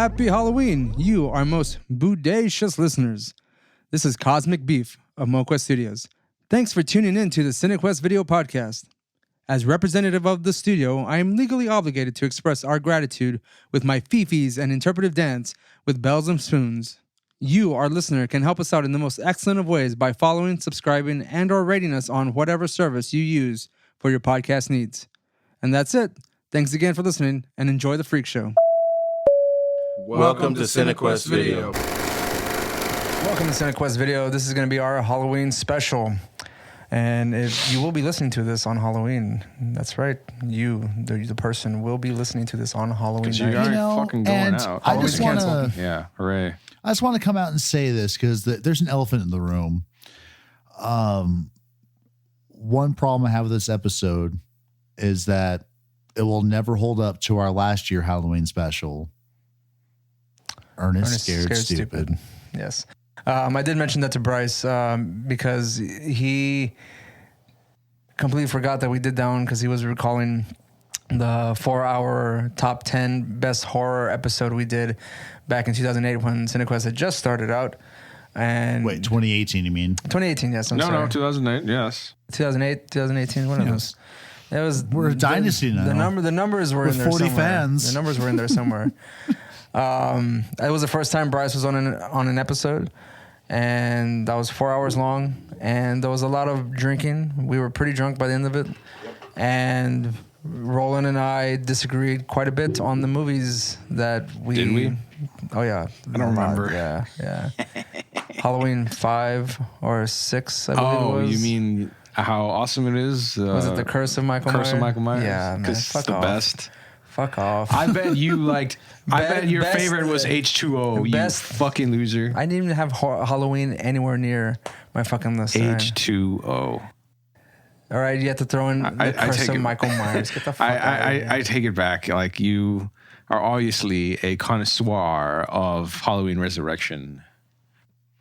Happy Halloween, you, our most bodacious listeners. This is Cosmic Beef of MoQuest Studios. Thanks for tuning in to the Cinekuest video podcast. As representative of the studio, I am legally obligated to express our gratitude with my fifis and interpretive dance with bells and spoons. You, our listener, can help us out in the most excellent of ways by following, subscribing, and or rating us on whatever service you use for your podcast needs. And that's it. Thanks again for listening, and enjoy the freak show. Welcome to Cinekuest Video. Welcome to Cinekuest Video. This is going to be our Halloween special. And if you will be listening to this on Halloween, that's right. You, the person, will be listening to this on Halloween. You guys are fucking going out. I just want to, yeah, hooray! I just want to come out and say this because there's an elephant in the room. One problem I have with this episode is that it will never hold up to our last year Halloween special. Ernest Scared Stupid. Yes. I did mention that to Bryce because he completely forgot that we did that one because he was recalling the 4-hour top 10 best horror episode we did back in 2008 when Cinekuest had just started out. And wait, 2018, you mean? 2018, yes. No, 2008, yes. 2008, 2018, one of those. It was. We're a dynasty now. The numbers were in there 40 somewhere. fans. The numbers were in there somewhere. It was the first time Bryce was on an episode, and that was 4 hours long, and there was a lot of drinking. We were pretty drunk by the end of it, and Roland and I disagreed quite a bit on the movies that we... Did we? Oh, yeah. I don't remember. Yeah. Halloween 5 or 6, I believe it was. Oh, you mean how awesome it is? Was it The Curse of Michael Myers? Curse of Michael Myers? Yeah, man. Because it's the best. Fuck off. I bet you liked... I bet your favorite was H2O, you fucking loser. I didn't even have Halloween anywhere near my fucking list. H2O. All right, you have to throw in The Curse of Michael Myers. Get the fuck out of here. I take it back. Like, you are obviously a connoisseur of Halloween Resurrection.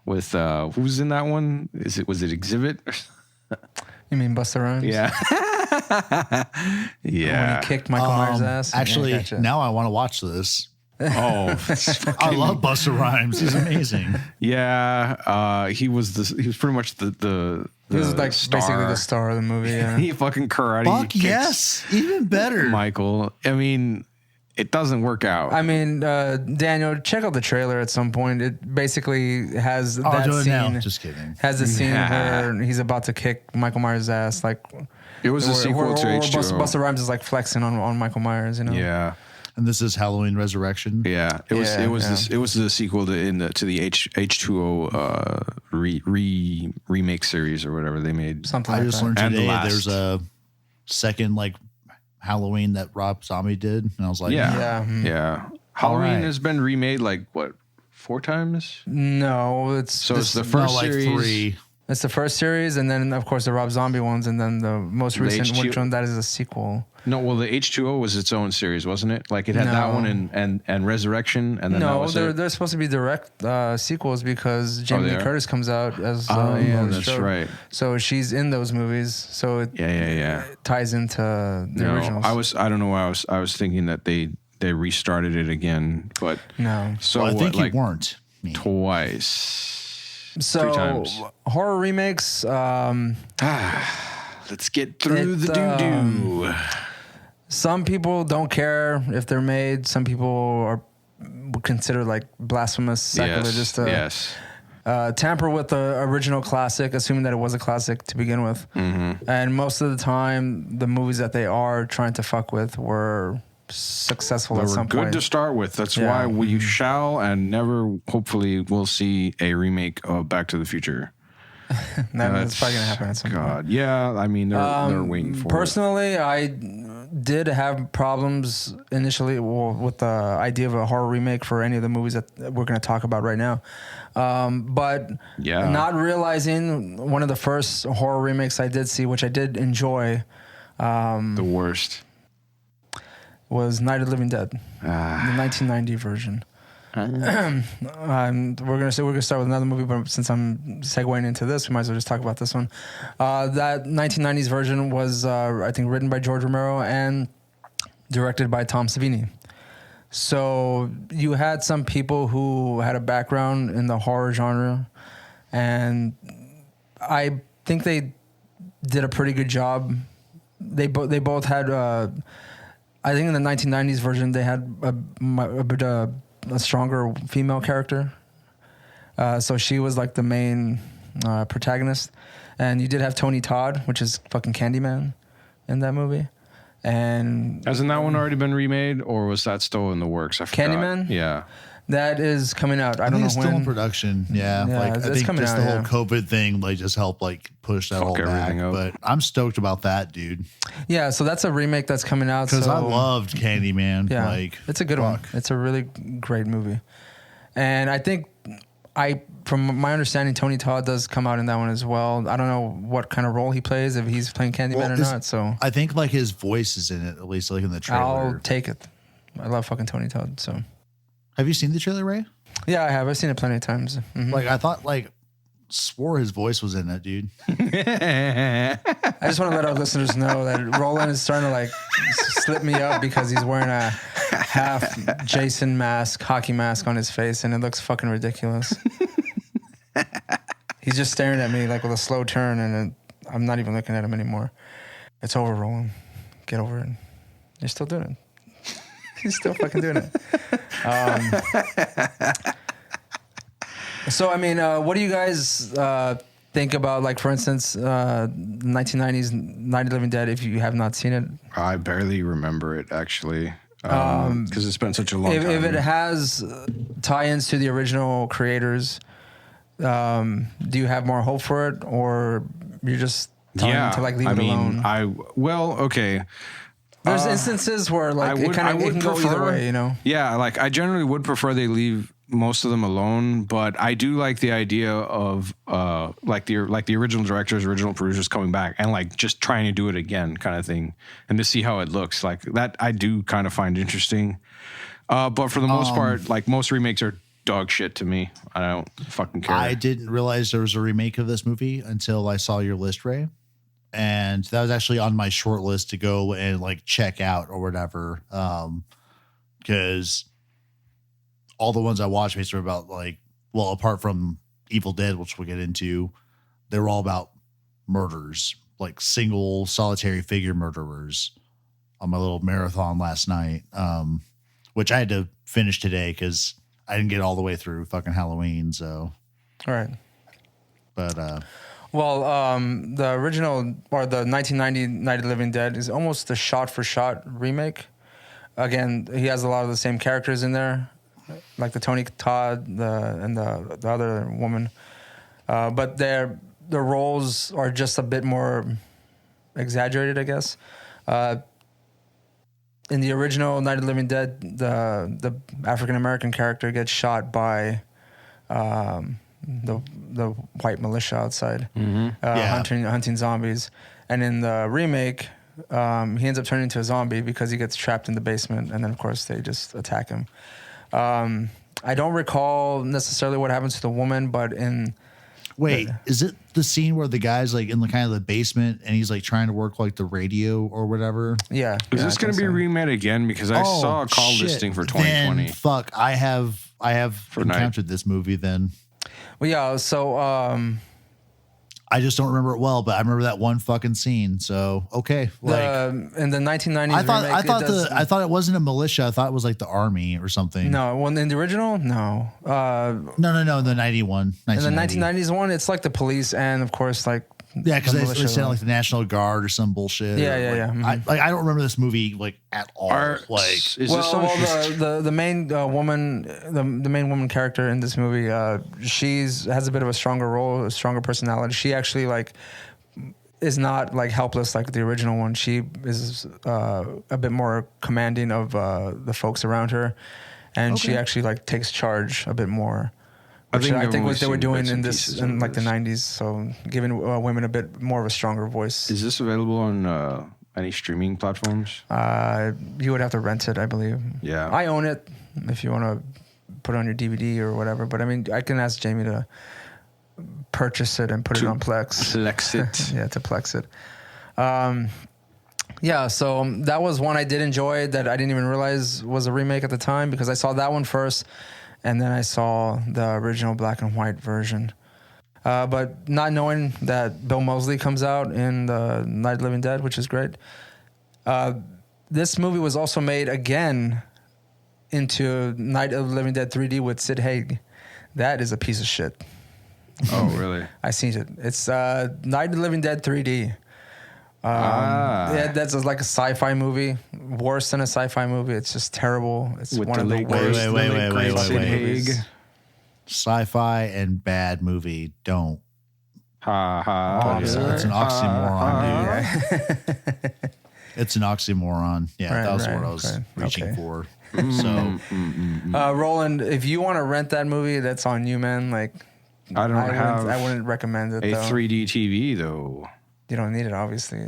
With, who's in that one? Was it Exhibit? You mean Busta Rhymes? Yeah. Yeah. When he kicked Michael Myers' ass? Actually, now I want to watch this. Oh, I love Busta Rhymes. He's amazing. Yeah, he was pretty much the he was like star. basically the star of the movie. Yeah. He fucking karate. Fuck yes, even better. Michael. I mean, it doesn't work out. I mean, Daniel, check out the trailer at some point. It basically has that I'll do it scene. now. Just kidding. Has the scene where he's about to kick Michael Myers' ass. Like it was a sequel to H2O. Busta Rhymes is like flexing on Michael Myers. You know. Yeah. And this is Halloween Resurrection. Yeah, it was the sequel to the H2O remake series or whatever they made. Something. I just learned today the there's a second Halloween that Rob Zombie did, and I was like, yeah. Halloween has been remade 4 times. No, it's the first series. 3. It's the first series, and then of course the Rob Zombie ones, and then the most recent one that is a sequel. No, well, the H2O was its own series, wasn't it? Like it had that one and Resurrection, and then they're supposed to be direct sequels because Jamie Lee Curtis comes out as that's right. So she's in those movies. So it ties into the originals. I don't know why I was thinking that they restarted it again, but no. So I think you weren't twice. So 3 times. Horror remakes. Let's get through the doo-doo. Some people don't care if they're made. Some people would consider blasphemous, sacrilegious to tamper with the original classic, assuming that it was a classic to begin with. Mm-hmm. And most of the time, the movies that they are trying to fuck with were successful at some point. They were good to start with. That's why we shall and never, hopefully, will see a remake of Back to the Future. That's probably going to happen at some point. Yeah, I mean, they're waiting for personally, I did have problems initially with the idea of a horror remake for any of the movies that we're going to talk about right now. But not realizing one of the first horror remakes I did see, which I did enjoy. The worst. Was Night of the Living Dead, the 1990 version. We're gonna start with another movie, but since I'm segueing into this, we might as well just talk about this one. That 1990s version was, I think, written by George Romero and directed by Tom Savini. So you had some people who had a background in the horror genre, and I think they did a pretty good job. They both had. I think in the 1990s version they had a bit a stronger female character. So she was like the main protagonist, and you did have Tony Todd, which is fucking Candyman, in that movie. And hasn't that one already been remade, or was that still in the works? I forgot. Candyman? Yeah. That is coming out. I don't know it's when. still in production. Yeah, like I think coming just out, the whole COVID thing like just helped like push that whole back. everything up. But I'm stoked about that, dude. Yeah, so that's a remake that's coming out. Because so, I loved Candyman. Yeah, Like it's a good one. It's a really great movie, and I think from my understanding, Tony Todd does come out in that one as well. I don't know what kind of role he plays, if he's playing Candyman or not. So I think like his voice is in it, at least like in the trailer. I'll take it. I love fucking Tony Todd. So have you seen the trailer, Ray? Yeah, I have. I've seen it plenty of times. Mm-hmm. Like I thought, like swore his voice was in it, dude. I just want to let our listeners know that Roland is starting to like slip me up because he's wearing a half Jason mask, hockey mask on his face, and it looks fucking ridiculous. He's just staring at me like with a slow turn, and I'm not even looking at him anymore. It's over, Roland. Get over it. You're still doing it. He's still fucking doing it. So, I mean, what do you guys think about, like, for instance, 1990s Night of the Living Dead, if you have not seen it? I barely remember it, actually, because it's been such a long time. If it has tie-ins to the original creators, do you have more hope for it, or you're just telling them to, like, leave it alone? Okay. There's instances where like it can go either way, you know. Yeah, like I generally would prefer they leave most of them alone, but I do like the idea of like the original directors, original producers coming back and like just trying to do it again, kind of thing, and to see how it looks. Like that, I do kind of find interesting. But for the most part, like most remakes are dog shit to me. I don't fucking care. I didn't realize there was a remake of this movie until I saw your list, Ray. And that was actually on my short list to go and like check out or whatever. Because all the ones I watched basically were about like, well, apart from Evil Dead, which we'll get into, they were all about murders, like single solitary figure murderers on my little marathon last night. Which I had to finish today because I didn't get all the way through fucking Halloween. So, all right. But, well, the original or the 1990 Night of the Living Dead is almost a shot-for-shot remake. Again, he has a lot of the same characters in there, like the Tony Todd and the other woman, but the roles are just a bit more exaggerated, I guess. In the original Night of the Living Dead, the African American character gets shot by the white militia outside, hunting zombies, and in the remake, he ends up turning into a zombie because he gets trapped in the basement, and then of course they just attack him. I don't recall necessarily what happens to the woman, but is it the scene where the guy's like in the kind of the basement and he's like trying to work like the radio or whatever? Yeah. Is this going to be remade again? Because I saw a call listing for 2020. Then, fuck, I have encountered this movie then. Well, yeah. So I just don't remember it well, but I remember that one fucking scene. So okay, like in the 1990s, I thought it wasn't a militia. I thought it was like the army or something. No, well, in the original, no. No. The 91. In the 1990s one, it's like the police and of course like. Yeah, because they sound like the National Guard or some bullshit. Yeah. Mm-hmm. I don't remember this movie like at all. The main woman, the main woman character in this movie, has a bit of a stronger role, a stronger personality. She actually like is not like helpless like the original one. She is a bit more commanding of the folks around her, and she actually like takes charge a bit more. I think what they were doing in like the 90s, so giving women a bit more of a stronger voice. Is this available on any streaming platforms? You would have to rent it, I believe. Yeah. I own it if you want to put it on your DVD or whatever. But I mean, I can ask Jamie to purchase it and put it on Plex. Plex it. Yeah, to Plex it. Yeah, so that was one I did enjoy that I didn't even realize was a remake at the time because I saw that one first, and then I saw the original black and white version. But not knowing that Bill Moseley comes out in the Night of the Living Dead, which is great. This movie was also made again into Night of the Living Dead 3D with Sid Haig. That is a piece of shit. Oh, really? I seen it. It's Night of the Living Dead 3D. Yeah, that's like a sci-fi movie. Worse than a sci-fi movie. It's just terrible. It's With one the of the late worst. Wait, Sid Haig. Sci-fi and bad movie don't. Ha ha. It's an oxymoron, dude. It's an oxymoron. Yeah, Right, that was right, what I was okay. reaching Okay. for. So Roland, if you want to rent that movie, that's on you, man. Like, I don't have I wouldn't recommend it. a though. 3D TV though. You don't need it, obviously.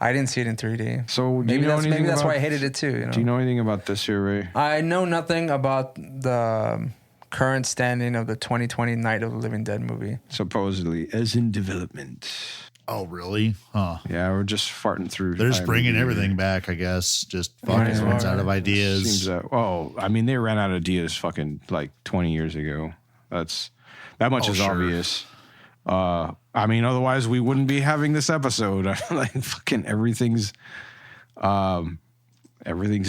I didn't see it in 3D. So Maybe that's anything why I about- hated it too. You know? Do you know anything about this here, Ray? I know nothing about the current standing of the 2020 Night of the Living Dead movie. Supposedly, as in development. oh, really? Huh. Yeah, we're just farting through. They're just bringing IMDb. everything back, I guess. Just Might fucking as runs well, out of right? ideas. Seems that. Oh, I mean, they ran out of ideas fucking like 20 years ago. That much Oh, is sure. obvious. I mean, otherwise we wouldn't be having this episode. Like fucking everything's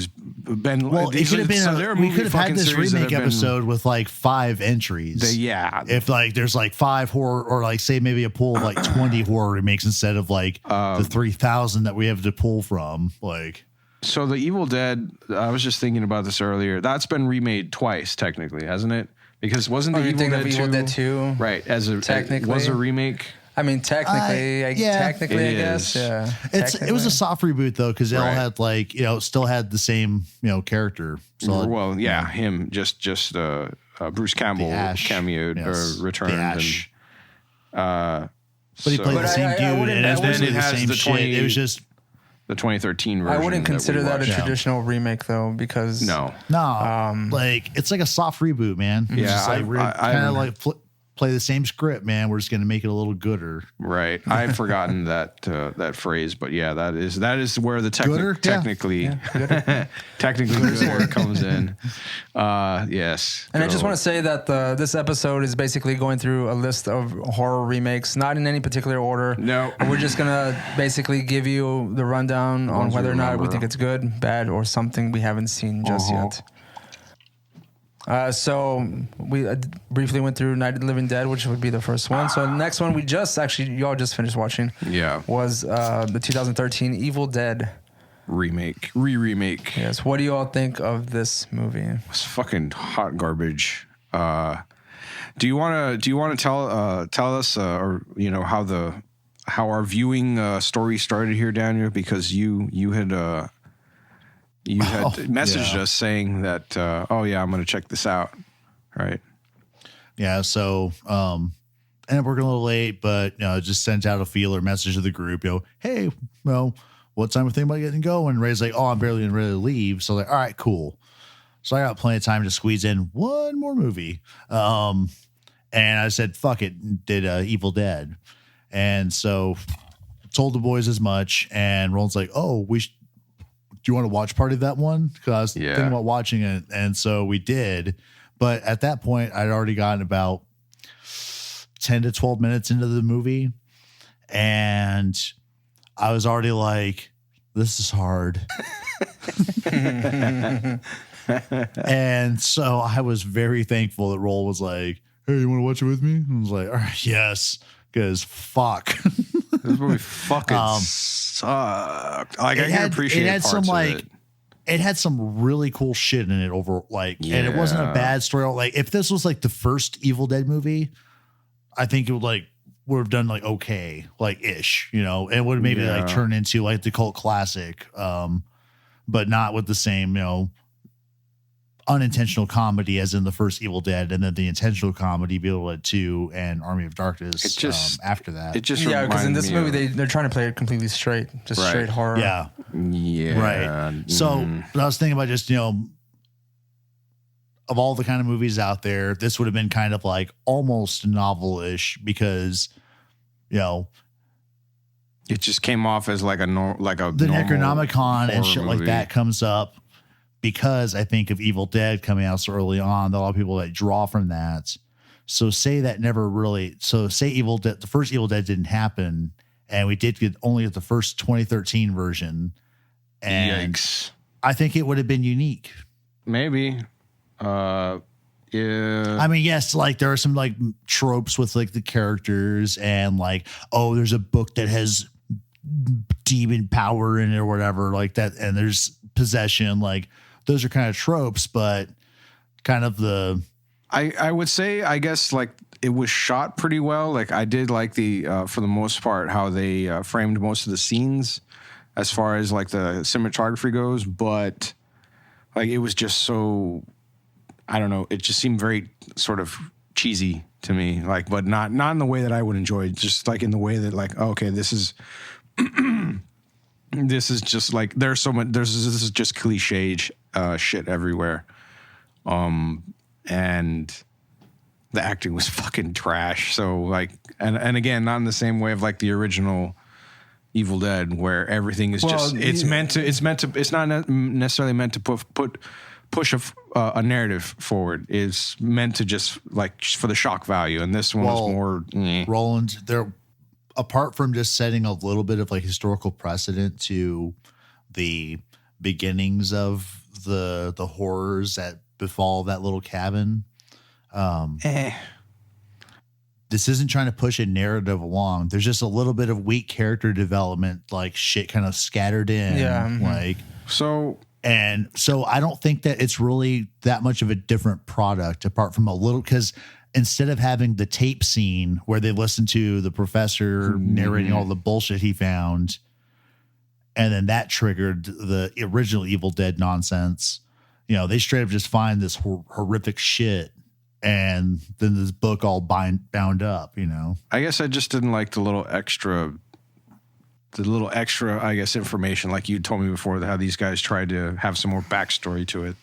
been. Well, it could have been. We could have had this remake episode. episode with like 5 entries. Yeah, If like there's like 5 horror, or like say maybe a pool of like 20 horror remakes instead of like the 3,000 that we have to pull from. Like, so the Evil Dead. I was just thinking about this earlier. That's been remade twice, technically, hasn't it? Because wasn't the you're Evil thinking Dead of 2 Evil Dead 2? right? Technically. was a remake. I mean, technically, I guess. It Yeah. it was a soft reboot though, because it all Right. had like still had the same character. So Well, yeah, him just Bruce Campbell The Ash. cameoed Yes, or returned. the Ash. And, But he played But the same I dude, wouldn't- and I it's wouldn't- basically Then it the has same the shit. 20 It was just the 2013 version. I wouldn't that we consider that a watched. traditional remake, though, because No. like it's like a soft reboot, man. It's Yeah, just like we're I- kind of like play the same script, man. We're just gonna make it a little gooder. Right. I've forgotten that phrase, but yeah, that is where the Gooder? Yeah. technically gooder comes in. Yes. And I just want to say that this episode is basically going through a list of horror remakes, not in any particular order. No. We're just going to basically give you the rundown on Ones we whether or not we remember. think it's good, bad, or something we haven't seen just yet. So we briefly went through Night of the Living Dead, which would be the first one. So the next one y'all just finished watching Yeah. was the 2013 Evil Dead. Remake. Yes. What do you all think of this movie? It's fucking hot garbage. Do you want to tell us or how our viewing story started here, Daniel? Because you had messaged us saying that I'm going to check this out, right? Yeah. So ended up working a little late, but just sent out a feeler message to the group. Hey, what time we think about getting going? And Ray's like, oh, I'm barely ready to leave. So like, all right, cool. So I got plenty of time to squeeze in one more movie. And I said, fuck it, did Evil Dead. And so told the boys as much. And Roland's like, oh, do you want to watch party that one? Because I was thinking about watching it. And so we did. But at that point, I'd already gotten about 10 to 12 minutes into the movie. And I was already like, this is hard. And so I was very thankful that Roll was like, hey, you want to watch it with me? I was like, all right, yes, because fuck. This movie fucking sucked. Like I can appreciate it had parts some of like it. It had some really cool shit in it and it wasn't a bad story. Like if this was like the first Evil Dead movie, I think it would have done like okay, like ish, and it would have maybe like turned into like the cult classic, but not with the same, unintentional comedy as in the first Evil Dead, and then the intentional comedy Evil Dead 2 and Army of Darkness. It just after that, it just Because in this reminded me movie they're trying to play it completely straight, just straight horror. yeah, right. So I was thinking about just of all the kind of movies out there, this would have been kind of like almost novel-ish because it just came off as like a the normal Necronomicon and shit movie. like that comes up because I think of Evil Dead coming out so early on. There are a lot of people that draw from that. So say Evil Dead, the first Evil Dead didn't happen, and we did get only at the first 2013 version. And Yikes. I think it would have been unique. Maybe. Yeah. I mean, yes, like there are some like tropes with like the characters and like, oh, there's a book that has demon power in it or whatever like that. And there's possession. Like those are kind of tropes, but kind of I would say, I guess, like it was shot pretty well. Like I did like for the most part, how they framed most of the scenes as far as like the cinematography goes. But like it was just so, I don't know. It just seemed very sort of cheesy to me, like, but not in the way that I would enjoy. Just like in the way that, like, oh, okay, this is this is just like there's so much. This is just cliche shit everywhere, and the acting was fucking trash. So like, and again, not in the same way of like the original Evil Dead, where everything is it's not necessarily meant to push a narrative forward. Is meant to just like for the shock value, and this one was more Roland. There, apart from just setting a little bit of like historical precedent to the beginnings of the horrors that befall that little cabin. This isn't trying to push a narrative along. There's just a little bit of weak character development, like shit kind of scattered in. Yeah. Like so. And so I don't think that it's really that much of a different product apart from a little, because instead of having the tape scene where they listen to the professor narrating all the bullshit he found, and then that triggered the original Evil Dead nonsense, you know, they straight up just find this horrific shit. And then this book all bound up, you know. I guess I just didn't like the little extra, I guess, information. Like you told me before, how these guys tried to have some more backstory to it.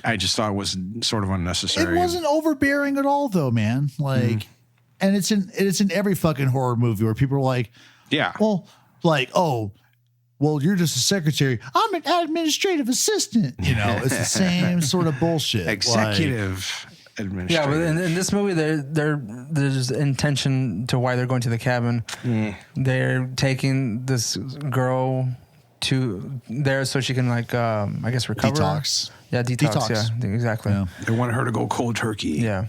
I just thought was sort of unnecessary. It wasn't overbearing at all, though, man. Like, and it's in every fucking horror movie where people are like, yeah, well, like, oh, well, you're just a secretary. I'm an administrative assistant. You know, it's the same sort of bullshit. Executive. Yeah, but in this movie, there's intention to why they're going to the cabin. They're taking this girl to there so she can, like, I guess, recover. Detox. Yeah, detox. Yeah, exactly. Yeah. They want her to go cold turkey. Yeah.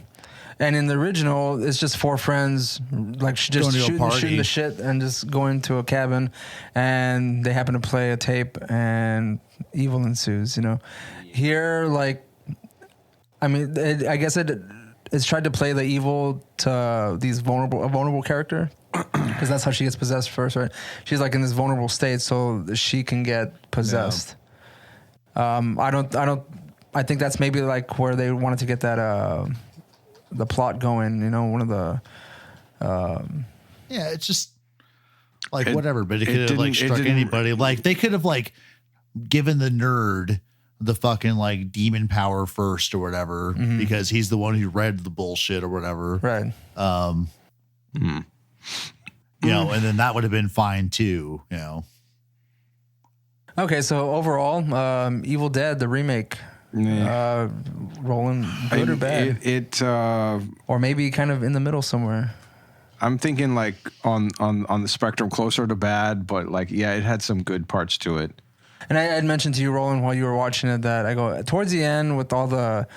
And in the original, it's just four friends, like just shooting the shit and just going to a cabin, and they happen to play a tape, and evil ensues. You know, here, like, I mean, I guess it's tried to play the evil to a vulnerable character, because that's how she gets possessed first, right? She's like in this vulnerable state, so she can get possessed. Yeah. I think that's maybe like where they wanted to get that the plot going. You know, one of the. Yeah, it's just like whatever, but it could have like struck anybody. Like they could have like given the nerd the fucking like demon power first or whatever, because he's the one who read the bullshit or whatever. Right. You know, and then that would have been fine too, you know. Okay, so overall, Evil Dead, the remake, Roland, good or bad? Or maybe kind of in the middle somewhere. I'm thinking like on the spectrum closer to bad, but like, yeah, it had some good parts to it. And I had mentioned to you, Roland, while you were watching it, that I go towards the end with all the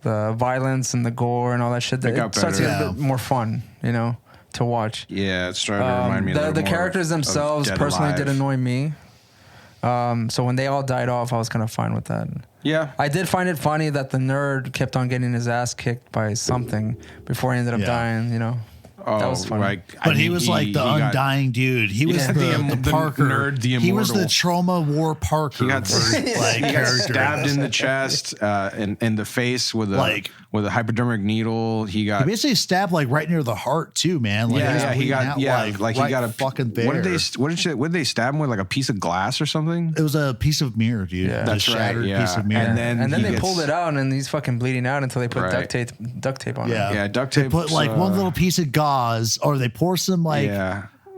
violence and the gore and all that shit. That it starts to get a bit more fun, you know, to watch. Yeah, it's starting to remind me. The characters themselves personally did annoy me. So when they all died off, I was kind of fine with that. Yeah, I did find it funny that the nerd kept on getting his ass kicked by something before he ended up dying. You know. Oh, that was funny. Like, but he was like the undying dude. He was the Parker nerd, the immortal. He was the trauma war Parker. He got stabbed in the chest, in the face with a hypodermic needle. He basically stabbed like right near the heart too, man. Like, he got a fucking there. What did they stab him with? Like a piece of glass or something? It was a piece of mirror, dude. Yeah. That's right. Yeah. Piece of mirror. And then they pulled it out, and he's fucking bleeding out until they put duct tape on it. Yeah, duct tape. They put like one little piece of gauze, or they pour some like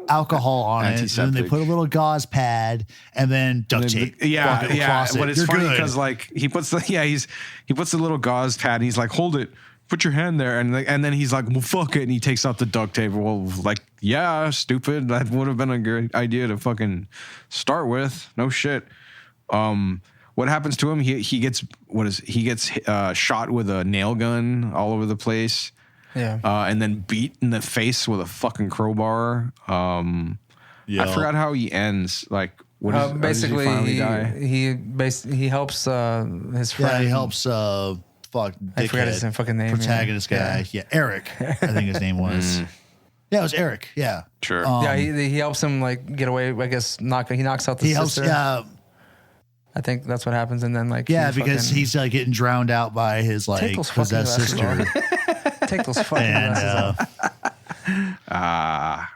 alcohol on it, and then they Antiseptic. put a little gauze pad, and then duct tape. Yeah, fucking across it. But it's You're funny good. because like he puts the little gauze pad. And he's like, hold it, put your hand there, and then he's like, well, fuck it, and he takes out the duct tape. Well, like, yeah, stupid. That would have been a good idea to fucking start with. No shit. What happens to him? He gets shot with a nail gun all over the place. Yeah. And then beat in the face with a fucking crowbar. I forgot how he ends. Like, basically, how does he finally die? he helps his friend. Yeah, he helps. Fuck, I forgot his fucking name. Protagonist guy. Yeah, Eric. I think his name was. Yeah, it was Eric. Yeah. Sure. Yeah, he helps him like get away. I guess he knocks out the sister. Yeah. I think that's what happens, and then like because he's like getting drowned out by his like possessed sister. Take those fucking glasses off.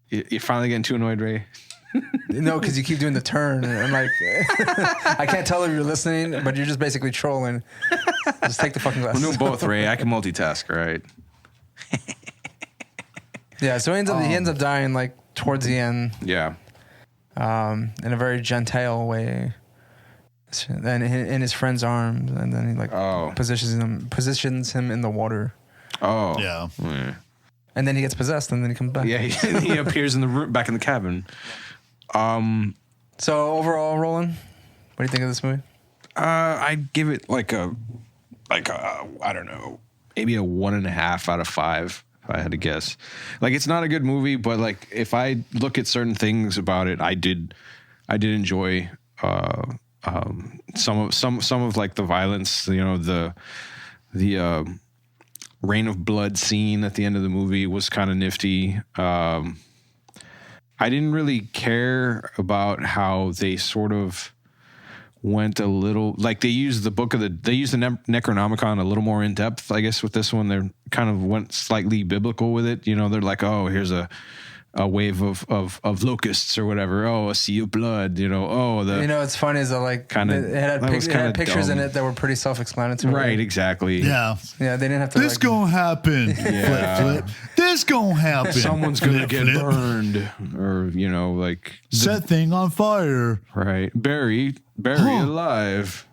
You're finally getting too annoyed, Ray. No, because you keep doing the turn, and I'm like, I can't tell if you're listening, but you're just basically trolling. Just take the fucking glasses. We're doing both, Ray. I can multitask, right? Yeah, so he ends up dying like towards the end. Yeah. In a very gentile way, and in his friend's arms, and then he like positions him in the water. Oh. Yeah. And then he gets possessed, and then he comes back. Yeah, he appears in the room, back in the cabin. So overall, Roland, what do you think of this movie? I'd give it like a I don't know, maybe a 1.5 out of 5. If I had to guess. Like, it's not a good movie, but like if I look at certain things about it, I did enjoy some of like the violence, you know, the rain of blood scene at the end of the movie was kind of nifty. I didn't really care about how they sort of went a little, like they used the Necronomicon a little more in depth, I guess. With this one, they kind of went slightly biblical with it. You know, they're like, oh, here's a wave of locusts or whatever. Oh, a sea of blood. You know, it's funny is that like kind of it had pictures in it that were pretty self-explanatory. Right, exactly. Yeah, they didn't have to. This gonna happen. Yeah. Flip. This gonna happen. Someone's gonna get burned, or you know, like set thing on fire. Right, bury alive.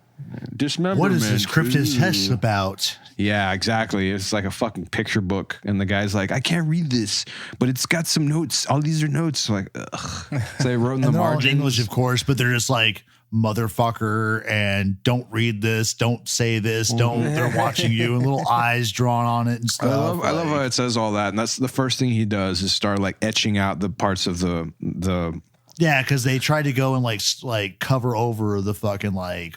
Dismemberment. What is this cryptid test about? Yeah, exactly. It's like a fucking picture book, and the guy's like, I can't read this, but it's got some notes. All these are notes. Like, ugh. So they wrote in the margins. All in English, of course, but they're just like motherfucker and don't read this, don't say this, don't. They're watching you, and little eyes drawn on it and stuff. I love how it says all that, and that's the first thing he does is start like etching out the parts of the. Yeah, because they try to go and like cover over the fucking like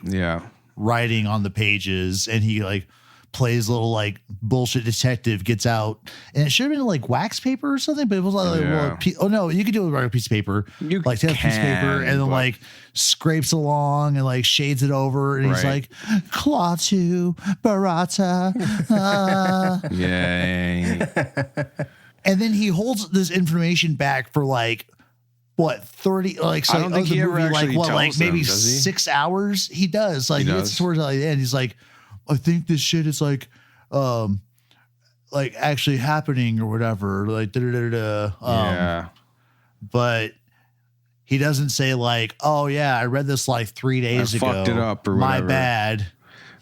writing on the pages, and he like plays little like bullshit detective, gets out, and it should have been like wax paper or something, but it was like oh no, you could do it with a piece of paper, take a piece of paper and then like scrapes along and like shades it over, and he's like Klaatu Barata, and then he holds this information back for like. What 30? Like so I don't think he ever actually tells them, maybe does he? 6 hours. He does. Like it's towards the end. He's like, I think this shit is like actually happening or whatever. Like but he doesn't say like, oh yeah, I read this like 3 days ago. Fucked it up or whatever. My bad.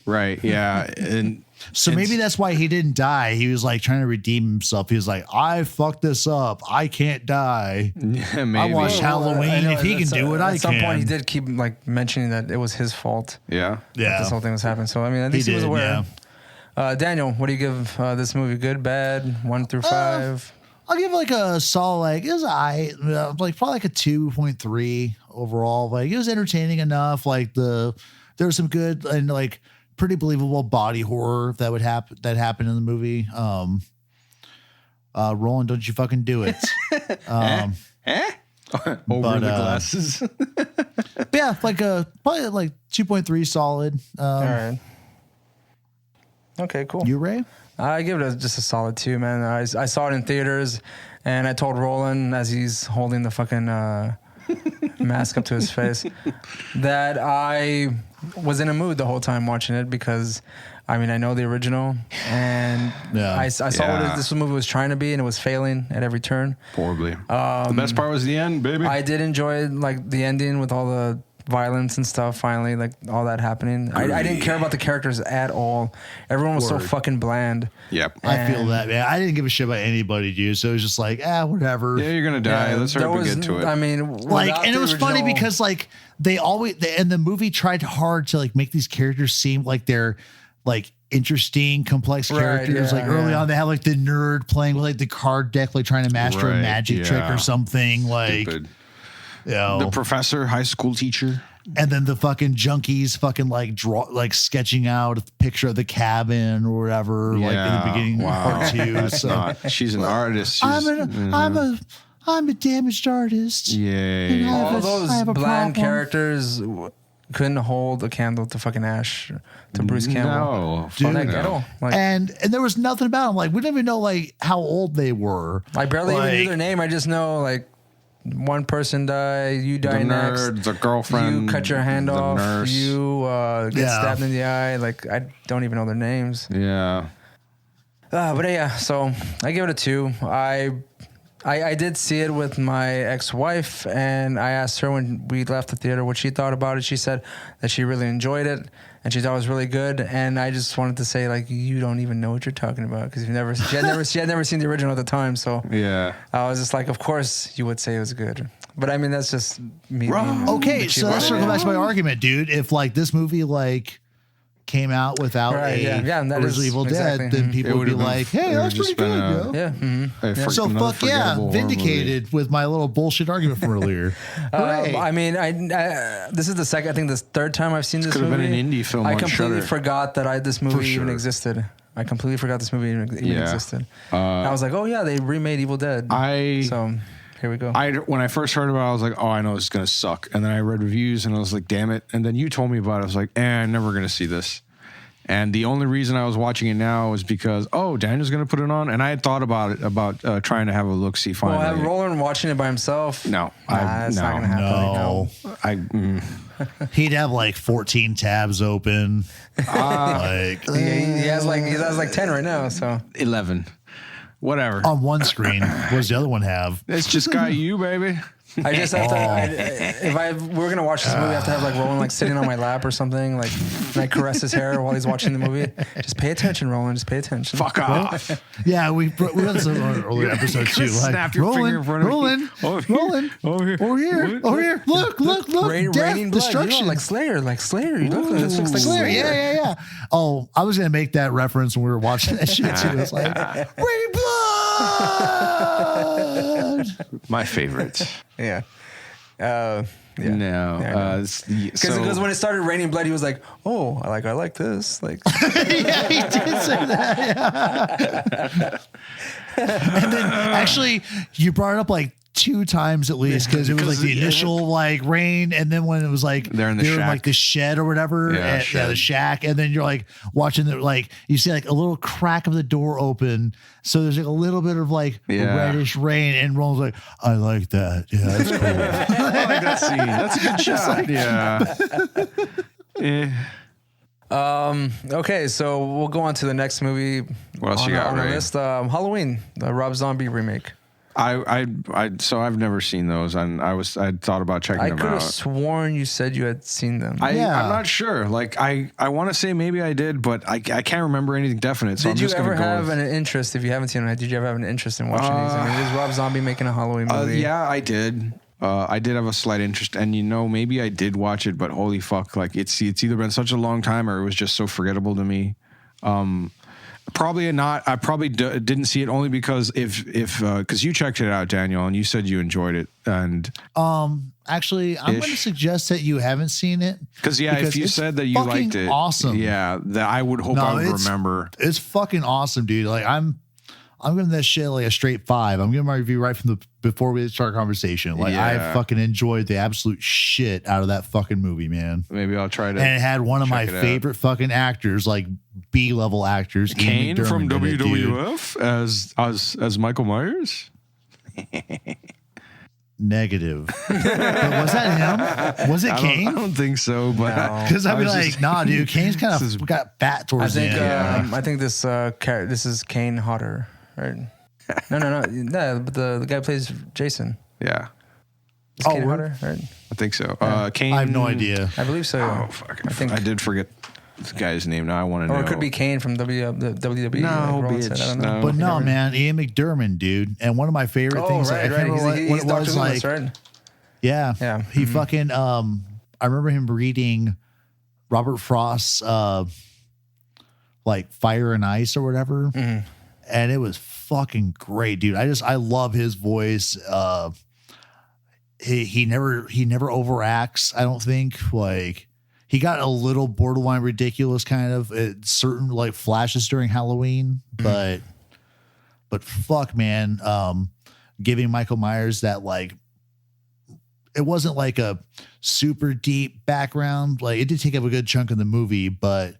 Right. Yeah. And so maybe that's why he didn't die. He was like trying to redeem himself. He was like, I fucked this up. I can't die. Yeah, maybe. I watched Halloween. If he can do it, I can. At some point, he did keep like mentioning that it was his fault. Yeah. Yeah. This whole thing was happening. So, I mean, at least he was aware. Yeah. Daniel, what do you give this movie? Good, bad, 1 through 5? I'll give like a solid, like, it was like probably like a 2.3 overall. Like, it was entertaining enough. Like, there was some good and like pretty believable body horror that happened in the movie. Roland, don't you fucking do it. Over the glasses. Yeah, like probably like 2.3 solid. All right. Okay, cool. You, Ray? I give it just a solid 2, man. I saw it in theaters, and I told Roland as he's holding the fucking mask up to his face that I was in a mood the whole time watching it because I mean, I know the original, and I saw what this movie was trying to be, and it was failing at every turn. Horribly. The best part was the end, baby. I did enjoy like the ending with all the violence and stuff. Finally, like all that happening. I didn't care about the characters at all. Everyone was so fucking bland. Yep. I feel that, man. I didn't give a shit about anybody, dude. So it was just like, whatever. Yeah, you're gonna die. Let's hurry up and get to it. I mean, like, and it was funny because like and the movie tried hard to like make these characters seem like they're like interesting, complex characters. Like early on, they have like the nerd playing with like the card deck, like trying to master a magic trick or something. Like, Stupid. you know, The professor, high school teacher. and then the fucking junkies fucking like sketching out a picture of the cabin or whatever, like in the beginning of part 2. So She's an artist. I'm a damaged artist. Yeah. all those bland characters couldn't hold a candle to fucking Ash, to Bruce Campbell. No, Dude, Like, at all. Like, and there was nothing about them. Like, we didn't even know like how old they were. I barely even knew their name. I just know like one person died, you die the next. nerd, the girlfriend, You cut your hand the off. nurse. You get stabbed in the eye. Like, I don't even know their names. Yeah. But yeah, so I give it a 2. I did see it with my ex-wife, and I asked her when we left the theater what she thought about it. She said that she really enjoyed it, and she thought it was really good. And I just wanted to say, like, you don't even know what you're talking about, because she had never seen the original at the time. So Yeah. I was just like, of course you would say it was good. But I mean, that's just me. being Okay, bitchy so about let's it. circle back to my argument, dude. If like this movie like came out without and that original is Evil exactly. Dead, then people It would be would've been- like, "Hey, it that's would've pretty just good, been yo." Yeah. So fuck yeah, vindicated with my little bullshit argument from earlier. Hooray. I mean, this is the second, I think the third time I've seen this Could have movie. been an indie film I on completely Shudder. forgot that this movie even sure. existed. I completely forgot this movie even existed. I was like, oh yeah, they remade Evil Dead. So here we go. When I first heard about it, I was like, oh, I know this is going to suck. And then I read reviews and I was like, damn it. And then you told me about it. I was like, I'm never going to see this. And the only reason I was watching it now is because, Daniel's going to put it on. And I had thought about trying to have a look-see finally. Well, have Roland watching it by himself? No. That's not going to happen. No. He'd have like 14 tabs open. Like He has like 10 right now. So 11. Whatever. on one screen. What does the other one have? It's just got you, baby. I just have to. If we're gonna watch this movie, I have to have like Roland like sitting on my lap or something, like, and I caress his hair while he's watching the movie. Just pay attention, Roland. Just pay attention. Fuck off. Yeah, we had this on an earlier episode too. Like, Snap your finger in front of me. Roland, Over here. over here, over here. Look, Raining death, blood, destruction. you know, like Slayer. You look, this looks like Slayer. Slayer. Yeah. Oh, I was gonna make that reference when we were watching that shit too. It's like raining blood. My favorite. Yeah. No. Because when it started raining blood, he was like, "Oh, I like this." Like, Yeah, he did say that. Yeah. And then actually, you brought it up like 2 times at least because it was like the initial like rain, and then when it was like They're in the shack. like the shed or whatever, Yeah, the shack, and then you're like watching the like you see like a little crack of the door open, so there's like a little bit of like reddish rain, and Roland's like, "I like that, yeah, that's cool." I like that scene. That's a good shot. Yeah. okay, so we'll go on to the next movie. What else you got, on the Ray? list? Halloween, the Rob Zombie remake. So I've never seen those, and I thought about checking I them could have out. sworn you said you had seen them. I'm not sure. Like I want to say maybe I did, but I can't remember anything definite. So Did I'm you just ever gonna go have with, an interest, if you haven't seen it, did you ever have an interest in watching these? I mean, is Rob Zombie making a Halloween movie? yeah, I did. I did have a slight interest, and maybe I did watch it, but holy fuck, like it's either been such a long time or it was just so forgettable to me. Probably not. I probably didn't see it only because because you checked it out, Daniel, and you said you enjoyed it, and actually, I'm going to suggest that you haven't seen it because if you it's said that you fucking liked it, awesome. Yeah, that I would hope I would remember. It's fucking awesome, dude. Like I'm giving that shit like a straight 5. I'm giving my review right from before we start our conversation. Like I fucking enjoyed the absolute shit out of that fucking movie, man. Maybe I'll try to. And it had one of my favorite fucking actors, like B-level actors, Kane from in it, dude. WWF as Michael Myers. negative. But was that him? Was it I Kane? don't think so, but Because I'd be like, nah, dude, Kane's kind of got fat towards the end. I think this is Kane Hodder, right? No, but the guy who plays Jason. yeah, Is Kane Hodder, right? I think so. Yeah. Kane, I have no idea. I believe so. Oh fuck! I I did forget this guy's name. Now I want to know. Or it could be Kane from the WWE. No, like Roland said. I don't know. no. But no, man, Ian McDermott, dude. And one of my favorite things, I can't remember what it Dr. was Loomis, like. right? Yeah. He fucking, I remember him reading Robert Frost's, like Fire and Ice or whatever. Mm-hmm. And it was fucking great, dude. I love his voice. He never overacts. I don't think. Like, he got a little borderline ridiculous kind of at certain like flashes during Halloween, but fuck, man, giving Michael Myers that, like, it wasn't like a super deep background. Like, it did take up a good chunk of the movie, but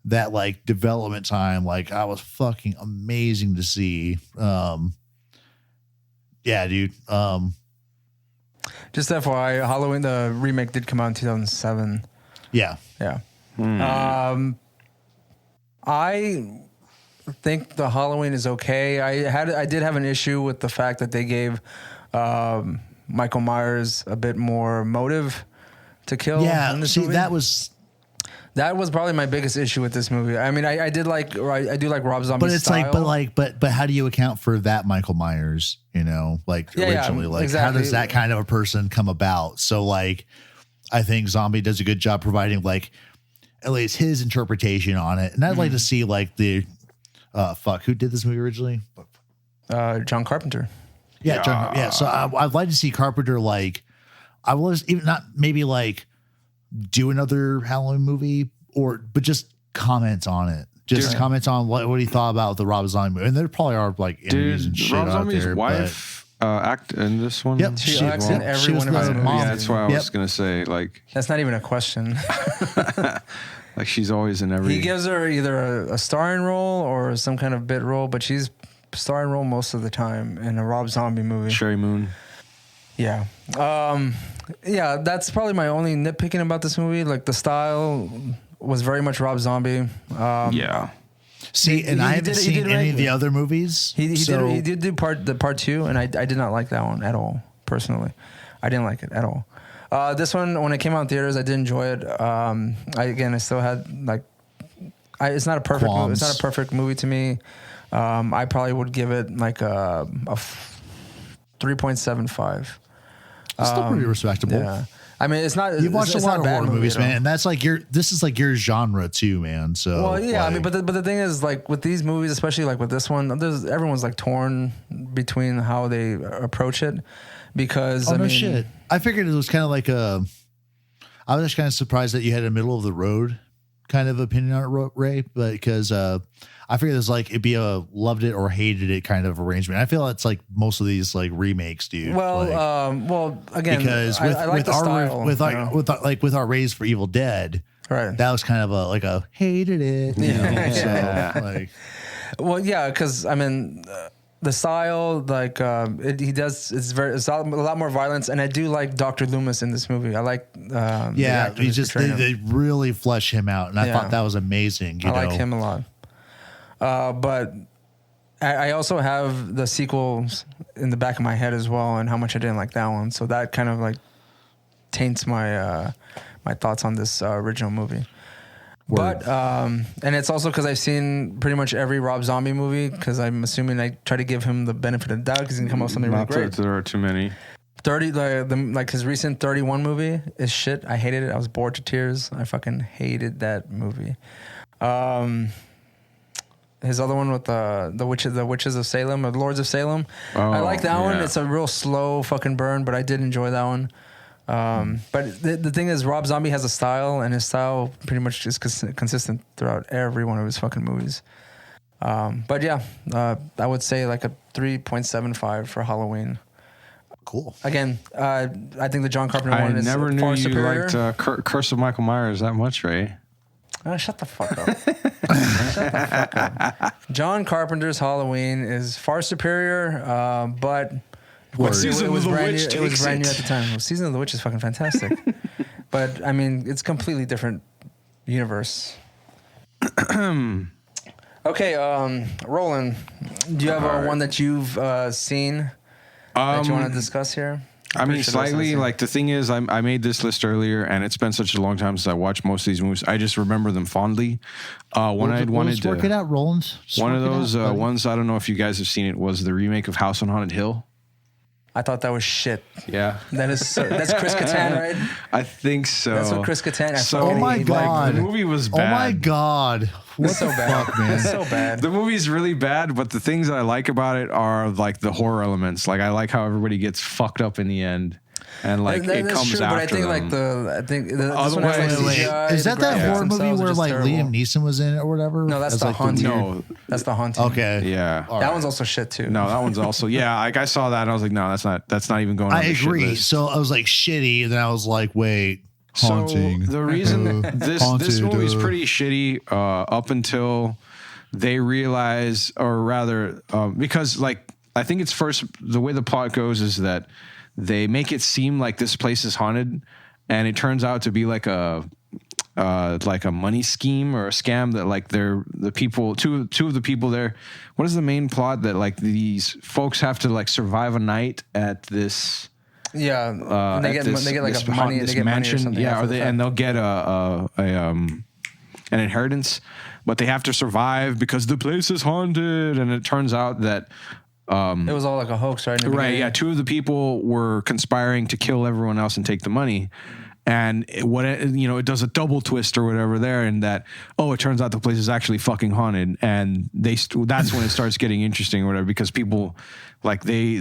that like development time, like, I was fucking amazing to see. Yeah, dude. Just FYI, Halloween, the remake did come out in 2007. Yeah. Yeah. I think the Halloween is okay. I did have an issue with the fact that they gave Michael Myers a bit more motive to kill. Yeah. In this See, movie. that was probably my biggest issue with this movie. I mean, I do like Rob Zombie's but it's style. but how do you account for that Michael Myers, you know, like originally, like exactly. how does that kind of a person come about? So like, I think Zombie does a good job providing like at least his interpretation on it. And I'd like to see like the, who did this movie originally? John Carpenter. Yeah. So I'd like to see Carpenter, like, I was even not maybe like do another Halloween movie but just comments on it. Just comments on what he thought about the Rob Zombie movie. And there probably are like interviews and shit Rob out Zombie's there. wife act in this one. Yep, She acts in every one of his movies. Yeah, that's why I was gonna say, like, That's not even a question. like she's always in every. He gives her either a starring role or some kind of bit role, but she's starring role most of the time in a Rob Zombie movie. Sherry Moon. Yeah. Yeah, that's probably my only nitpicking about this movie. Like, the style was very much Rob Zombie. Yeah. See, and I haven't seen any of the other movies. He did do part two, and I did not like that one at all, personally. I didn't like it at all. This one, when it came out in theaters, I did enjoy it. I still had, like, it's not a perfect movie. It's not a perfect movie to me. I probably would give it like a 3.75. It's still pretty respectable. Yeah. I mean, it's not. You've watched a lot of horror movies, man, and that's like this is like your genre too, man. So, well, yeah, like, I mean, but the thing is, like, with these movies, especially like with this one, everyone's like torn between how they approach it, because no shit. I figured it was kind of like I was just kind of surprised that you had a middle of the road kind of opinion on it, Ray, but because I figured it was like it'd be a loved it or hated it kind of arrangement. I feel it's like most of these like remakes, dude. Well, again, because I like with the style, with our Raise for Evil Dead, right? That was kind of a hated it, you know? So like, well, yeah, because I mean, the style, like, it's a lot more violence, and I do like Dr. Loomis in this movie. I like, they really flesh him out, and I thought that was amazing. I like him a lot. But I also have the sequels in the back of my head as well, and how much I didn't like that one. So that kind of like taints my my thoughts on this original movie. Word. But and it's also because I've seen pretty much every Rob Zombie movie, because I'm assuming I try to give him the benefit of the doubt because he can come up with something really great. Not that there are too many. 30, like his recent 31 movie is shit. I hated it. I was bored to tears. I fucking hated that movie. His other one with the Witches of Salem, or Lords of Salem. I like that one. It's a real slow fucking burn, but I did enjoy that one. But the thing is, Rob Zombie has a style, and his style pretty much is consistent throughout every one of his fucking movies. But yeah, I would say like a 3.75 for Halloween. Cool. Again, I think the John Carpenter one is never knew far you superior. liked Curse of Michael Myers that much, Ray. Oh, shut the fuck up. Shut the fuck up. John Carpenter's Halloween is far superior, but Word. Season It was of the brand Witch new. It was takes brand new it. at the time. Well, Season of the Witch is fucking fantastic. But I mean, it's completely different universe. Okay, Roland, do you have one that you've seen that you want to discuss here? I mean, slightly. Like the thing is, I made this list earlier, and it's been such a long time since I watched most of these movies. I just remember them fondly. When I wanted to work it out, Roland. Just one of work it those out, buddy. ones. I don't know if you guys have seen it. Was the remake of House on Haunted Hill? I thought that was shit. Yeah, That's Chris Kattan, right? I think so. That's what Chris Kattan. Oh my God. the movie was bad. Oh my God. What It's so the bad, fuck, man? It's so bad. The movie's really bad, but the things that I like about it are like the horror elements. Like I like how everybody gets fucked up in the end, and like it comes true, after but I think them. CGI, Is that that horror graphics movie themselves are where just like terrible. Liam Neeson was in it or whatever? No, that's As, the like, haunting. weird- No, That's the haunting. Okay. yeah. All That right. one's also shit too. No, that one's also Like I saw that and I was like, no, that's not even going on I the shit agree. list. So I was like shitty, and then I was like, wait, haunting. So the reason this Haunted, movie's pretty shitty up until they realize, or rather, because like I think it's first the way the plot goes is that they make it seem like this place is haunted, and it turns out to be like a money scheme or a scam that like they're the people two of the people there. What is the main plot that like these folks have to like survive a night at this? Yeah, they At get like this a money. this They get money or something. yeah, after or the they, fact. and they'll get an inheritance, but they have to survive because the place is haunted. And it turns out that it was all like a hoax, right? In the right, beginning? yeah, two of the people were conspiring to kill everyone else and take the money. And it does a double twist or whatever there, and that it turns out the place is actually fucking haunted, and that's when it starts getting interesting or whatever, because people like they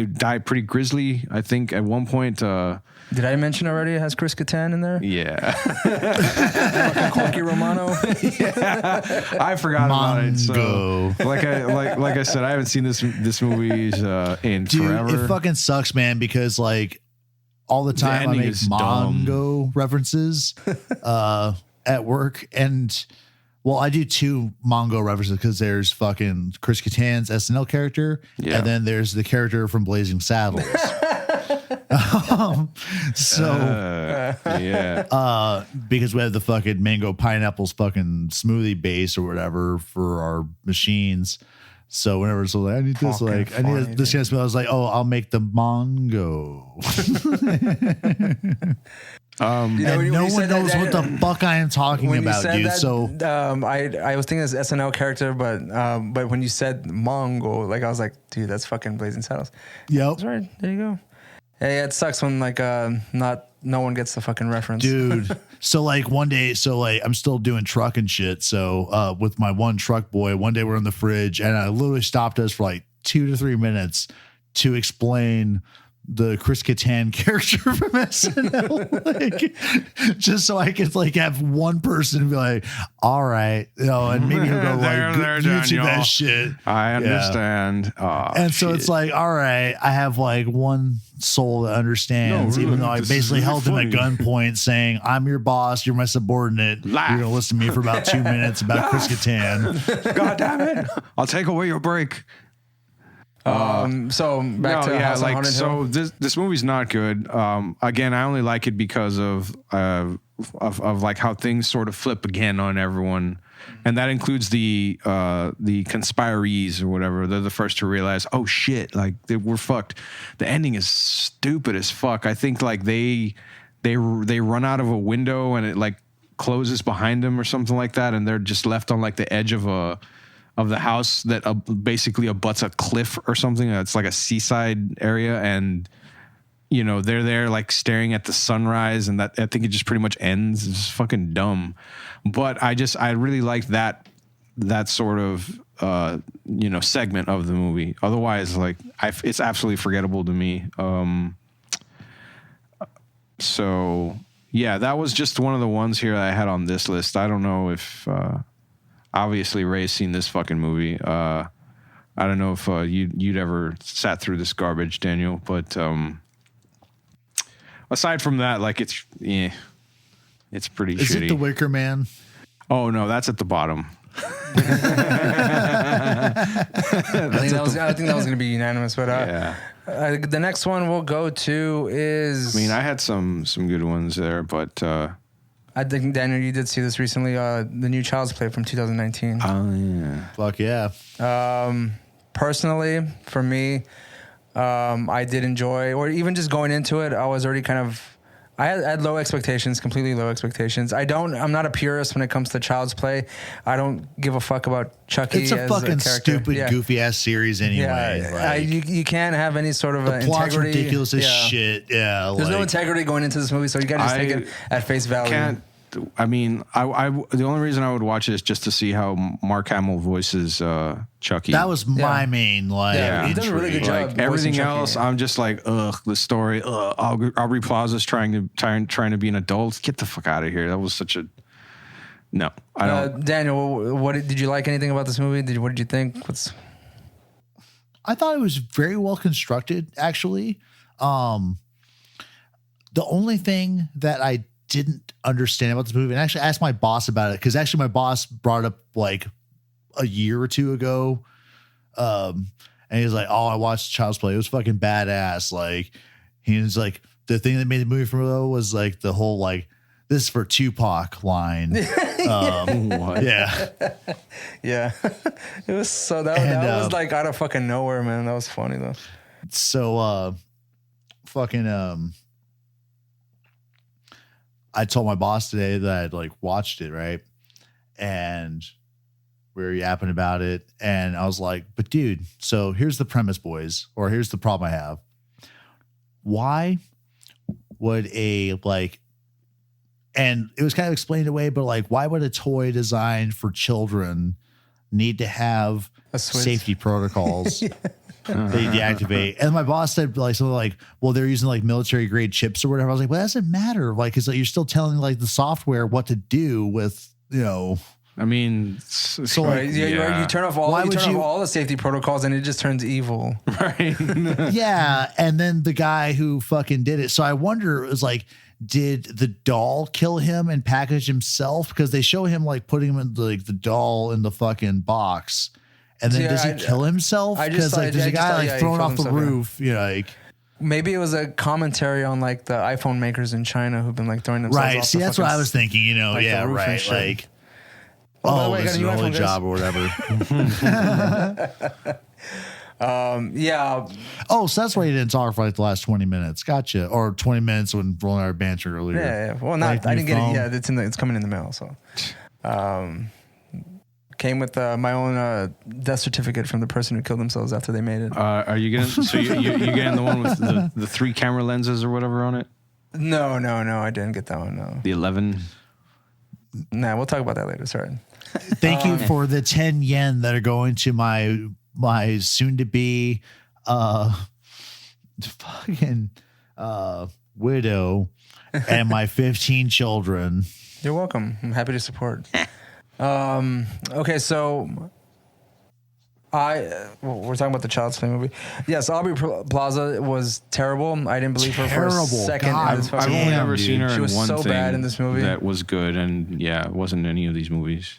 die pretty grisly. I think at one point. Did I mention already? It has Chris Kattan in there. Yeah, Fucking Corky Romano. I forgot about it. So, like I said, I haven't seen this movie in Dude, forever. it fucking sucks, man, because like all the time I ending make is dumb. Mongo references at work, and well, I do two Mongo references because there's fucking Chris Kattan's SNL character, Yeah. and then there's the character from Blazing Saddles. Because we have the fucking mango pineapples fucking smoothie base or whatever for our machines. So whenever it's like, I need this, Fucking like, I need funny, this kind of smell, I was like, oh, I'll make the Mongo. You know, And when no you one said that, knows what the fuck I am talking when you about, said dude. that, So I was thinking it's SNL character, but when you said Mongo, like I was like, dude, that's fucking Blazing Saddles. yep. That's right. There you go. Hey, it sucks when like no one gets the fucking reference, Dude. So like one day, I'm still doing truck and shit. So with my one truck boy, one day we're in the fridge, and I literally stopped us for like 2 to 3 minutes to explain the Chris Kattan character from SNL, like, just so I could like have one person be like, all right, and maybe he'll go There, like YouTube Daniel. that shit. I Yeah. understand. Oh, And so it's shit. like, all right, I have like one soul that understands, No, even really, though I this is basically really held him at funny. gunpoint saying, I'm your boss, you're my subordinate. Laugh. You're going to listen to me for about 2 minutes about Chris Kattan. God damn it! I'll take away your break. So back to House on Haunted Hill. This movie's not good. Again, I only like it because of like how things sort of flip again on everyone, and that includes the conspirees or whatever. They're the first to realize, oh shit, like we're fucked. The ending is stupid as fuck. I think like they run out of a window and it like closes behind them or something like that, and they're just left on like the edge of the house that basically abuts a cliff or something. It's like a seaside area, and they're there like staring at the sunrise, and that I think it just pretty much ends. It's just fucking dumb. But I really liked that sort of segment of the movie. Otherwise, like it's absolutely forgettable to me. So yeah, that was just one of the ones here that I had on this list. I don't know if obviously Ray's seen this fucking movie. I don't know if you'd ever sat through this garbage, Daniel, but aside from that, like it's pretty Is shitty. it the Wicker Man? Oh no, that's at the bottom. I think that was going to be unanimous, but Yeah. The next one we'll go to is. I mean, I had some good ones there, but I think Daniel, you did see this recently. The new Child's Play from 2019. oh yeah, Fuck yeah. Personally, for me, I did enjoy, or even just going into it, I was already kind of. I had low expectations, completely low expectations. I'm not a purist when it comes to Child's Play. I don't give a fuck about Chucky. It's a as fucking a character. stupid, goofy ass series anyway. Yeah, Like, you can't have any sort of the plot's integrity. ridiculous as shit. Yeah, There's no integrity going into this movie, so you got to just take it at face value. I mean, I the only reason I would watch it is just to see how Mark Hamill voices Chucky. that was my main he does a really good job. Like everything voicing Chucky. else, I'm just like, ugh, the story. Aubrey Plaza's trying to be an adult. Get the fuck out of here. That was such a no. I don't. Daniel, what did you like anything about this movie? What did you think? I thought it was very well constructed, actually. The only thing that I didn't understand about this movie, and actually asked my boss about it, because actually my boss brought it up like a year or two ago. And he was like, oh, I watched Child's Play. It was fucking badass. Like, he was like, the thing that made the movie for me though was like the whole like, this is for Tupac line. What? Yeah. Yeah. It was so that was like out of fucking nowhere, man. That was funny though. So I told my boss today that I'd like watched it, right? And we were yapping about it. And I was like, but dude, so here's the premise, boys, or here's the problem I have. Why would and it was kind of explained away, but like, why would a toy designed for children need to have safety protocols? They deactivate. And my boss said like something like, well, they're using like military grade chips or whatever. I was like, well, that doesn't matter. Like, cause like, you're still telling like the software what to do with, you know. I mean, so like, you turn off all the safety protocols and it just turns evil. Right. Yeah. And then the guy who fucking did it. So I wonder, it was like, did the doll kill him and package himself? Because they show him like putting him in like the doll in the fucking box. And then does he kill himself? Because like there's a guy like thrown off the roof. You know, like maybe it was a commentary on like the iPhone makers in China who've been like throwing themselves off. Right. See, that's what I was thinking. You know, like yeah, right. Like, this is an only job or whatever. Yeah. Oh, so that's why you didn't talk for like the last 20 minutes. Gotcha. Or 20 minutes when Roland and I bantered earlier. Yeah. Well, I didn't get it. Yeah, it's coming in the mail. So, came with my own death certificate from the person who killed themselves after they made it. Are you getting? So you getting the one with the 3 camera lenses or whatever on it? No, I didn't get that one. No. The 11. Nah, we'll talk about that later. Sorry. Thank you for the 10 yen that are going to my soon to be fucking widow and my 15 children. You're welcome. I'm happy to support. Okay, so we're talking about the Child's Play movie. Yes, Aubrey Plaza was terrible. I didn't believe her for a second. I've only ever seen her she in was one so thing bad in this movie. that was good, and yeah, it wasn't any of these movies.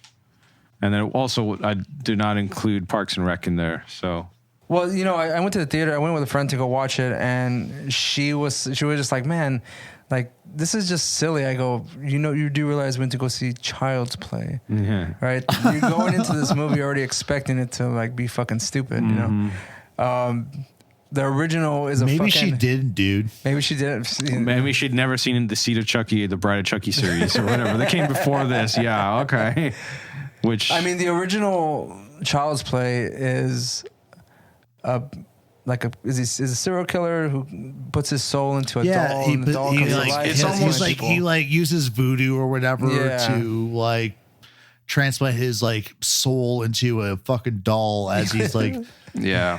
And then also, I do not include Parks and Rec in there. So, well, you know, I went to the theater. I went with a friend to go watch it, and she was just like, man, like this is just silly. I go, you do realize we went to go see Child's Play, right? You're going into this movie already expecting it to like be fucking stupid, you know. The original is maybe she didn't, dude. Maybe she didn't. Maybe she'd never seen The Seed of Chucky, the Bride of Chucky series, or whatever that came before this. Yeah, okay. Which I mean, the original Child's Play is is a serial killer who puts his soul into a doll, and the doll comes to life. It's almost like he like uses voodoo or whatever to like transplant his like soul into a fucking doll as he's like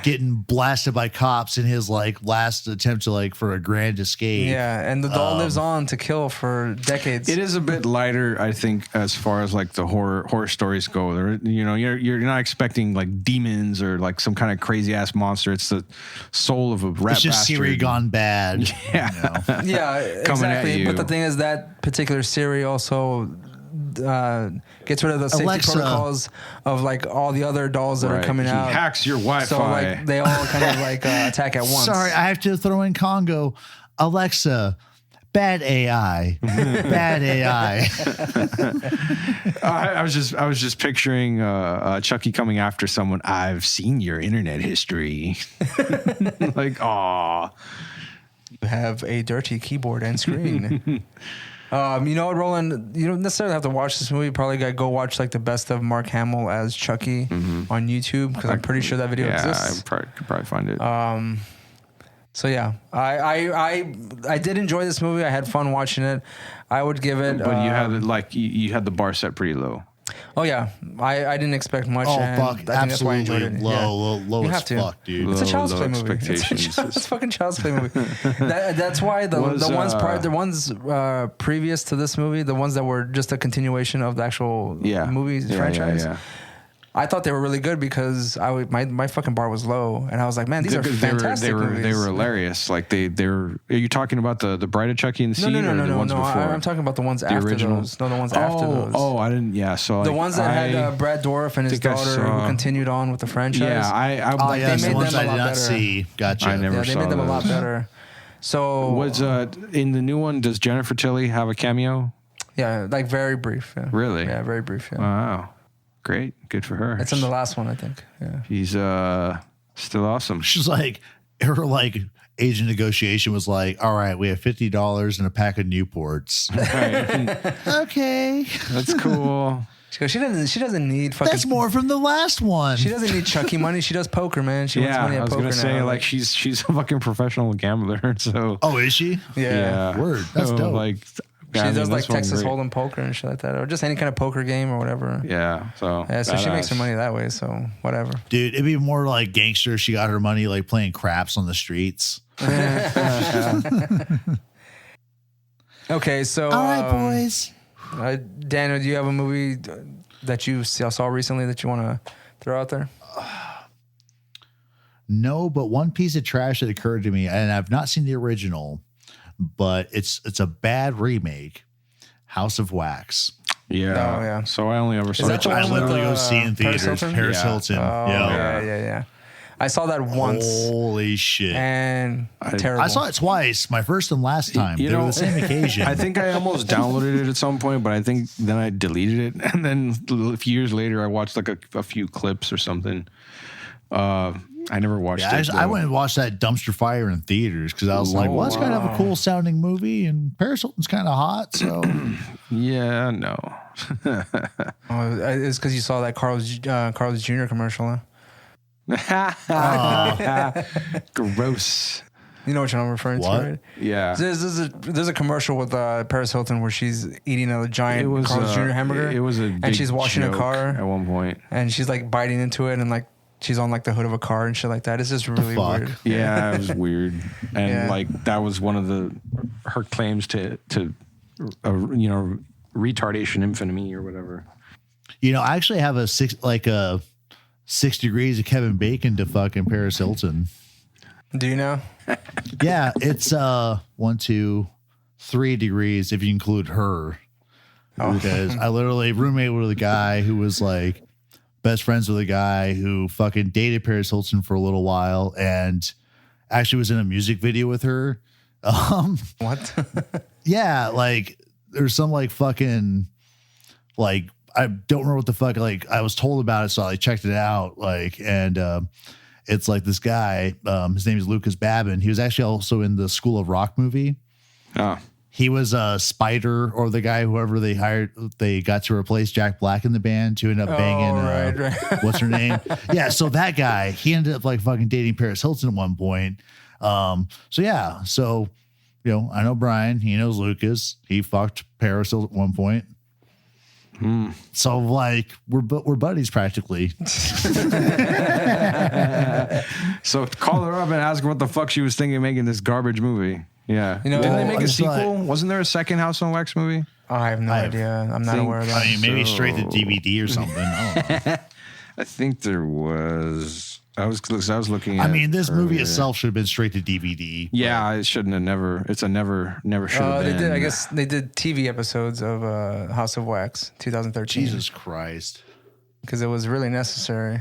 getting blasted by cops in his like last attempt to like for a grand escape. Yeah, and the doll lives on to kill for decades. It is a bit lighter, I think, as far as like the horror stories go. There, you're not expecting like demons or like some kind of crazy ass monster. It's the soul of a rat. It's just Siri gone bad. Yeah, yeah, exactly. But the thing is, that particular Siri also gets rid of the safety Alexa. protocols of like all the other dolls that are coming He out. hacks your Wi-Fi. So like they all kind of like attack at once. Sorry, I have to throw in Congo. Alexa, bad AI. Bad AI. I was just picturing Chucky coming after someone. I've seen your internet history. Like, aw. You have a dirty keyboard and screen. You know what, Roland? You don't necessarily have to watch this movie. You probably got to go watch like the best of Mark Hamill as Chucky on YouTube, because I'm pretty sure that video exists. I could probably find it. So yeah, I did enjoy this movie. I had fun watching it. I would give it. But you had it like you had the bar set pretty low. Oh yeah, I didn't expect much. Oh and fuck! I think that's why I enjoyed Absolutely it. low You as have to. fuck, dude. It's a child's Low play movie. expectations. It's a fucking child's play movie. That's why the ones previous to this movie, the ones that were just a continuation of the actual movie franchise. Yeah. I thought they were really good because my fucking bar was low, and I was like, man, these are fantastic movies. They were hilarious. Like they were. Are you talking about the Bride of Chucky and the Seed, or the ones before? I'm talking about the ones after originals? those. No, the ones after those. Oh, I didn't. Yeah, so the like, ones that had Brad Dourif and his daughter who continued on with the franchise. Yeah, I like, yes, they made the ones them a I lot did not better. see. Gotcha. I never They saw made them a lot those. better. So Was in the new one? Does Jennifer Tilly have a cameo? yeah, like very brief. Yeah. Really? Yeah, very brief. Yeah. Wow, great, good for her. It's in the last one, I think. Yeah. She's still awesome. She's like, her like agent negotiation was like, all right, we have $50 and a pack of Newports. Right. Okay, That's cool. She goes, she doesn't need fucking. that's more from the last one. She doesn't need Chucky money. She does poker, man. She wants money I at was poker gonna now. say like she's a fucking professional gambler. So Oh, is she? yeah. Word. That's So, dope. Like She does like this one's Texas great. Hold'em poker and shit like that, or just any kind of poker game or whatever. Yeah. So Yeah, so she makes her badass. money that way. So whatever. Dude, it'd be more like gangster. She got her money like playing craps on the streets. Okay, so All right, boys. Daniel, do you have a movie that you saw recently that you want to throw out there? No, but one piece of trash that occurred to me, and I've not seen the original, but it's a bad remake. House of Wax. Yeah. Oh, yeah. So I only ever saw that Which the I one with, literally go see in Paris theaters. Hilton? Paris Yeah. Hilton. Oh, yeah. I saw that once Holy shit. and terrible. I saw it twice, my first and last time. You They were know, the same occasion. I think I almost downloaded it at some point, but I think then I deleted it, and then a few years later I watched like a few clips or something. I never watched it. I went and watched that Dumpster Fire in theaters because I was like, well, it's kind of a cool sounding movie, and Paris Hilton's kind of hot. So Yeah, no. It's because you saw that Carl's Jr. commercial. Oh. Gross. You know what I'm referring What? to, right? Yeah. There's a commercial with Paris Hilton where she's eating a giant Carl's Jr. hamburger. It was a big and she's washing a joke car at one point. and she's like biting into it and like she's on like the hood of a car and shit like that. It's just really fuck? weird. Yeah, it was weird, and Yeah. like that was one of her claims to retardation infamy or whatever. You know, I actually have a 6 degrees of Kevin Bacon to fucking Paris Hilton. Do you know? Yeah, it's 1, 2, 3 degrees if you include her. Because I literally roommated with a guy who was like best friends with a guy who fucking dated Paris Hilton for a little while and actually was in a music video with her. What? Yeah, like there's some like fucking like I don't remember what the fuck like I was told about it, so I checked it out. Like and it's like this guy, his name is Lucas Babin. He was actually also in the School of Rock movie. Oh, He was Spider or the guy whoever they hired. They got to replace Jack Black in the band to end up banging. right. What's her name? Yeah, so that guy he ended up like fucking dating Paris Hilton at one point. So yeah, so you know I know Brian. He knows Lucas. He fucked Paris Hilton at one point. So like we're buddies practically. so call her up and ask her what the fuck she was thinking of making this garbage movie. Yeah, You know, didn't they make a it's sequel? like- Wasn't there a second House on Wax movie? I have no idea. I'm not think- aware of that. I mean, maybe straight to DVD or something. I don't know. I think there was. I was looking at. I mean, this movie earlier. itself should have been straight to DVD. Yeah, it shouldn't have never. It's a never should have They been. did. I guess they did TV episodes of House of Wax, 2013. Jesus Christ. Because it was really necessary.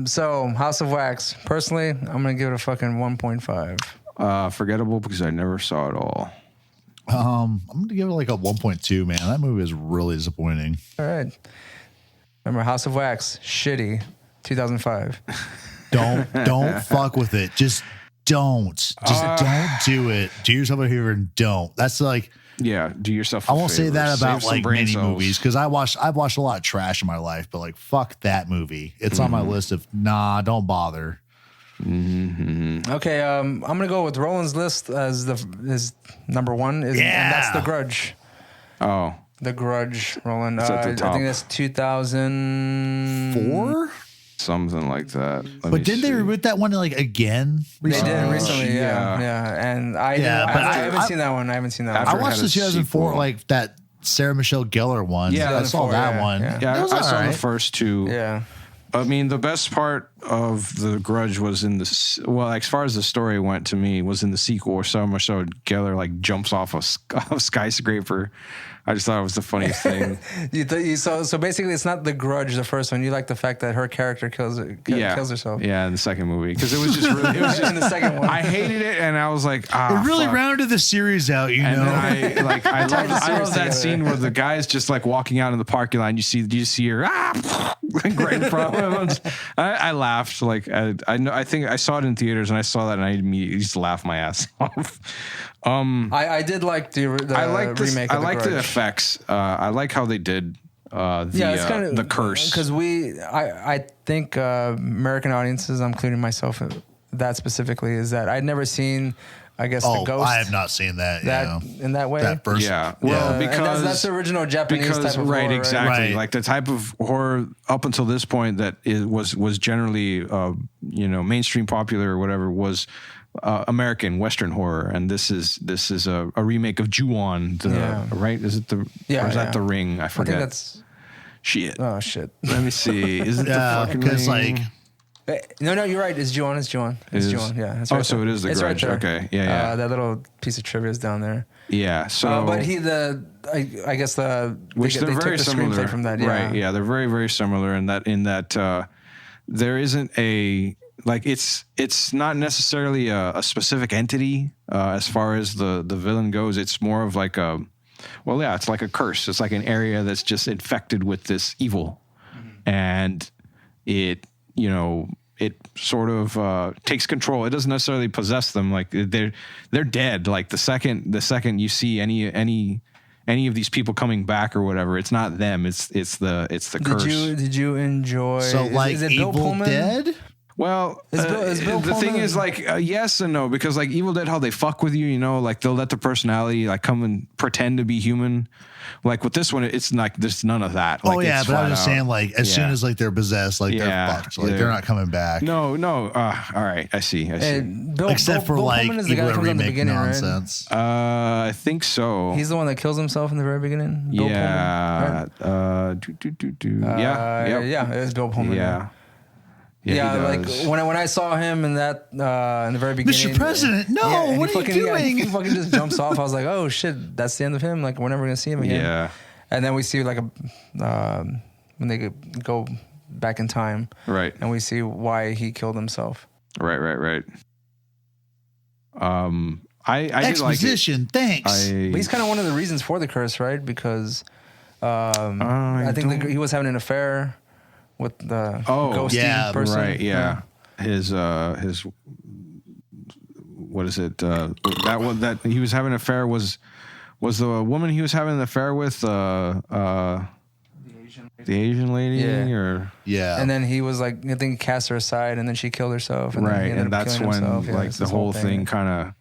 So House of Wax. Personally, I'm gonna give it a fucking 1.5. Forgettable because I never saw it all. I'm gonna give it like a 1.2. Man, that movie is really disappointing. All right. Remember House of Wax? Shitty. 2005. Don't fuck with it. Just don't. Don't do it. Do yourself a favor and don't. That's like. Yeah, do yourself. I won't say that about like many cells. movies because I've watched a lot of trash in my life, but like fuck that movie. It's on my list of don't bother. Mm-hmm. Okay, I'm gonna go with Roland's list as his number one, and that's The Grudge. Oh, The Grudge, Roland. It's at the I top. think that's 2004. something like that. But didn't they reboot that one like again? They recently? did recently, yeah. yeah. And I haven't seen that one. I haven't seen that one. I After it watched had the a 2004 sequel. like that Sarah Michelle Gellar one. Yeah, I saw 2004, that yeah, one. yeah. Yeah, It was I saw alright. the first two. Yeah. I mean, the best part of The Grudge was in the as far as the story went to me, was in the sequel where Sarah Michelle Gellar like jumps off a skyscraper. I just thought it was the funniest thing. So basically, it's not The Grudge, the first one. You like the fact that her character kills herself. Yeah, in the second movie because it was just really, it was just In the second one. I hated it, and I was like, It really fuck. rounded the series out, you And know. then I love that together. scene where the guy's just like walking out in the parking lot and you see her like right in front of him. I laughed like I think I saw it in theaters and I saw that and I immediately just laughed my ass off. I did like the remake. I of like The the Grudge. effects. I like how they did the curse. Because I think American audiences, I'm including myself in that specifically, is that I'd never seen, I guess, the ghost. I have not seen that. In that way. That first, Yeah, well, and because that's the original Japanese type of horror, exactly. Right. Like the type of horror up until this point that was generally mainstream popular or whatever was American Western horror, and this is a remake of Ju-on. Right? Is it the? Yeah, Or is that The Ring? I forget. I think that's. Shit. Oh shit. Let me see. Is it the Yeah, fucking because Ring? like No, you're right. It's Ju-on. It's Ju-on. It's It is? Ju-on. Yeah. It's Oh, right so there. it is The It's Grudge. Right there. Okay. Yeah. That little piece of trivia is down there. Yeah. So, But I guess they which they're took very the similar screenplay from that. Yeah. Right. Yeah. They're very, very similar in that there isn't a like it's not necessarily a specific entity as far as the villain goes. It's more of like it's like a curse. It's like an area that's just infected with this evil, and it sort of takes control. It doesn't necessarily possess them. Like they're dead. Like the second you see any of these people coming back or whatever, it's not them. It's the curse. Did you enjoy? is it Bill Evil Pullman? Dead? Well, Is Bill the thing Pullman- is like yes and no, because like Evil Dead, how they fuck with you, like they'll let the personality like come and pretend to be human. Like with this one, it's like there's none of that. Like, But I it's was flat just out. saying, like as soon Yeah. as like they're possessed, like Yeah, they're fucked. Like yeah. they're not coming back. No. All right, I see. And Bill, Except Bill, for Bill like Pullman is the guy evil that comes on the remake beginning, nonsense. I think so. right? He's the one that kills himself in the very beginning. Bill yeah. Pullman, right? Yeah. Yeah, it was Bill Pullman. Yeah. Yeah, he like does. when I saw him in that in the very beginning, Mr. President, no, and what he are you fucking, doing? he fucking just jumps off. I was like, oh shit, that's the end of him. Like we're never gonna see him again. Yeah. And then we see like when they go back in time, Right. and we see why he killed himself. Right. I did like it. Exposition, thanks. But he's kind of one of the reasons for the curse, right? Because I think he was having an affair with the ghosty yeah, person. Right, yeah. His what is it? That one that he was having an affair was the woman he was having an affair with the Asian lady Yeah. or Yeah, And then he was like, I think he cast her aside, and then she killed herself. And then right, he ended and up that's killing when himself. Yeah, like it's the this whole thing kind of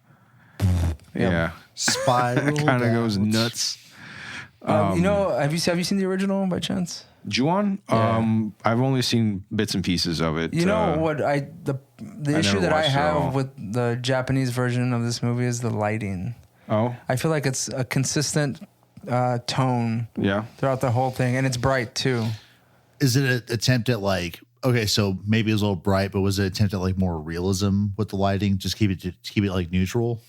spiral kind of goes downwards. nuts. have you seen the original by chance? Ju-on? Yeah. I've only seen bits and pieces of it. You know what the issue never that I watched it all. have with the Japanese version of this movie is the lighting. Oh, I feel like it's a consistent tone yeah. throughout the whole thing, and it's bright too. is it an attempt at like, okay, so maybe it was a little bright, but was it an attempt at like more realism with the lighting? Just keep it like neutral.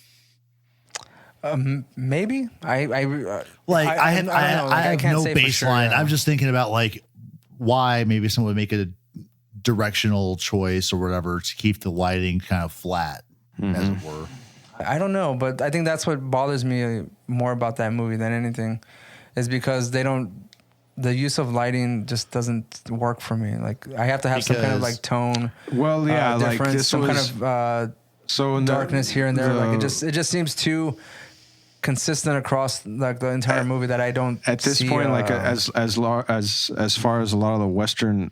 Maybe I have no baseline. Sure, yeah. I'm just thinking about like why maybe someone would make a directional choice or whatever to keep the lighting kind of flat, as it were. I don't know, but I think that's what bothers me more about that movie than anything, is because the use of lighting just doesn't work for me. Like I have to have some kind of like tone. Well, yeah, like difference, this some was kind of so in darkness here and there. Like it just seems too consistent across like the entire movie that I don't at this see, point like as far as a lot of the Western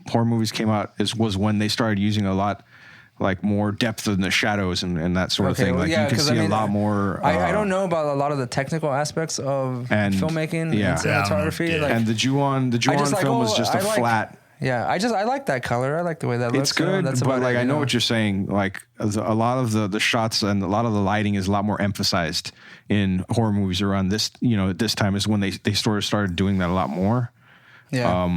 horror movies came out was when they started using a lot like more depth in the shadows and that sort of thing. Like you can see a lot more. I don't know about a lot of the technical aspects of filmmaking and cinematography. Yeah. And the Ju-on film was just flat. Yeah, I like that color. I like the way that looks. It's good, that's but like I know what what you're saying. Like a lot of the shots and a lot of the lighting is a lot more emphasized in horror movies around this. This time is when they sort of started doing that a lot more. Yeah.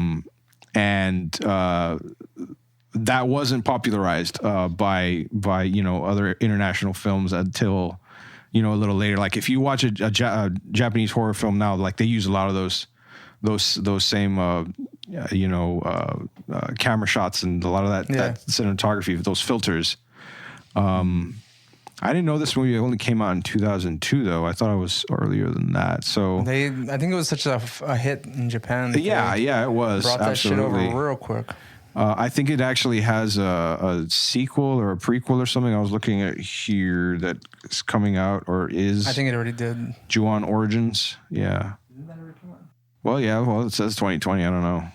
That wasn't popularized by other international films until a little later. Like if you watch a Japanese horror film now, like they use a lot of those same camera shots and a lot of that cinematography, those filters. I didn't know this movie only came out in 2002 though. I thought it was earlier than that. So I think it was such a hit in Japan. Yeah, it was. Brought absolutely. that shit over real quick. I think it actually has a sequel or a prequel or something. I was looking at here that is coming out or is. I think it already did. Ju-on Origins. Yeah. Didn't that already come out? Well, yeah. Well, it says 2020. I don't know.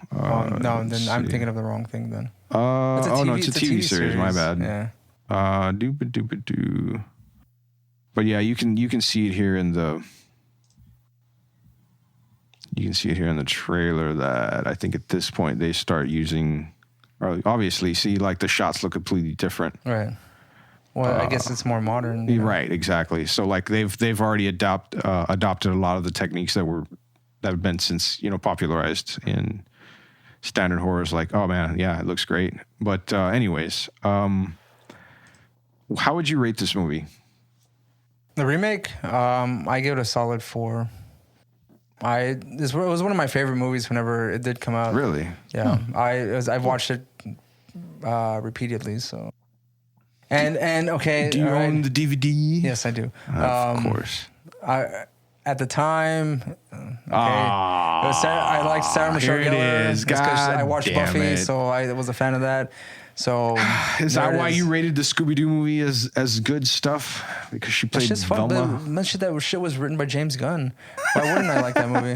No, then I'm thinking of the wrong thing then. No, it's a TV series. My bad. Yeah. Doo-ba-doo-ba-doo. But yeah, you can see it here in the. You can see it here in the trailer that I think at this point they start using. Obviously, see, like the shots look completely different. Right. Well, I guess it's more modern. Right, exactly. So like they've already adopted a lot of the techniques that have been since popularized in standard horrors. Like, oh man, yeah, it looks great. But anyways, how would you rate this movie? The remake, I give it a solid 4. It was one of my favorite movies whenever it did come out. Really? Yeah. I've watched it repeatedly. So, and okay. Do you own the DVD? Yes, I do. Of course. At the time, I liked Sarah Michelle Gellar. Here it is. God I watched Buffy, it. so I was a fan of that. So is that why you rated the Scooby-Doo movie as good stuff? Because she played Velma? That shit was written by James Gunn. Why wouldn't I like that movie?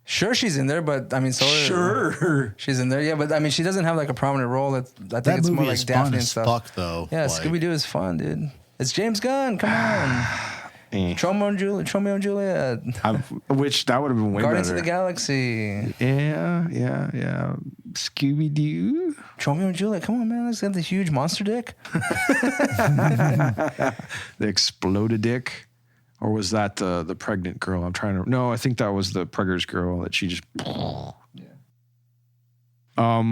Sure, she's in there, but I mean, sure, she's in there. Yeah, but I mean, she doesn't have like a prominent role. I think it's more like Daphne and stuff. Fuck though. Yeah, Scooby-Doo is fun, dude. It's James Gunn. Come on. Romeo and Juliet. Which that would have been way Guardians better. of the Galaxy. Yeah. Scooby-Doo. Romeo and Juliet. Come on, man. Let's get the huge monster dick. The exploded dick. Or was that the pregnant girl? No, I think that was the Preggers girl that she just. Yeah.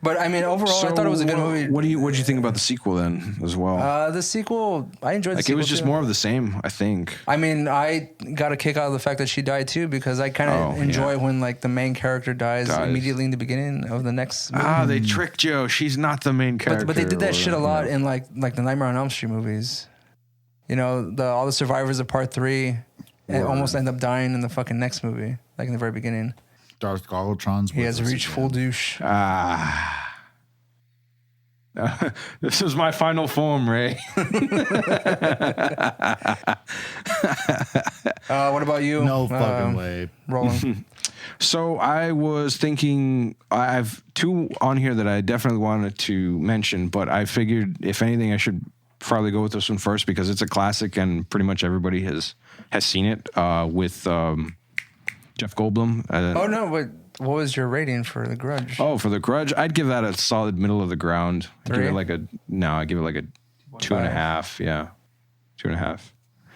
But I mean, overall, I thought it was a good movie. What did you think about the sequel then, as well? The sequel, I enjoyed. The like sequel it was just more of the same, I think. I mean, I got a kick out of the fact that she died too, because I kind of enjoy when like the main character dies immediately in the beginning of the next movie. They tricked Joe. She's not the main character. But they did that shit a lot in like the Nightmare on Elm Street movies. All the survivors of Part 3 almost end up dying in the fucking next movie, like in the very beginning. Darth Galvatron's. He has reached full douche. This is my final form, Ray. What about you? No fucking way. Roland. So I was thinking, I have 2 on here that I definitely wanted to mention, but I figured if anything, I should probably go with this one first because it's a classic and pretty much everybody has seen it with Jeff Goldblum. But what was your rating for The Grudge? Oh, for The Grudge, I'd give that a solid middle of the ground. I give it like a 2.5. Yeah, 2.5.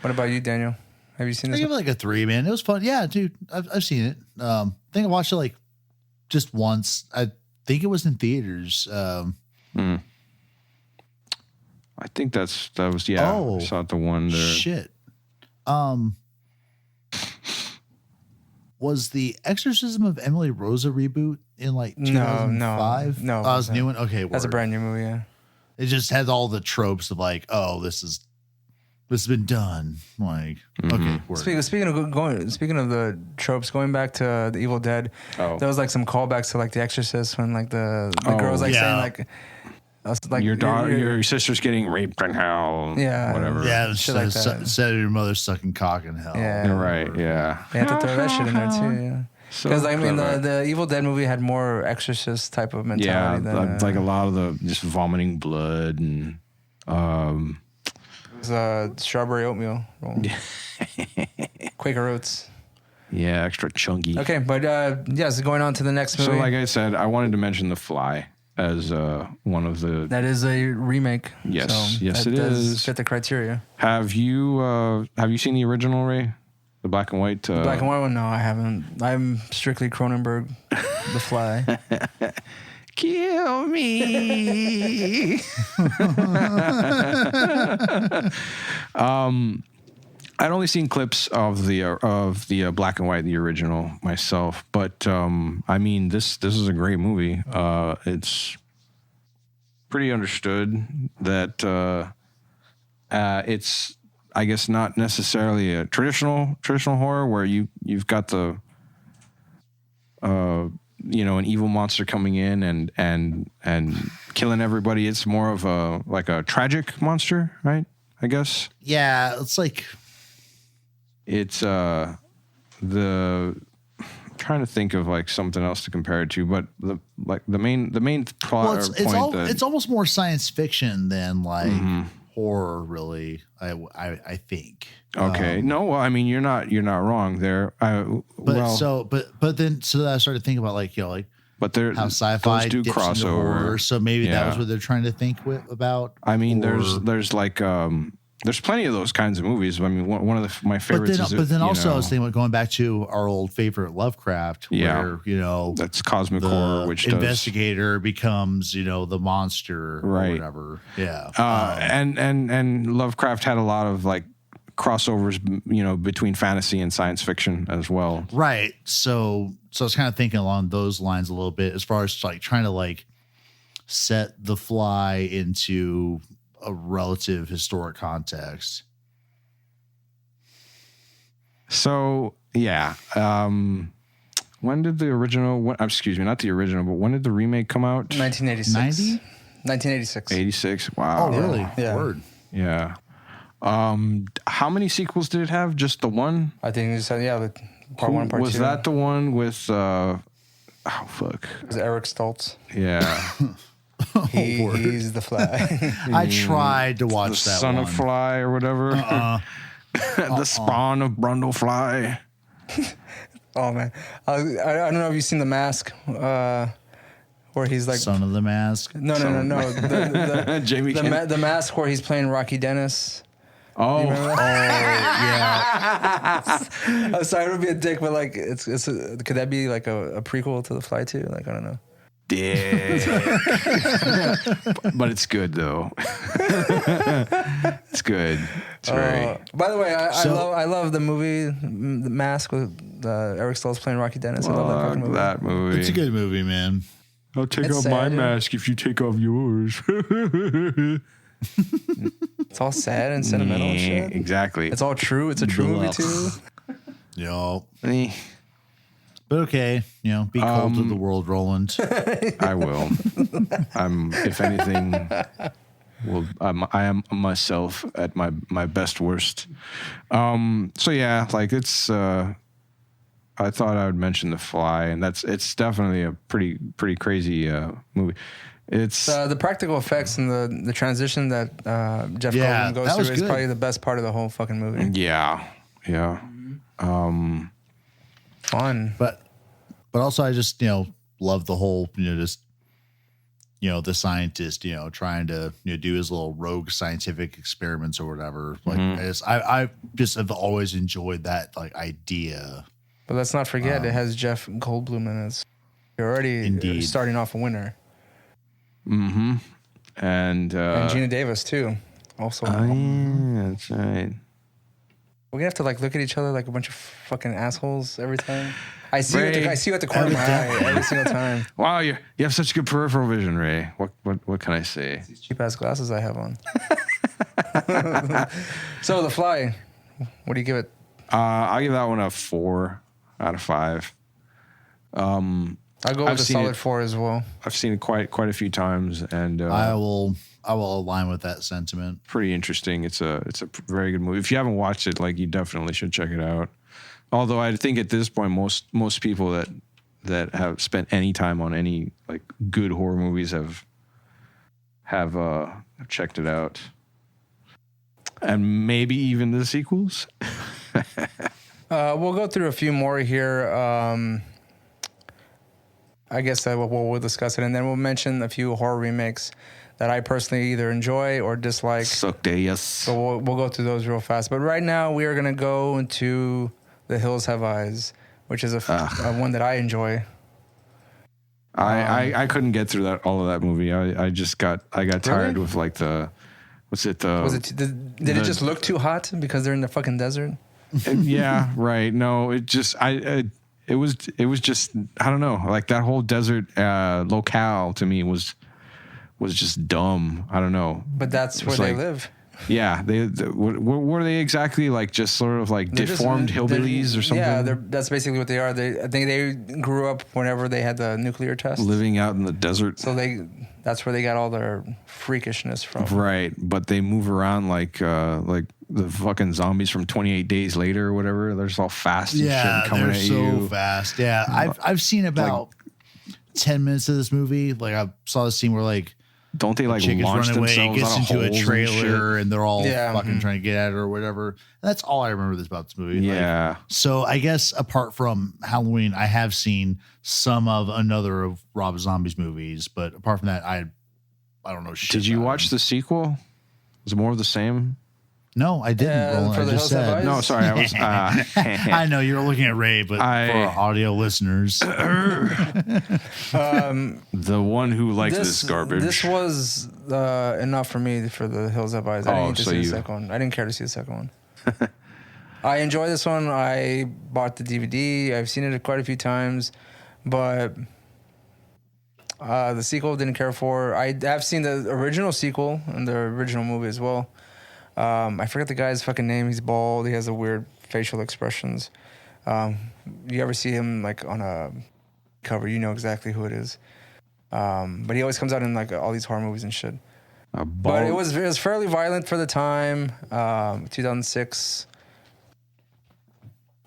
What about you, Daniel? Have you seen I this? give it like a 3, man. It was fun. Yeah, dude, I've seen it. I think I watched it like just once. I think it was in theaters. I think that was I saw it the one there. Shit. Was the Exorcism of Emily Rose a reboot in like 2005? No. Oh, it was a new one. Okay, That's a brand new movie. Yeah. It just has all the tropes of like, oh, this has been done. Like, okay. Word. Speaking of the tropes, going back to the Evil Dead, there was like some callbacks to like The Exorcist when like the girl's like saying like your sister's getting raped in hell. Yeah, whatever. Yeah, shit like that. Instead of your mother sucking cock in hell. Yeah, You're right. Yeah, they have to throw that shit in there too. Yeah. Because So I mean, clever. the Evil Dead movie had more Exorcist type of mentality. Yeah, like a lot of the just vomiting blood and it was strawberry oatmeal roll. Quaker Oats. yeah, extra chunky. Okay, but yes, going on to the next movie. So, like I said, I wanted to mention The Fly as one of the. That is a remake. Yes, so yes, that it does is. fit the criteria. Have you seen the original, Ray? The black and white. Black and white one? No, I haven't. I'm strictly Cronenberg. The Fly. Kill me. I'd only seen clips of the black and white, the original myself, but I mean this is a great movie. It's pretty understood that it's, I guess, not necessarily a traditional horror where you've got the an evil monster coming in and killing everybody. It's more of a tragic monster, right? I guess. Yeah, it's like it's I'm trying to think of like something else to compare it to, but the main plot it's almost more science fiction than like horror, really. I think. Okay. No, well, I mean you're not wrong there. But then I started thinking about like but there how sci-fi those do dips into crossover. horror, so maybe that was what they're trying to think about. I mean, there's like there's plenty of those kinds of movies. I mean, one of my favorites. But then also I was thinking about going back to our old favorite Lovecraft, where that's cosmic horror, which investigator becomes the monster or whatever. Yeah, and Lovecraft had a lot of like crossovers, between fantasy and science fiction as well. Right. So I was kind of thinking along those lines a little bit as far as like trying to like set The Fly into a relative historic context. So yeah, when did the original? Excuse me, not the original, but when did the remake come out? 1986. 90? 1986. 86. Wow. Oh, really? Yeah. Word. Yeah. How many sequels did it have? Just the one? I think you said part one, part two. Was that the one with? Oh fuck. It was Eric Stoltz. Yeah. He's the Fly. I tried to watch the that Son one. of Fly or whatever. The spawn of Brundlefly. Oh man, I don't know if you've seen The Mask, where he's like Son of the Mask. No. Jamie the Mask, where he's playing Rocky Dennis. Oh, yeah. I'm sorry to be a dick, but like, could that be like a prequel to The Fly too? Like, I don't know. dick. But it's good though. It's good. It's very. By the way, I love the movie The Mask with Eric Stoltz playing Rocky Dennis. I love that fucking movie. That movie. It's a good movie, man. I'll take It's off sad, my yeah. mask if you take off yours. It's all sad and sentimental and shit. Exactly. It's all true. It's a true movie too. Yo. Eh, But okay, be cold to the world, Roland. I will. If anything, I am myself at my best worst. So yeah, like it's. I thought I would mention The Fly, and it's definitely a pretty crazy movie. It's The practical effects and the transition that Jeff Yeah, Goldblum goes that was through is good. probably the best part of the whole fucking movie. yeah. Fun. But also I just, love the whole, just the scientist, trying to do his little rogue scientific experiments or whatever. Like, I just have always enjoyed that like idea. But let's not forget, it has Jeff Goldblum in it. You're already starting off a winner. Mm-hmm. And Gina Davis too. Also. Oh, yeah, that's right. We're gonna have to like look at each other like a bunch of fucking assholes every time. I see you at the corner of my eye every single time. Wow, you have such good peripheral vision, Ray. What can I say? These cheap ass glasses I have on. So The Fly, what do you give it? I'll give that one a 4 out of 5. I'll go with a solid 4 as well. I've seen it quite a few times, and I will align with that sentiment. Pretty interesting. It's a very good movie. If you haven't watched it, like, you definitely should check it out. Although I think at this point, most people that have spent any time on any like good horror movies have checked it out, and maybe even the sequels. We'll go through a few more here. I guess we'll discuss it, and then we'll mention a few horror remakes that I personally either enjoy or dislike. Suck day, yes. So we'll go through those real fast. But right now we are gonna go into The Hills Have Eyes, which is a one that I enjoy. I couldn't get through all of that movie. I got tired with like the did it just look too hot because they're in the fucking desert? Yeah, right. No, it just it was just, I don't know, like that whole desert locale to me was just dumb. I don't know. But that's where they live. Yeah, were they exactly like just sort of like deformed hillbillies or something? Yeah, that's basically what they are. I think they grew up whenever they had the nuclear test, living out in the desert. So that's where they got all their freakishness from. Right, but they move around like the fucking zombies from 28 Days Later or whatever. They're just all fast and shit coming at you. Yeah, so fast. Yeah, I've seen about 10 minutes of this movie. Like I saw the scene where like. Don't they like launch themselves gets out of into a trailer and they're all fucking trying to get at it or whatever. That's all I remember about this movie. Yeah. Like, so I guess apart from Halloween, I have seen some of another of Rob Zombie's movies, but apart from that, I don't know shit. Did you watch the sequel? Was it more of the same? No, I didn't. Roland. I just said. No, sorry. I was. I know you were looking at Ray, but for our audio listeners, the one who liked this garbage. This was enough for me for The Hills Have Eyes. I didn't need to see the second one. I didn't care to see the second one. I enjoy this one. I bought the DVD. I've seen it quite a few times, but the sequel didn't care for. I have seen the original sequel and the original movie as well. I forget the guy's fucking name. He's bald. He has a weird facial expressions. You ever see him like on a cover, you know exactly who it is. But he always comes out in like all these horror movies and shit. But it was fairly violent for the time. 2006.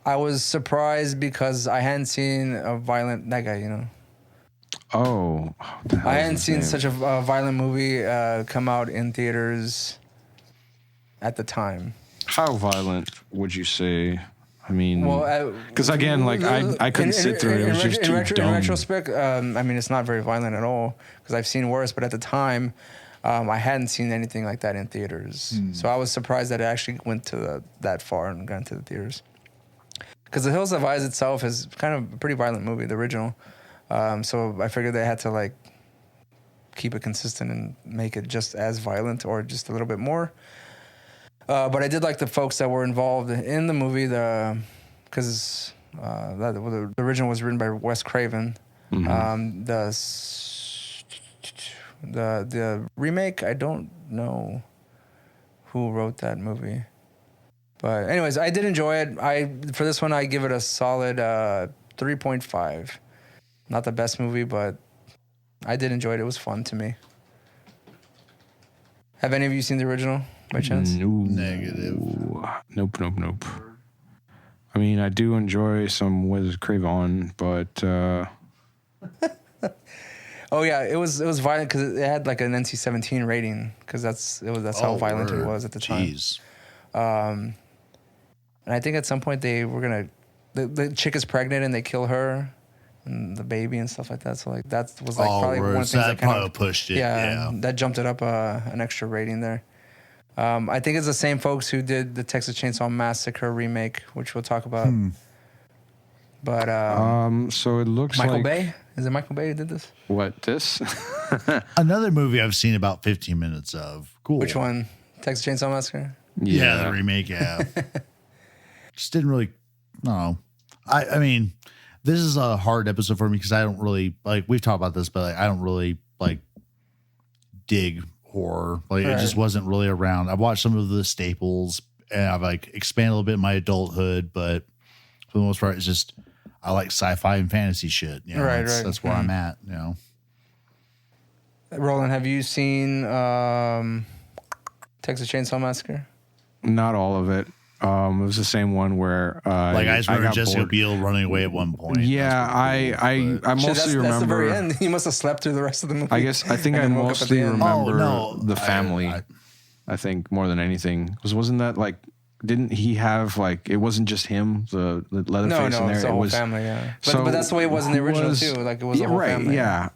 I was surprised because I hadn't seen that guy, you know. Oh, I hadn't seen such a violent movie come out in theaters at the time. How violent would you say? I mean, because again, like I couldn't sit through it. It was just too dumb. In retrospect, I mean, it's not very violent at all because I've seen worse. But at the time, I hadn't seen anything like that in theaters. So I was surprised that it actually went to that far and got into the theaters. Because The Hills Have Eyes itself is kind of a pretty violent movie, the original. So I figured they had to like keep it consistent and make it just as violent or just a little bit more. But I did like the folks that were involved in the movie, because the original was written by Wes Craven. Mm-hmm. The remake, I don't know who wrote that movie. But anyways, I did enjoy it. For this one, I give it a solid 3.5. Not the best movie, but I did enjoy it. It was fun to me. Have any of you seen the original by chance? No. Negative. Nope. I mean, I do enjoy some Wes Craven, but oh yeah, it was violent because it had like an NC-17 rating because that's how violent it was at the time. Jeez. And I think at some point they were gonna the chick is pregnant and they kill her, and the baby and stuff like that. So like that was like probably word. one of the So things that that kind probably of pushed it. yeah, that jumped it up an extra rating there. I think it's the same folks who did the Texas Chainsaw Massacre remake, which we'll talk about. But so it looks Michael like Bay? Is it Michael Bay who did this? what this? Another movie I've seen about 15 minutes of. Cool. Which one? Texas Chainsaw Massacre? Yeah, the remake. Yeah. Just didn't really. No. I mean, this is a hard episode for me because I don't really like. We've talked about this, but like, I don't really like dig horror. Like it just wasn't really around. I've watched some of the staples and I've like expanded a little bit in my adulthood, but for the most part, it's just I like sci-fi and fantasy shit. You know, that's where I'm at. You know. Roland, have you seen Texas Chainsaw Massacre? Not all of it. It was the same one where like I just remember Jessica bored. Biel running away at one point. Yeah, I mostly remember. That's the very end. He must have slept through the rest of the movie. I think I mostly remember the family. I think more than anything, wasn't that like? Didn't he have like? It wasn't just him, the Leatherface in there. It's the whole family. Yeah, but that's the way it was in the original too. Like it was the whole family. Yeah.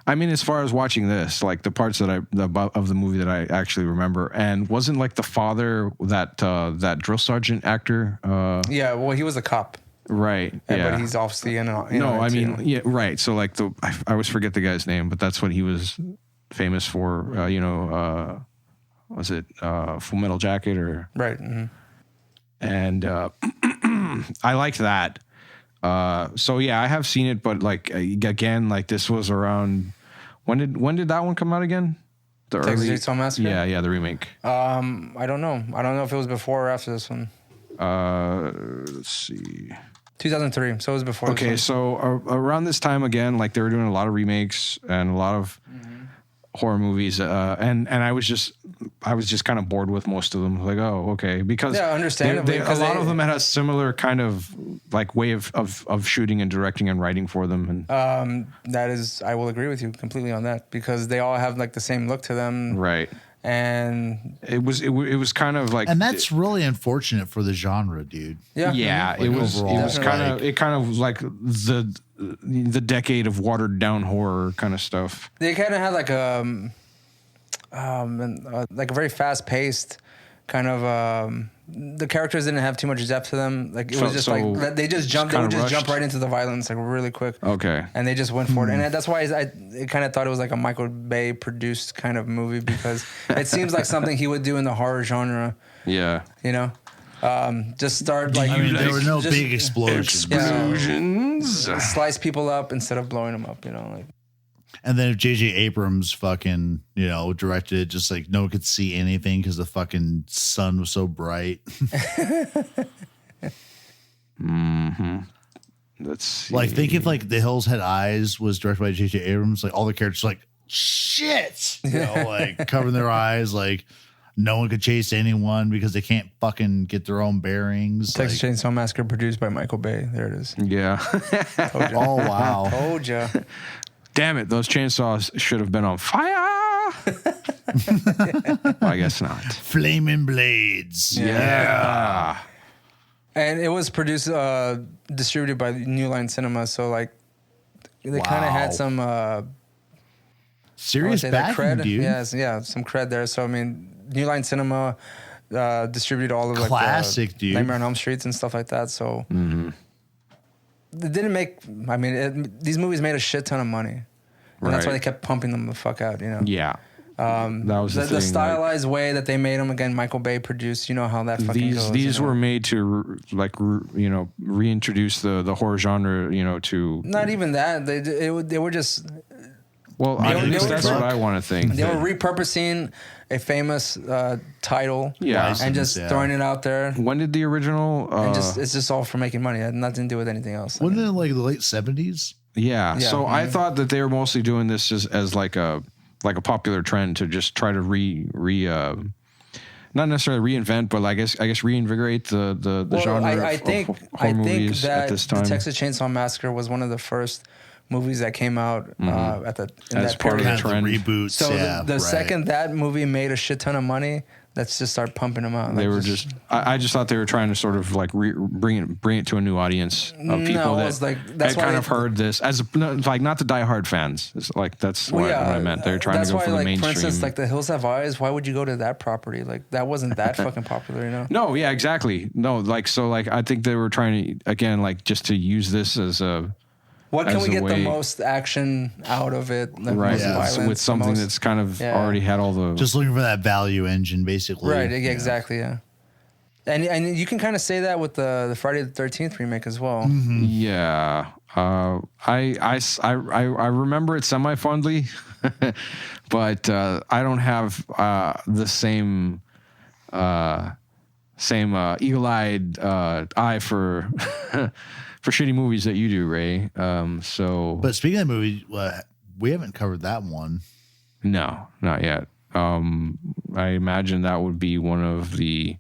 I mean, as far as watching this, like the parts that of the movie that I actually remember, and wasn't like the father that drill sergeant actor. Yeah, well, he was a cop, right? Yeah, but he's obviously in. Yeah, right. So like I always forget the guy's name, but that's what he was famous for. Was it Full Metal Jacket or right? Mm-hmm. And I liked that. So yeah, I have seen it, but like again, like this was around when did that one come out again? The Texas Chainsaw Massacre? Yeah, the remake. I don't know. I don't know if it was before or after this one. Let's see. 2003. So it was before. Okay, so around this time again, like they were doing a lot of remakes and a lot of horror movies, and I was just kind of bored with most of them. Like, oh, okay, because understandably, a lot of them had a similar kind of like way of shooting and directing and writing for them. And that is, I will agree with you completely on that because they all have like the same look to them, right? And it was kind of like, and that's really unfortunate for the genre, dude. Yeah, it was kind of like the decade of watered down horror kind of stuff. They kind of had like a very fast paced kind of. The characters didn't have too much depth to them. Like it was just like they just jumped. They would just jump right into the violence like really quick. Okay, and they just went for it. And that's why I kind of thought it was like a Michael Bay produced kind of movie because it seems like something he would do in the horror genre. Yeah, you know. Just start like there were no big explosions. Slice people up instead of blowing them up, you know. Like, and then if J.J. Abrams fucking directed it, just like no one could see anything because the fucking sun was so bright. Let's see. Like think if like The Hills Had Eyes was directed by J.J. Abrams, like all the characters like shit, like covering their eyes, like. No one could chase anyone because they can't fucking get their own bearings. Texas Chainsaw Massacre produced by Michael Bay. There it is. Yeah. Oh, wow. Told ya. Damn it. Those chainsaws should have been on fire. Well, I guess not. Flaming blades. Yeah. And it was produced, distributed by New Line Cinema. So, like, they kind of had some... serious backing, cred, dude. Yes, yeah, some cred there. So I mean, New Line Cinema distributed all of like classic, dude, Nightmare on Elm Streets and stuff like that. So it didn't make. I mean, these movies made a shit ton of money, and that's why they kept pumping them the fuck out. You know. Yeah. That was the thing, stylized way that they made them. Again, Michael Bay produced. You know how that fucking goes. These were made to reintroduce the horror genre. To not even that. They were just. Well, at least that's what I want to think. They were repurposing a famous title, and just throwing it out there. When did the original? It's just all for making money. It had nothing to do with anything else. Wasn't it like the late 70s? Yeah. So I thought that they were mostly doing this just as like a popular trend to just try to not necessarily reinvent, but I guess reinvigorate the genre. I think movies that at this time. The Texas Chainsaw Massacre was one of the first movies that came out in as that part period. of the trend. Reboots. So the second that movie made a shit ton of money, Let's just start pumping them out. They were just. I just thought they were trying to sort of like bring it to a new audience of people that that's had kind of heard this as like not the diehard fans. It's like that's what I meant. They're trying to go for the mainstream. For instance, like the Hills Have Eyes. Why would you go to that property? Like that wasn't that fucking popular, you know? No, yeah, exactly. No, like so, like I think they were trying to again, like just to use this as a. What can we get the most action out of it? The right, most violence, with something that's kind of already had all the... Just looking for that value engine, basically. Right, exactly, yeah. And you can kind of say that with the Friday the 13th remake as well. Mm-hmm. Yeah. I remember it semi-fondly, but I don't have the same eagle-eyed eye for... for shitty movies that you do, Ray. But speaking of movie, we haven't covered that one. No, not yet. I imagine that would be one of the...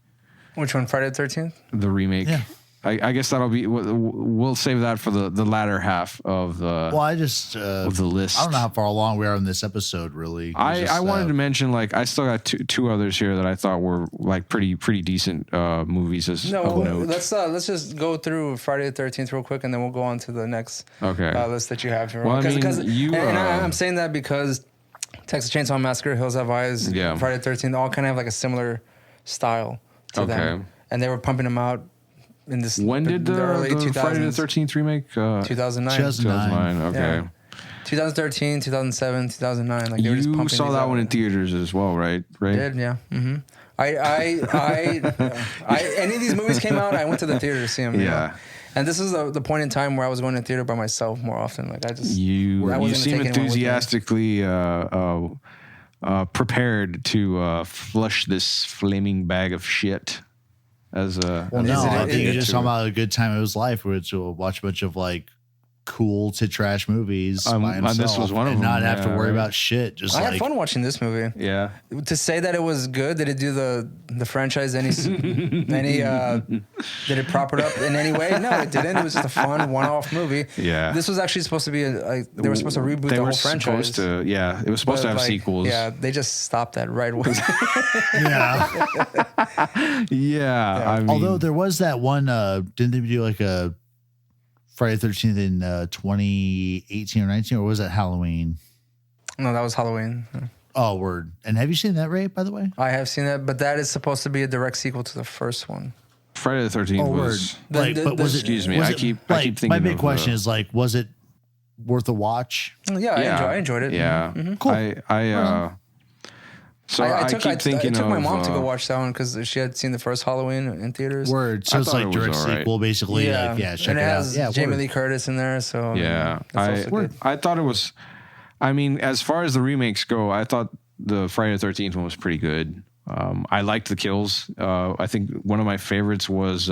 Which one, Friday the 13th? The remake. Yeah. I guess that'll be... We'll save that for the latter half of the... Well, I just... of the list. I don't know how far along we are in this episode, really. I wanted to mention, like, I still got two others here that I thought were, like, pretty decent movies of note. Let's just go through Friday the 13th real quick, and then we'll go on to the next list that you have here. Well, I'm saying that because Texas Chainsaw Massacre, Hills Have Eyes, Friday the 13th, all kind of have, like, a similar style to them. And they were pumping them out in this. When did the early 2000s. Friday the 13th remake? 2009. 2009. Okay. Yeah. 2013, 2007, 2009. Like they were just pumping. You saw that one in theaters as well, right? I did, yeah. Mm-hmm. Any of these movies came out, I went to the theater to see them. Yeah. And this is the point in time where I was going to theater by myself more often. Like I just you seem enthusiastically prepared to flush this flaming bag of shit. I think you're just talking about a good time of his life, where to watch a bunch of like cool to trash movies by himself, this was one of them, not have to worry about shit. Just I had fun watching this movie. Yeah. To say that it was good, did it do the franchise any did it prop it up in any way? No, it didn't. It was just a fun one-off movie. Yeah. This was actually supposed to be they were supposed to reboot the whole franchise. It was supposed to have sequels. Yeah, they just stopped that right away. Yeah. I mean, although there was that one, didn't they do like a Friday the 13th in 2018 or 19, or was that Halloween? No, that was Halloween. Oh, word. And have you seen that, Ray, by the way? I have seen that, but that is supposed to be a direct sequel to the first one. Friday the 13th was... but was it... Excuse me, I keep thinking my big question is, like, was it worth a watch? Yeah, I enjoyed it. Yeah. Mm-hmm. Cool. I took my mom to go watch that one because she had seen the first Halloween in theaters. Word. So it's like direct sequel, basically. Yeah. Like, check and it has out. Yeah, Jamie Lee Curtis in there. So I thought it was. I mean, as far as the remakes go, I thought the Friday the 13th one was pretty good. I liked the kills. I think one of my favorites was.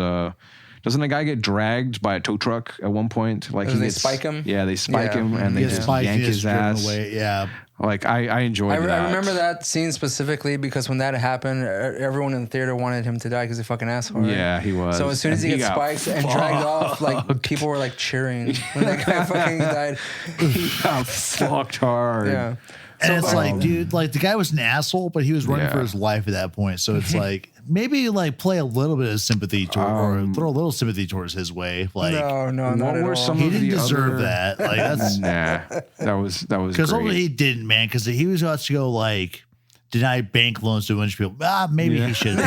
Doesn't a guy get dragged by a tow truck at one point? Like they spike him? Yeah, they spike him and they just yank his ass. Away. Yeah. Like I enjoyed that. I remember that scene specifically because when that happened, everyone in the theater wanted him to die because he's a fucking asshole. Right? Yeah, he was. So as soon as he gets spiked and dragged off, like people were like cheering when that guy fucking died. He got fucked hard. Yeah. And it's like, dude, like the guy was an asshole, but he was running for his life at that point. So it's like maybe like play a little bit of sympathy or throw a little sympathy towards his way. Like, no, not at all. He didn't deserve that. Like that's that was because only he didn't, man. Because he was about to go like deny bank loans to a bunch of people. Maybe he should.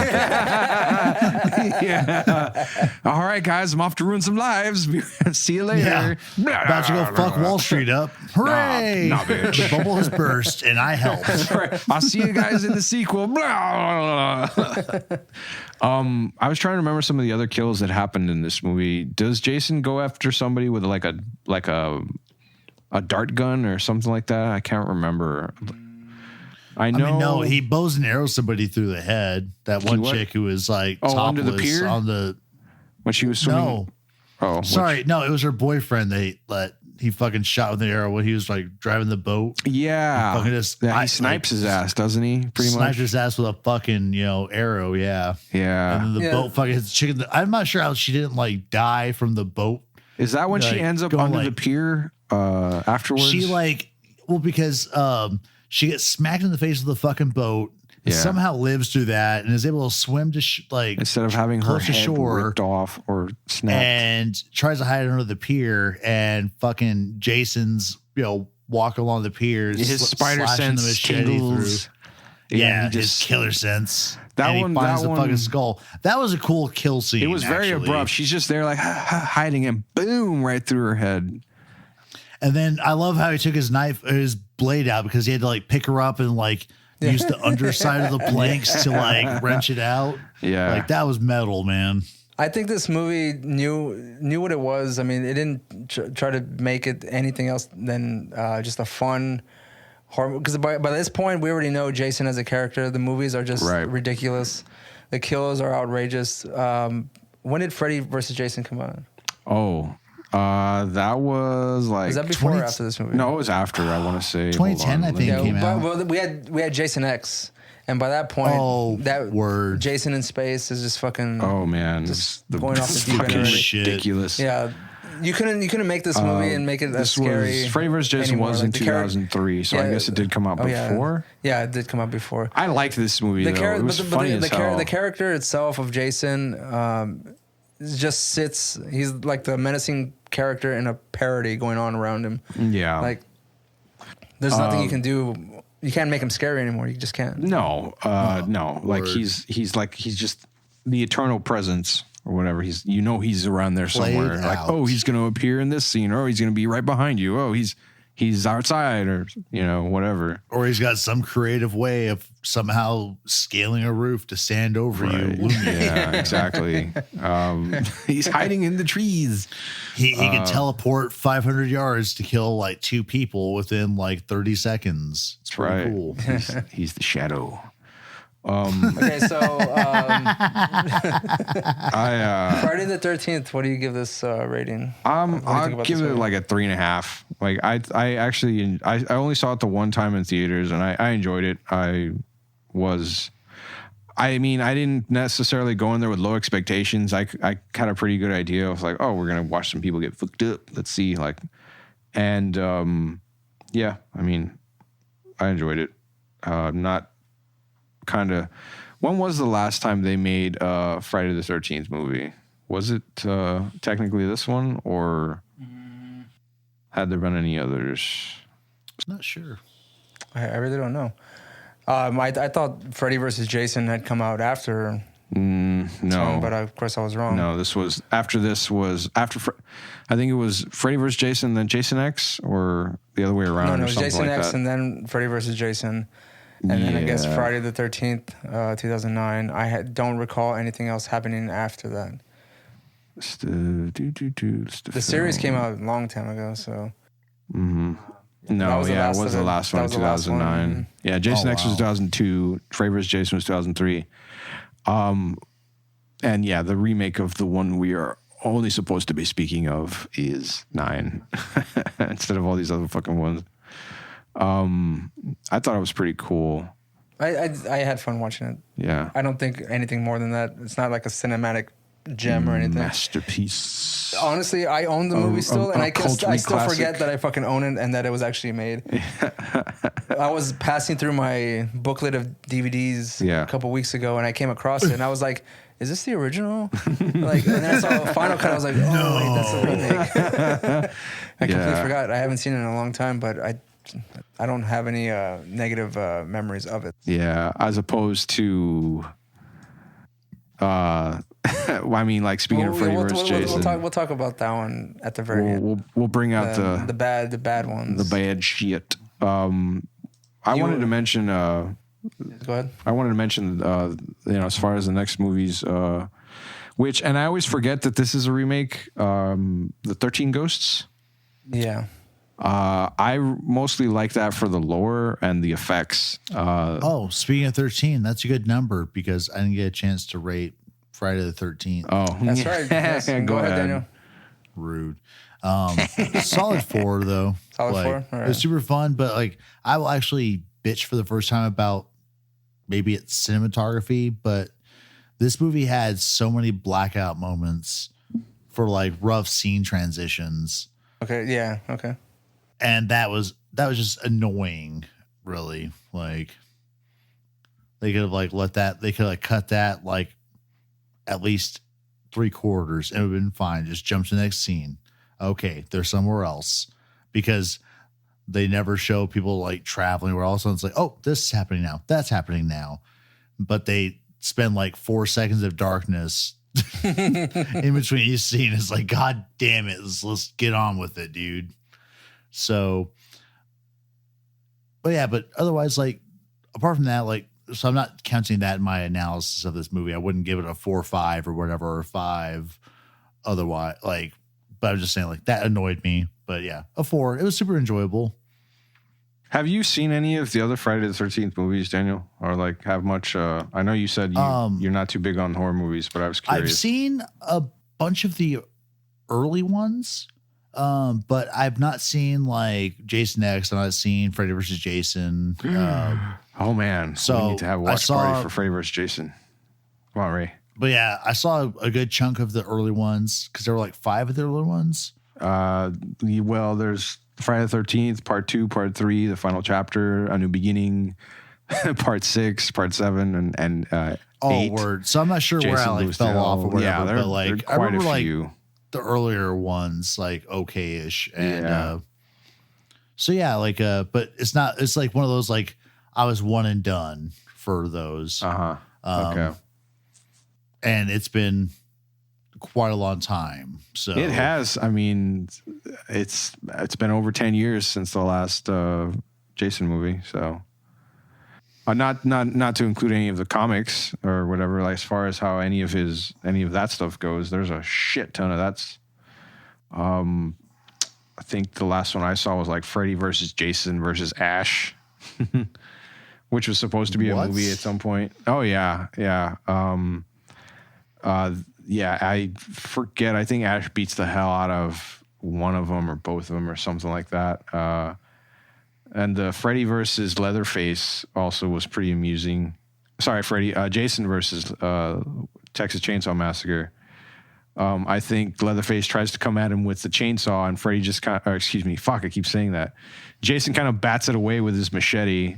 All right, guys, I'm off to ruin some lives. See you later. Yeah. About to go fuck Wall Street up. Hooray! Nah, bitch. The bubble has burst, and I helped. I'll see you guys in the sequel. I was trying to remember some of the other kills that happened in this movie. Does Jason go after somebody with like a dart gun or something like that? I can't remember. I know. No, he bows and arrows somebody through the head. That one chick who was like topless under the pier when she was swimming. No. Sorry, no, it was her boyfriend. He fucking shot with the arrow when he was like driving the boat. Yeah, he snipes his ass, doesn't he? Pretty much snipes his ass with a fucking arrow. Yeah, yeah. And then the boat fucking hits the chicken. I'm not sure how she didn't like die from the boat. Is that when she ends up under the pier afterwards? She because she gets smacked in the face with the fucking boat. somehow lives through that and is able to swim to like instead of having her close to head shore ripped off or snapped. and tries to hide under the pier, and fucking Jason's walking along the pier, His spider sense tingles. Yeah, he just his killer sense. That and one, he finds that the one, fucking skull. That was a cool kill scene. It was very abrupt. She's just there, like hiding, and boom, right through her head. And then I love how he took his blade out because he had to like pick her up and like use the underside of the planks to like wrench it out. Yeah, like that was metal, man. I think this movie knew what it was. I mean, it didn't try to make it anything else than just a fun horror. Because by this point, we already know Jason as a character. The movies are just ridiculous. The kills are outrageous. When did Freddy versus Jason come out? Oh, that was like. Was that before or after this movie? No, it was after. I want to say 2010. I think it came out. Well, we had Jason X. And by that point, Jason in space is just fucking. Oh man, just going off the deep end. Ridiculous. Yeah, you couldn't make this movie and make it as scary. Freddy vs. Jason was in 2003, so I guess it did come out before. Yeah, it did come out before. I liked this movie. It was funny as hell. The character itself of Jason just sits. He's like the menacing character in a parody going on around him. Yeah, like there's nothing you can do. You can't make him scary anymore. You just can't. No, no. Like he's just the eternal presence or whatever. He's around there somewhere. Like, oh, he's going to appear in this scene, or he's going to be right behind you. Oh, he's outside, or whatever. Or he's got some creative way of somehow scaling a roof to stand over you. Yeah, exactly. He's hiding in the trees. He can teleport 500 yards to kill like 2 people within like 30 seconds. That's right. Cool. He's the shadow. Okay, so Friday the 13th. What do you give this rating? I'll give it like a 3.5. Like I only saw it the one time in theaters, and I enjoyed it. I didn't necessarily go in there with low expectations. I had a pretty good idea. I was like, oh, we're gonna watch some people get fucked up. Let's see, and yeah. I mean, I enjoyed it. When was the last time they made a Friday the 13th movie? Was it technically this one, or had there been any others? Not sure. I really don't know. I thought Freddy versus Jason had come out after. No, but of course I was wrong. No, this was after. I think it was Freddy versus Jason, then Jason X, or the other way around. No, or something Jason like X, that. and then Freddy versus Jason. And then I guess Friday the 13th, 2009. I don't recall anything else happening after that. The series came out a long time ago, so. Mm-hmm. No, it was the last one in 2009. Yeah, Jason X was 2002. Freddy vs. Jason was 2003. And yeah, the remake of the one we are only supposed to be speaking of is 9 instead of all these other fucking ones. I thought it was pretty cool. I had fun watching it. Yeah. I don't think anything more than that. It's not like a cinematic gem or anything. Masterpiece. Honestly, I own the movie still, and I still forget that I fucking own it and that it was actually made. I was passing through my booklet of DVDs a couple weeks ago, and I came across it, and I was like, is this the original? And then I saw the final cut. I was like, oh, wait, that's the remake. I completely forgot. I haven't seen it in a long time, but I don't have any negative memories of it. Yeah, as opposed to, I mean, like speaking of Freddy vs. Jason, we'll talk about that one at the very end. We'll bring out the bad ones, the bad shit. I wanted to mention. Go ahead. I wanted to mention, as far as the next movies, and I always forget that this is a remake. The 13 Ghosts. Yeah. I mostly like that for the lore and the effects. Speaking of 13, that's a good number because I didn't get a chance to rate Friday the 13th. Oh, that's right. Yes. Go ahead, Daniel. Rude. Solid 4 though. Solid 4. All right. It was super fun, but like I will actually bitch for the first time about maybe it's cinematography, but this movie had so many blackout moments for like rough scene transitions. Okay. Yeah. Okay. And that was just annoying, really. Like They could have like let that. They could have cut that like at least 3/4, and it would have been fine. Just jump to the next scene. Okay, they're somewhere else because they never show people like traveling. Where all of a sudden it's like, oh, this is happening now. That's happening now. But they spend like 4 seconds of darkness in between each scene. It's like, God damn it. Let's get on with it, dude. So, but yeah, but otherwise, like, apart from that, like, so I'm not counting that in my analysis of this movie. I wouldn't give it a 4 or 5 or whatever, or 5 otherwise. Like, but I'm just saying, like, that annoyed me. But yeah, a 4. It was super enjoyable. Have you seen any of the other Friday the 13th movies, Daniel? Or like have much? I know you said you're not too big on horror movies, but I was curious. I've seen a bunch of the early ones, but I've not seen like Jason X. I've not seen Freddy vs. Jason. Oh man! So we need to have a watch party for Freddy vs. Jason. Come on, Ray. But yeah, I saw a good chunk of the early ones because there were like 5 of the early ones. Well, there's Friday the 13th, Part 2, Part 3, the final chapter, A New Beginning, Part 6, Part 7, and 8. Word. So I'm not sure Jason where I like fell off or whatever. Yeah, but like I quite remember a few. like the earlier ones like okay-ish, and Yeah. so yeah, like but it's not. It's like one of those like I was one and done for those. Okay. And it's been quite a long time. So It has. I mean, it's been over 10 years since the last Jason movie. So, not to include any of the comics or whatever. Like as far as how any of that stuff goes, there's a shit ton of that's. I think the last one I saw was like Freddy versus Jason versus Ash, which was supposed to be a movie at some point. Oh yeah. Yeah, I forget. I think Ash beats the hell out of one of them or both of them or something like that. And the Freddy versus Leatherface also was pretty amusing. Sorry, Jason versus Texas Chainsaw Massacre. I think Leatherface tries to come at him with the chainsaw, and Freddy just I keep saying that. Jason kind of bats it away with his machete,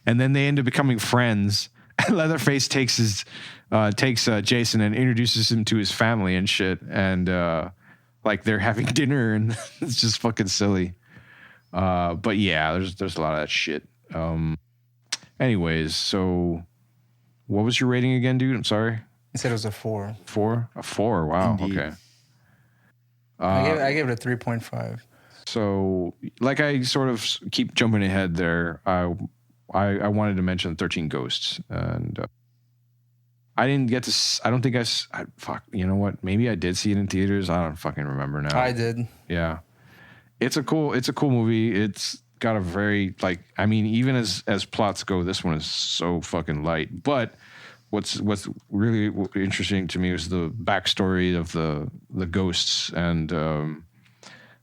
and then they end up becoming friends. And Leatherface takes Jason and introduces him to his family and shit, and like they're having dinner, and it's just fucking silly. But yeah, there's a lot of that shit. Anyways, so what was your rating again, dude? I'm sorry. I said it was a 4. 4? A 4? Wow. Indeed. Okay. I gave it a 3.5. So, like I sort of keep jumping ahead there. I wanted to mention 13 Ghosts, and I didn't get to. I don't think fuck. You know what? Maybe I did see it in theaters. I don't fucking remember now. I did. Yeah, it's a cool movie. It's got a very I mean, even as plots go, this one is so fucking light. But what's really interesting to me was the backstory of the ghosts, and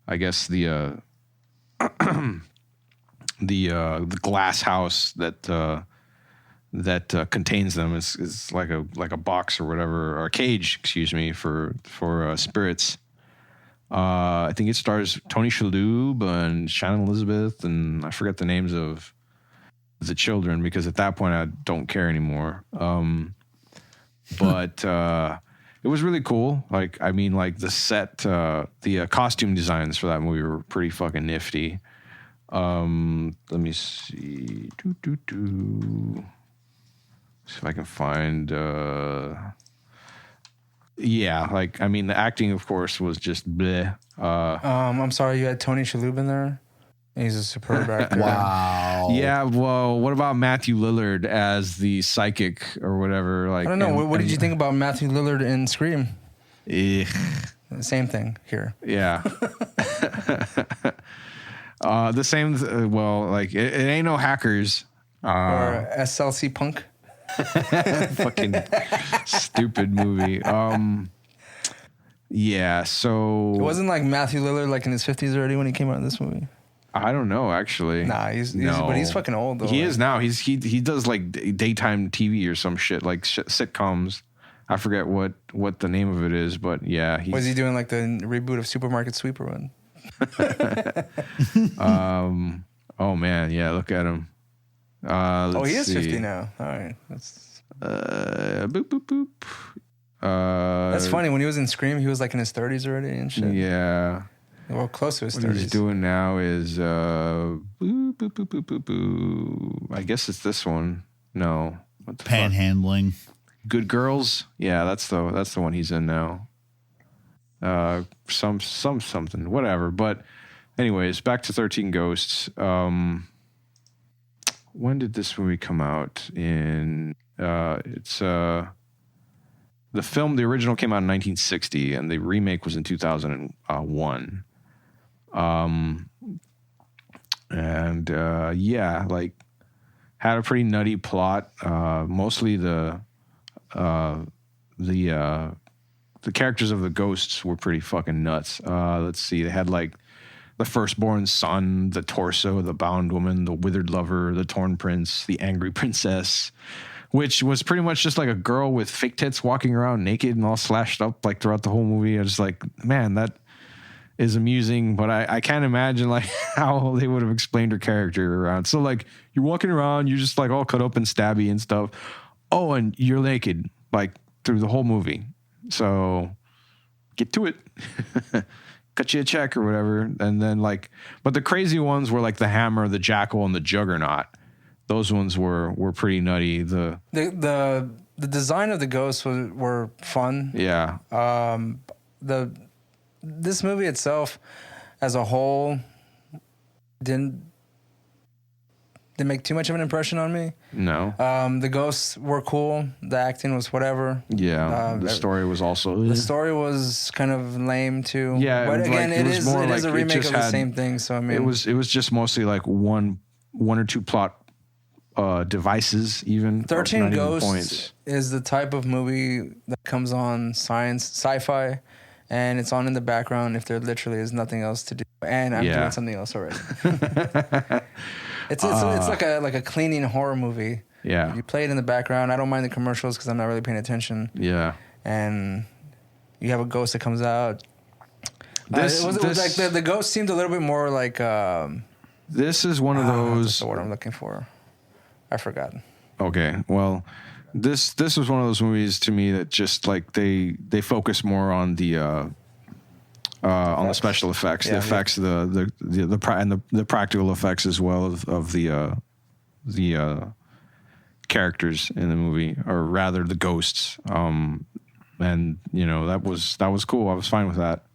I guess the glass house that contains them is like a box or whatever, or a cage, excuse me, for spirits. I think it stars Tony Shalhoub and Shannon Elizabeth, and I forget the names of the children because at that point I don't care anymore. But it was really cool. The set, the costume designs for that movie were pretty fucking nifty. Let me see. See if I can find. The acting, of course, was just bleh. I'm sorry, you had Tony Shalhoub in there. He's a superb actor. Wow. Yeah. Well, what about Matthew Lillard as the psychic or whatever? I don't know. What did you think about Matthew Lillard in Scream? Same thing here. Yeah. The same. It ain't no hackers. Or SLC Punk. Fucking stupid movie. Yeah. So it wasn't like Matthew Lillard in his 50s already when he came out in this movie. I don't know, actually. Nah, but he's fucking old though. He is now. He does daytime TV or some shit, sitcoms. I forget what the name of it is, but yeah. Was he doing the reboot of Supermarket Sweeper one? Oh man, yeah, look at him. Oh, he is see. 50 now. All right. Boop, boop, boop. That's funny. When he was in Scream, he was like in his 30s already and shit. Yeah. Well, close to his What 30s. he's doing now is boop, boop, boop, boop, boop, boop. I guess it's this one. No. What the fuck? Panhandling. Good Girls. Yeah, that's the one he's in now. Something, whatever. But anyways, back to 13 Ghosts. When did this movie come out? It's the original came out in 1960, and the remake was in 2001. Yeah, like had a pretty nutty plot. Mostly the characters of the ghosts were pretty fucking nuts. Let's see, they had like the firstborn son, the torso, the bound woman, the withered lover, the torn prince, the angry princess, which was pretty much just like a girl with fake tits walking around naked and all slashed up like throughout the whole movie. I was like, man, that is amusing, but I can't imagine like how they would have explained her character around. So like you're walking around, you're just like all cut up and stabby and stuff. Oh, and you're naked like through the whole movie. So get to it. Cut you a check or whatever. And then like, but the crazy ones were like the Hammer, the Jackal, and the Juggernaut. Those ones were pretty nutty. The design of the ghosts were fun. Yeah. This movie itself as a whole didn't make too much of an impression on me. No. The ghosts were cool. The acting was whatever. Yeah. The story was also... The story was kind of lame too. Yeah. But again, like, it is a remake of the same thing. So I mean... It was just mostly like one or two plot devices even. 13 Ghosts is the type of movie that comes on sci-fi, and it's on in the background if there literally is nothing else to do. And I'm doing something else already. It's like a cleaning horror movie. Yeah. You play it in the background. I don't mind the commercials because I'm not really paying attention. Yeah. And you have a ghost that comes out. It was like the ghost seemed a little bit more like. This is one of those. That's the word I'm looking for. I forgot. Okay, well, this was one of those movies to me that just like they focus more on the special effects, the effects, the practical effects as well of the characters in the movie, or rather the ghosts. And you know that was cool. I was fine with that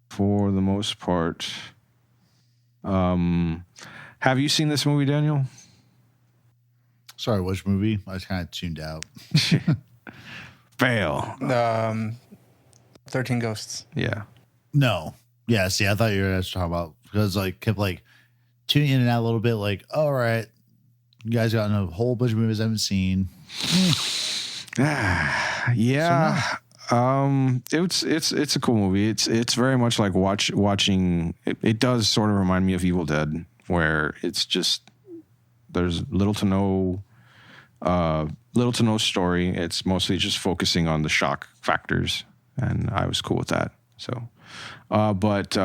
for the most part. Have you seen this movie, Daniel? Sorry, which movie? I was kind of tuned out. Fail. 13 Ghosts. Yeah. No. Yeah, see, I thought you were talking about, because like kept like tuning in and out a little bit, like, all right, you guys got a whole bunch of movies I haven't seen. Yeah. It's a cool movie. It's very much like watching. It does sort of remind me of Evil Dead, where it's just there's little to no story. It's mostly just focusing on the shock factors, and I was cool with that. So, but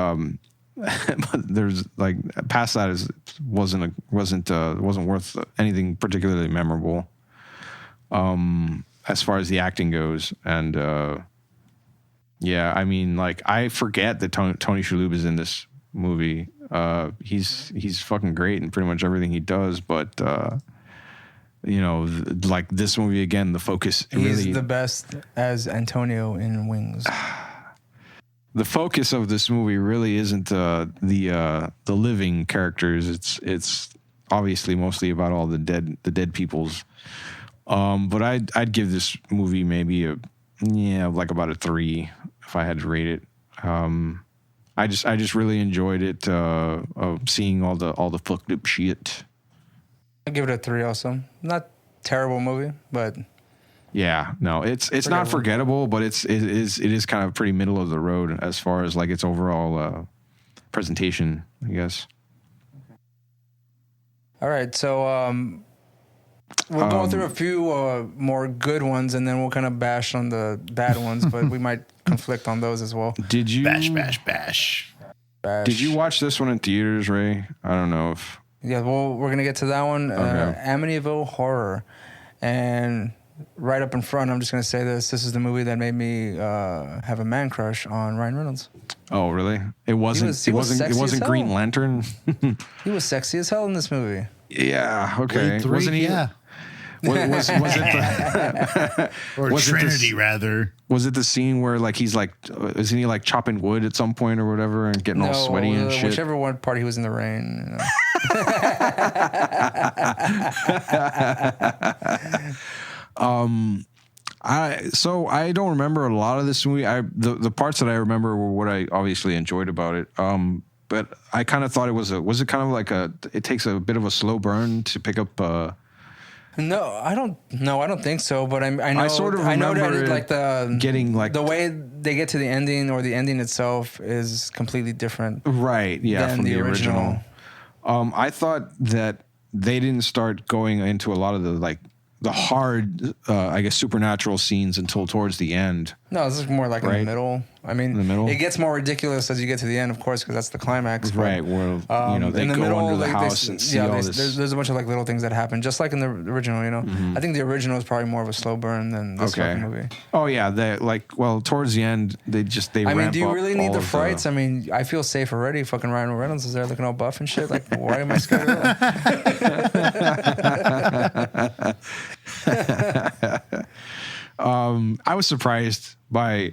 there's like past that wasn't worth anything particularly memorable. As far as the acting goes, and yeah, I mean, like I forget that Tony Shalhoub is in this movie. He's fucking great in pretty much everything he does, but you know, like this movie again, the focus. He's really, the best as Antonio in Wings. The focus of this movie really isn't the living characters. It's obviously mostly about all the dead peoples. But I'd give this movie maybe like about a 3 if I had to rate it. I just really enjoyed it. Seeing all the fucked up shit. I'd give it a 3 also. Not terrible movie, but yeah, no, it's not forgettable, but it is kind of pretty middle of the road as far as like its overall presentation, I guess. All right, so we'll go through a few more good ones, and then we'll kind of bash on the bad ones, but we might conflict on those as well. Did you bash? Did you watch this one in theaters, Ray? I don't know if Yeah, well, we're going to get to that one. Okay. Amityville Horror. And right up in front, I'm just going to say this. This is the movie that made me have a man crush on Ryan Reynolds. Oh, really? It wasn't. He was it sexy as wasn't hell. Green Lantern. He was sexy as hell in this movie. Yeah. Okay. Blade 3, wasn't he? Yeah. Was it the, Or was it the- Trinity, rather. was it the scene where like he's like, isn't he like chopping wood at some point or whatever and getting all sweaty and shit? Whichever one part he was in the rain. You know. I don't remember a lot of this movie. The parts that I remember were what I obviously enjoyed about it. But I kind of thought it was it kind of like it takes a bit of a slow burn to pick up. No, I don't think so. But I know I sort of I know that remember like the getting like the way they get to the ending or the ending itself is completely different. Right, yeah, than from the the original. original. I thought that they didn't start going into a lot of the hard, I guess, supernatural scenes until towards the end. No, this is more like in Right. the middle. I mean, In the middle? it gets more ridiculous as you get to the end, of course, because that's the climax. but, Right, where they in the go middle, under the like, house and see all this. There's a bunch of like little things that happen, just like in the original. You know, I think the original is probably more of a slow burn than this fucking movie. Oh yeah, towards the end they I mean, ramp do you up really need all the of frights? I mean, I feel safe already. Fucking Ryan Reynolds is there looking all buff and shit. Like, why am I scared of that? I was surprised by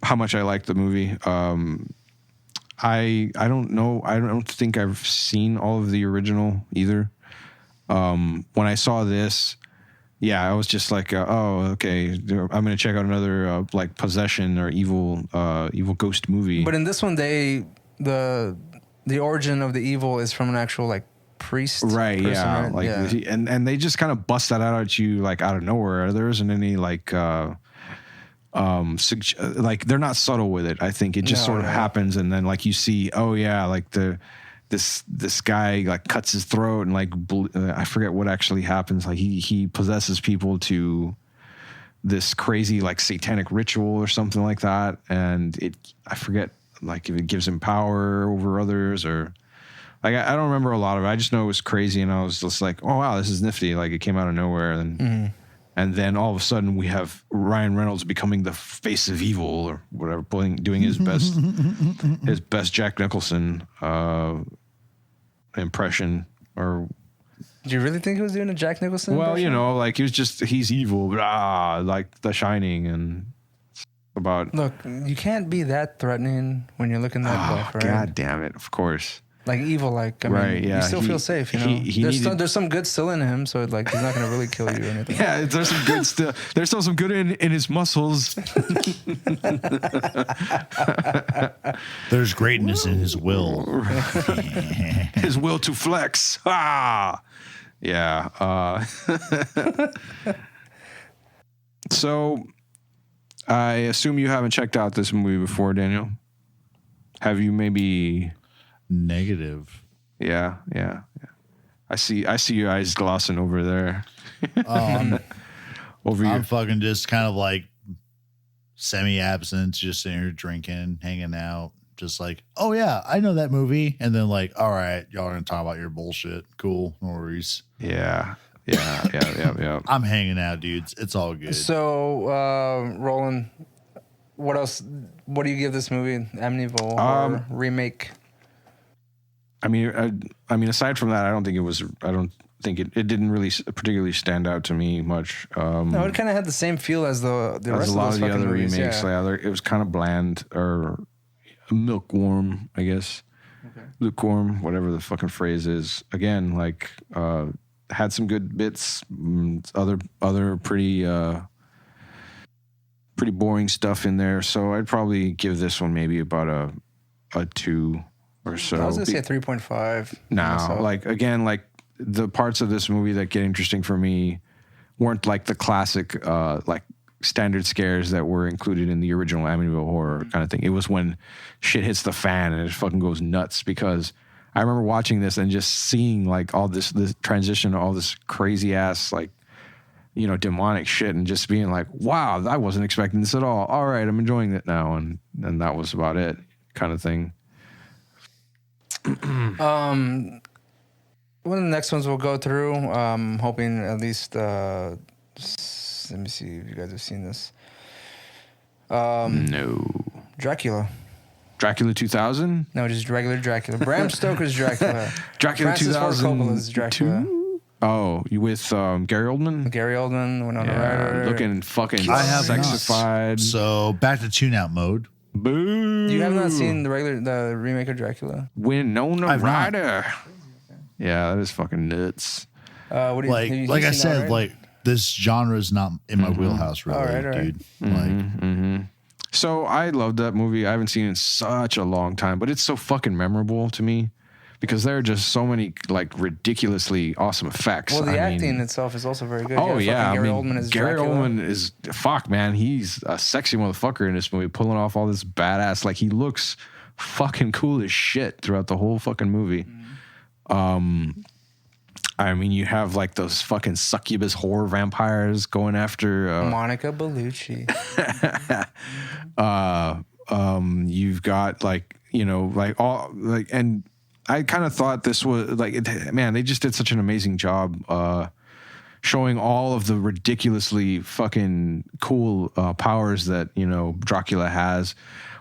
how much I liked the movie. I don't know. I don't think I've seen all of the original either. When I saw this, yeah, I was just like, oh, okay, I'm gonna check out another like possession or evil ghost movie. But in this one, the origin of the evil is from an actual like priest, right? person, Yeah, right? like yeah. and they just kind of bust that out at you like out of nowhere. There isn't any like. Like they're not subtle with it. I think it just sort of happens, and then like you see, oh yeah, like this guy like cuts his throat, and like I forget what actually happens. Like he possesses people to this crazy like satanic ritual or something like that, and I forget like if it gives him power over others or. Like I don't remember a lot of it. I just know it was crazy, and I was just like, "Oh wow, this is nifty!" Like it came out of nowhere, and then all of a sudden we have Ryan Reynolds becoming the face of evil or whatever, doing his best Jack Nicholson impression. Or Do you really think he was doing a Jack Nicholson? well, impression? you know, like he's evil, like The Shining, and about. Look, you can't be that threatening when you're looking that buff, right? God damn it! Of course. Like evil, like I mean, Right, yeah. you still feel safe, you know. There's some good still in him, so like he's not gonna really kill you or anything. Yeah, there's some good still. There's still some good in his muscles. There's greatness in his will. His will to flex. Ah, yeah. So, I assume you haven't checked out this movie before, Daniel. Have you maybe? Negative. Yeah. I see your eyes glossing over there. Over I'm your. fucking just kind of like semi-absent, just sitting here drinking, hanging out, just like, oh yeah, I know that movie. And then like, all right, y'all are gonna talk about your bullshit. Cool, no worries. Yeah. I'm hanging out, dudes. It's all good. So, Roland, what else? What do you give this movie? Amityville or remake? I mean, aside from that, I don't think it didn't really particularly stand out to me much. No, it kind of had the same feel as the rest a lot of of those the other movies, remakes. Yeah. It was kind of bland or milkwarm, I guess. Okay. Lukewarm, whatever the fucking phrase is. Again, like had some good bits, other pretty boring stuff in there. So I'd probably give this one maybe about a 2 or so. I was gonna say 3.5. No, like again, like the parts of this movie that get interesting for me weren't like the classic, like standard scares that were included in the original Amityville Horror kind of thing. It was when shit hits the fan and it fucking goes nuts, because I remember watching this and just seeing like all this transition to all this crazy ass like, you know, demonic shit, and just being like, wow, I wasn't expecting this at all. All right, I'm enjoying it now, and that was about it, kind of thing. one of the next ones we'll go through. Hoping at least. Let me see if you guys have seen this. No. Dracula. Dracula 2000? No, just regular Dracula. Bram Stoker's Dracula. Dracula Francis Ford 2000. Coppola's Dracula. Oh, you with Gary Oldman? Gary Oldman, Winona Ryder. Looking fucking I have sexified. not. So back to tune-out mode. Boo. You have not seen the remake of Dracula? Winona Ryder. Yeah, that is fucking nuts. What do you, have you like I seen said, that, right? like this genre is not in my wheelhouse, really, All right. dude. Like, So I loved that movie. I haven't seen it in such a long time, but it's so fucking memorable to me because there are just so many like ridiculously awesome effects. Well, the acting itself is also very good. Oh yeah, Gary Oldman is Gary Dracula. Oldman is fuck man. He's a sexy motherfucker in this movie, pulling off all this badass. Like he looks fucking cool as shit throughout the whole fucking movie. I mean, you have like those fucking succubus horror vampires going after Monica Bellucci. You've got like, you know, like all like, and I kind of thought this was like, man, they just did such an amazing job showing all of the ridiculously fucking cool powers that, you know, Dracula has.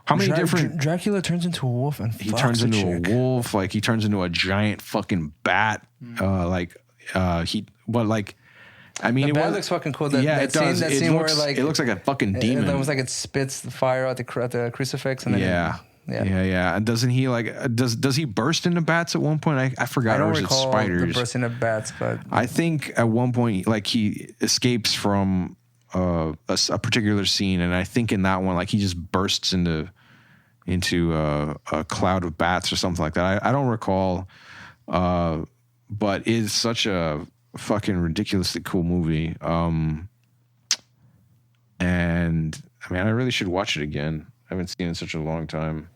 How many different Dracula turns into a wolf and he turns into a wolf, like he turns into a giant fucking bat. I mean, the bat looks fucking cool. It does. That It scene looks, where like it looks like a fucking demon. It was like it spits the fire out the crucifix, and then yeah. And doesn't he like does he burst into bats at one point? I forgot. I don't or is recall it spiders? the bursting of bats, but I think at one point like he escapes from a particular scene, and I think in that one like he just bursts into a cloud of bats or something like that. I don't recall, but it's such a fucking ridiculously cool movie. And I mean, I really should watch it again. I haven't seen it in such a long time.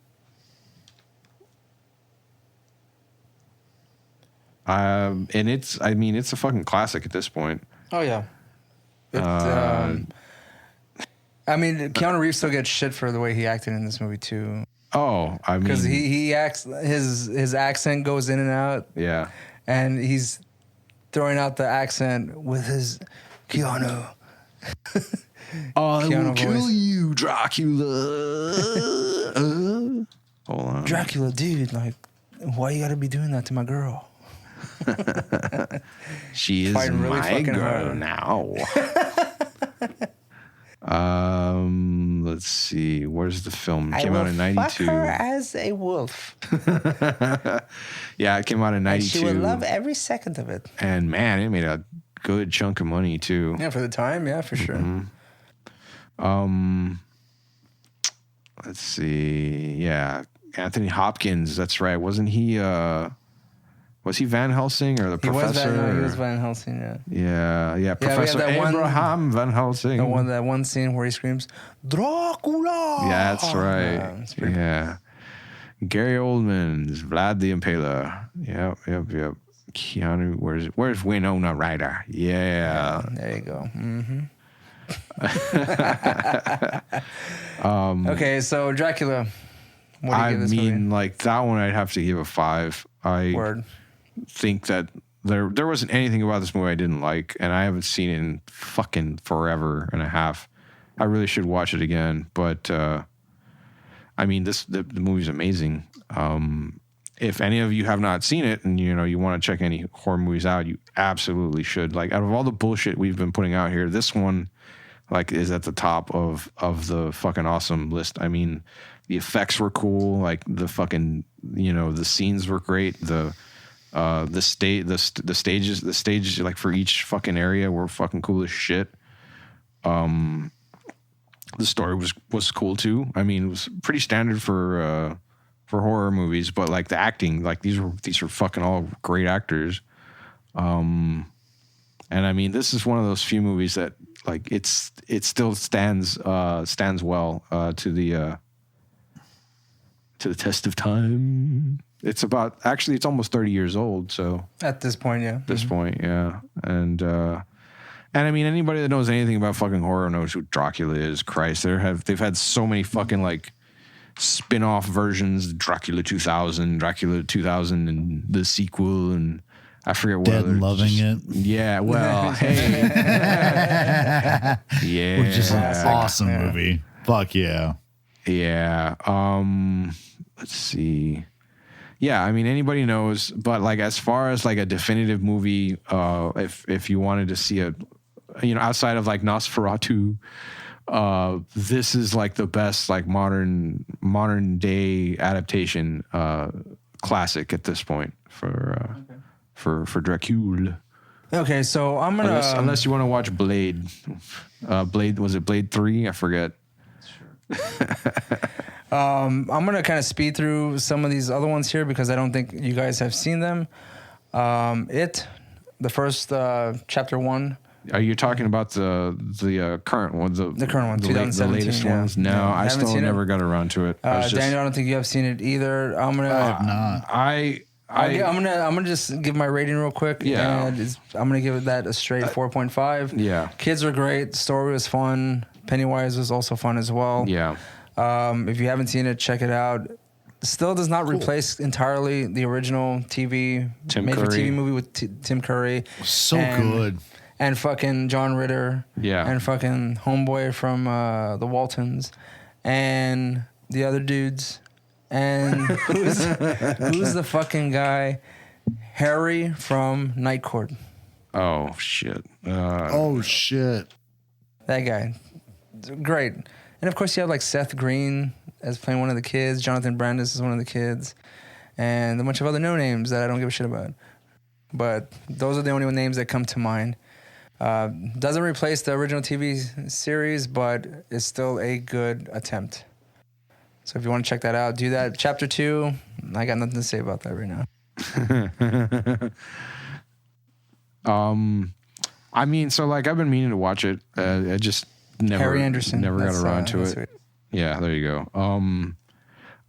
And it's a fucking classic at this point. oh yeah. I mean, Keanu Reeves still gets shit for the way he acted in this movie too. Oh, I mean, Because he acts, his accent goes in and out, yeah. and he's throwing out the accent with his Keanu. I will Keanu kill voice. you, Dracula. Hold on. Dracula, dude, like, why you gotta be doing that to my girl? She is Fighting really my fucking girl hard. now. Let's see. Where's the film? It came out in 92. Fuck her as a wolf. Yeah, it came out in 92. She would love every second of it. And man, it made a good chunk of money too. Yeah, for the time, yeah, for sure. Let's see. Yeah, Anthony Hopkins. That's right. Wasn't he? Was he Van Helsing or the professor? He was Van Helsing, yeah. Yeah, we had Professor that one- Abraham Van Helsing. That one scene where he screams, Dracula! Yeah, that's right. Yeah, it's pretty Yeah. Gary Oldman's Vlad the Impaler. Yep. Keanu, where's Winona Ryder? Yeah. There you go. Okay, so Dracula. What do you give this movie? Like that one, I'd have to give a 5. I Word. think that there wasn't anything about this movie I didn't like, and I haven't seen it in fucking forever and a half. I really should watch it again, but I mean, the movie's amazing. If any of you have not seen it and you want to check any horror movies out, you absolutely should. Like, out of all the bullshit we've been putting out here, this one like is at the top of the fucking awesome list. I mean, the effects were cool, like the fucking the scenes were great. The stages like for each fucking area were fucking cool as shit. The story was cool too. I mean, it was pretty standard for horror movies, but like the acting, like these are fucking all great actors. And I mean, this is one of those few movies that like it still stands well to the test of time. It's almost 30 years old. So At this point, yeah. at this point, yeah. And I mean, anybody that knows anything about fucking horror knows who Dracula is. Christ, they've had so many fucking like spin-off versions, Dracula 2000 and the sequel, and I forget what Dead other. and Loving It. Yeah, well, hey. Yeah. Which is an awesome movie. Fuck yeah. Yeah. Let's see. Yeah, I mean anybody knows, but like as far as like a definitive movie, if you wanted to see a, outside of like Nosferatu, this is like the best like modern day adaptation classic at this point for Dracula. Okay, so I'm gonna Unless you want to watch Blade. Was it Blade 3? I forget. I'm gonna kind of speed through some of these other ones here because I don't think you guys have seen them. The first chapter 1. Are you talking about the current ones? The current one, the 2017, latest yeah. ones? No, Yeah. I Haven't still seen never it? got around to it. Daniel, I don't think you have seen it either. I'm gonna I'm gonna just give my rating real quick. Yeah. And I'm gonna give it that a straight 4.5. Yeah. Kids were great. The story was fun. Pennywise was also fun as well. Yeah. If you haven't seen it, check it out. Still does not replace entirely the original TV made-for-TV movie with Tim Curry. So good. And fucking John Ritter. Yeah. And fucking homeboy from the Waltons. And the other dudes. And who's the fucking guy? Harry from Night Court. Oh shit. Shit. That guy. Great. And of course you have like Seth Green as playing one of the kids. Jonathan Brandis is one of the kids. And a bunch of other no names that I don't give a shit about. But those are the only names that come to mind. Doesn't replace the original TV series, but it's still a good attempt. So if you want to check that out, do that. Chapter 2, I got nothing to say about that right now. I mean, so like I've been meaning to watch it. I just Harry Anderson. Never got around to it. Sweet. Yeah, there you go.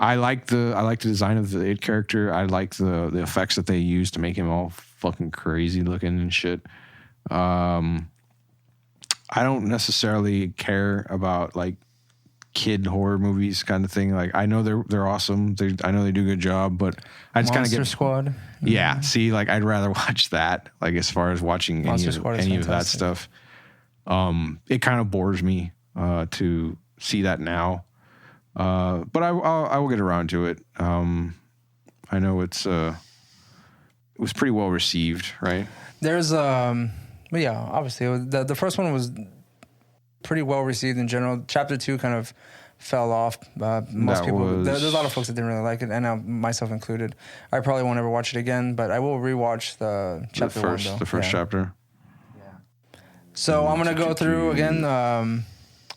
I like the design of the It character. I like the effects that they use to make him all fucking crazy looking and shit. I don't necessarily care about like kid horror movies kind of thing. Like I know they're awesome. I know they do a good job, but I just kind of get Monster Squad. Yeah, see, like I'd rather watch that. Like as far as watching any of that stuff, it kind of bores me to see that now. But I will get around to it. I know it was pretty well received, right? There's but yeah, obviously the first one was pretty well received in general. Chapter 2 kind of fell off. Most people, there's a lot of folks that didn't really like it, and myself included. I probably won't ever watch it again, but I will rewatch the chapter 1 though. The first chapter. Yeah. So I'm gonna go through again.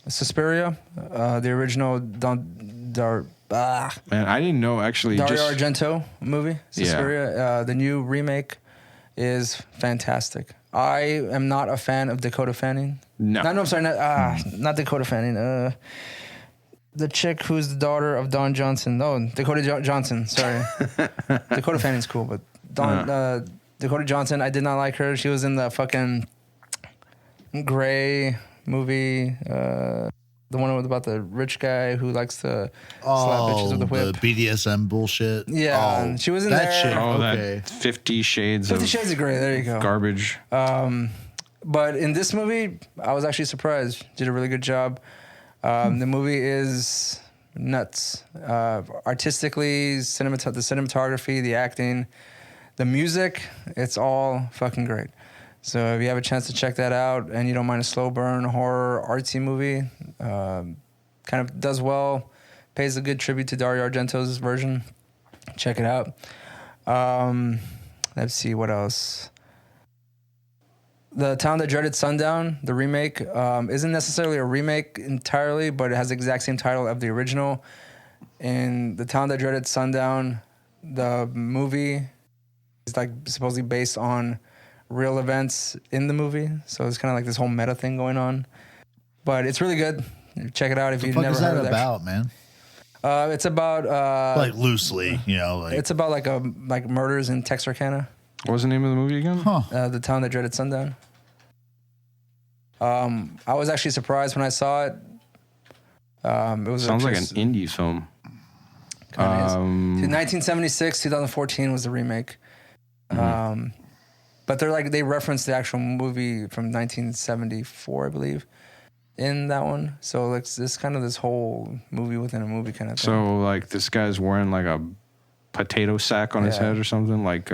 Suspiria, the original Man, I didn't know actually. Dario Argento movie. Suspiria. Yeah. The new remake is fantastic. I am not a fan of Dakota Fanning. No, I'm sorry, not Dakota Fanning. The chick who's the daughter of Don Johnson. No, Dakota Johnson. Sorry, Dakota Fanning's cool, but Dakota Johnson, I did not like her. She was in the fucking Grey movie, the one about the rich guy who likes to slap bitches with a whip. The BDSM bullshit. Yeah, she was in that there. Shit. That 50 Shades of Grey. There you go. Garbage. But in this movie, I was actually surprised. Did a really good job. The movie is nuts. Artistically, the cinematography, the acting, the music, it's all fucking great. So if you have a chance to check that out and you don't mind a slow burn, horror, artsy movie, kind of does well, pays a good tribute to Dario Argento's version, check it out. Let's see, what else? The Town That Dreaded Sundown, the remake, isn't necessarily a remake entirely, but it has the exact same title of the original. In The Town That Dreaded Sundown, the movie is like supposedly based on real events in the movie, so it's kind of like this whole meta thing going on. But it's really good. Check it out if you've never heard of that. What is that about, man? It's about like loosely, like it's about like murders in Texarkana. What was the name of the movie again? The Town That Dreaded Sundown. I was actually surprised when I saw it. It was sounds like an indie film. 1976, 2014 was the remake. But they reference the actual movie from 1974, I believe, in that one. So like this kind of this whole movie within a movie kind of thing. So like this guy's wearing like a potato sack on his head or something, like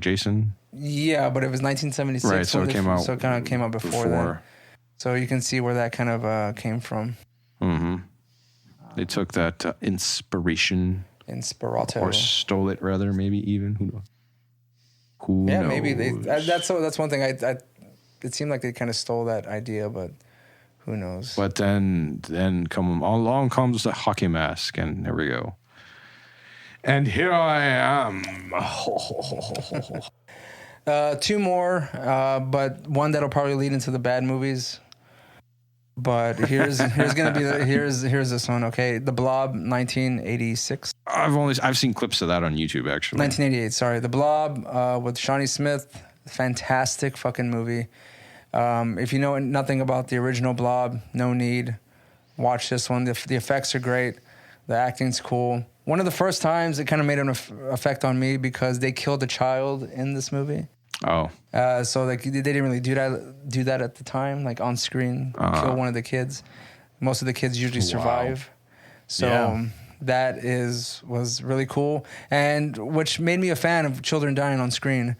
Jason. Yeah, but it was 1976. Right, so it came out. So it kind of came out before that. So you can see where that kind of came from. Mm-hmm. They took that inspiration. Inspirato. Or stole it, rather, maybe even. Who knows? Who knows? Maybe that's one thing. It seemed like they kind of stole that idea, but who knows? But then along comes the hockey mask, and there we go. And here I am. Two more, but one that'll probably lead into the bad movies. But here's gonna be here's this one. Okay, The Blob, 1986. I've seen clips of that on YouTube actually. 1988. Sorry, The Blob with Shawnee Smith. Fantastic fucking movie. If you know nothing about the original Blob, no need. Watch this one. The effects are great. The acting's cool. One of the first times it kind of made an effect on me because they killed a child in this movie. Oh. So like they didn't really do that at the time, like on screen, kill one of the kids. Most of the kids usually survive. So that was really cool, and which made me a fan of children dying on screen.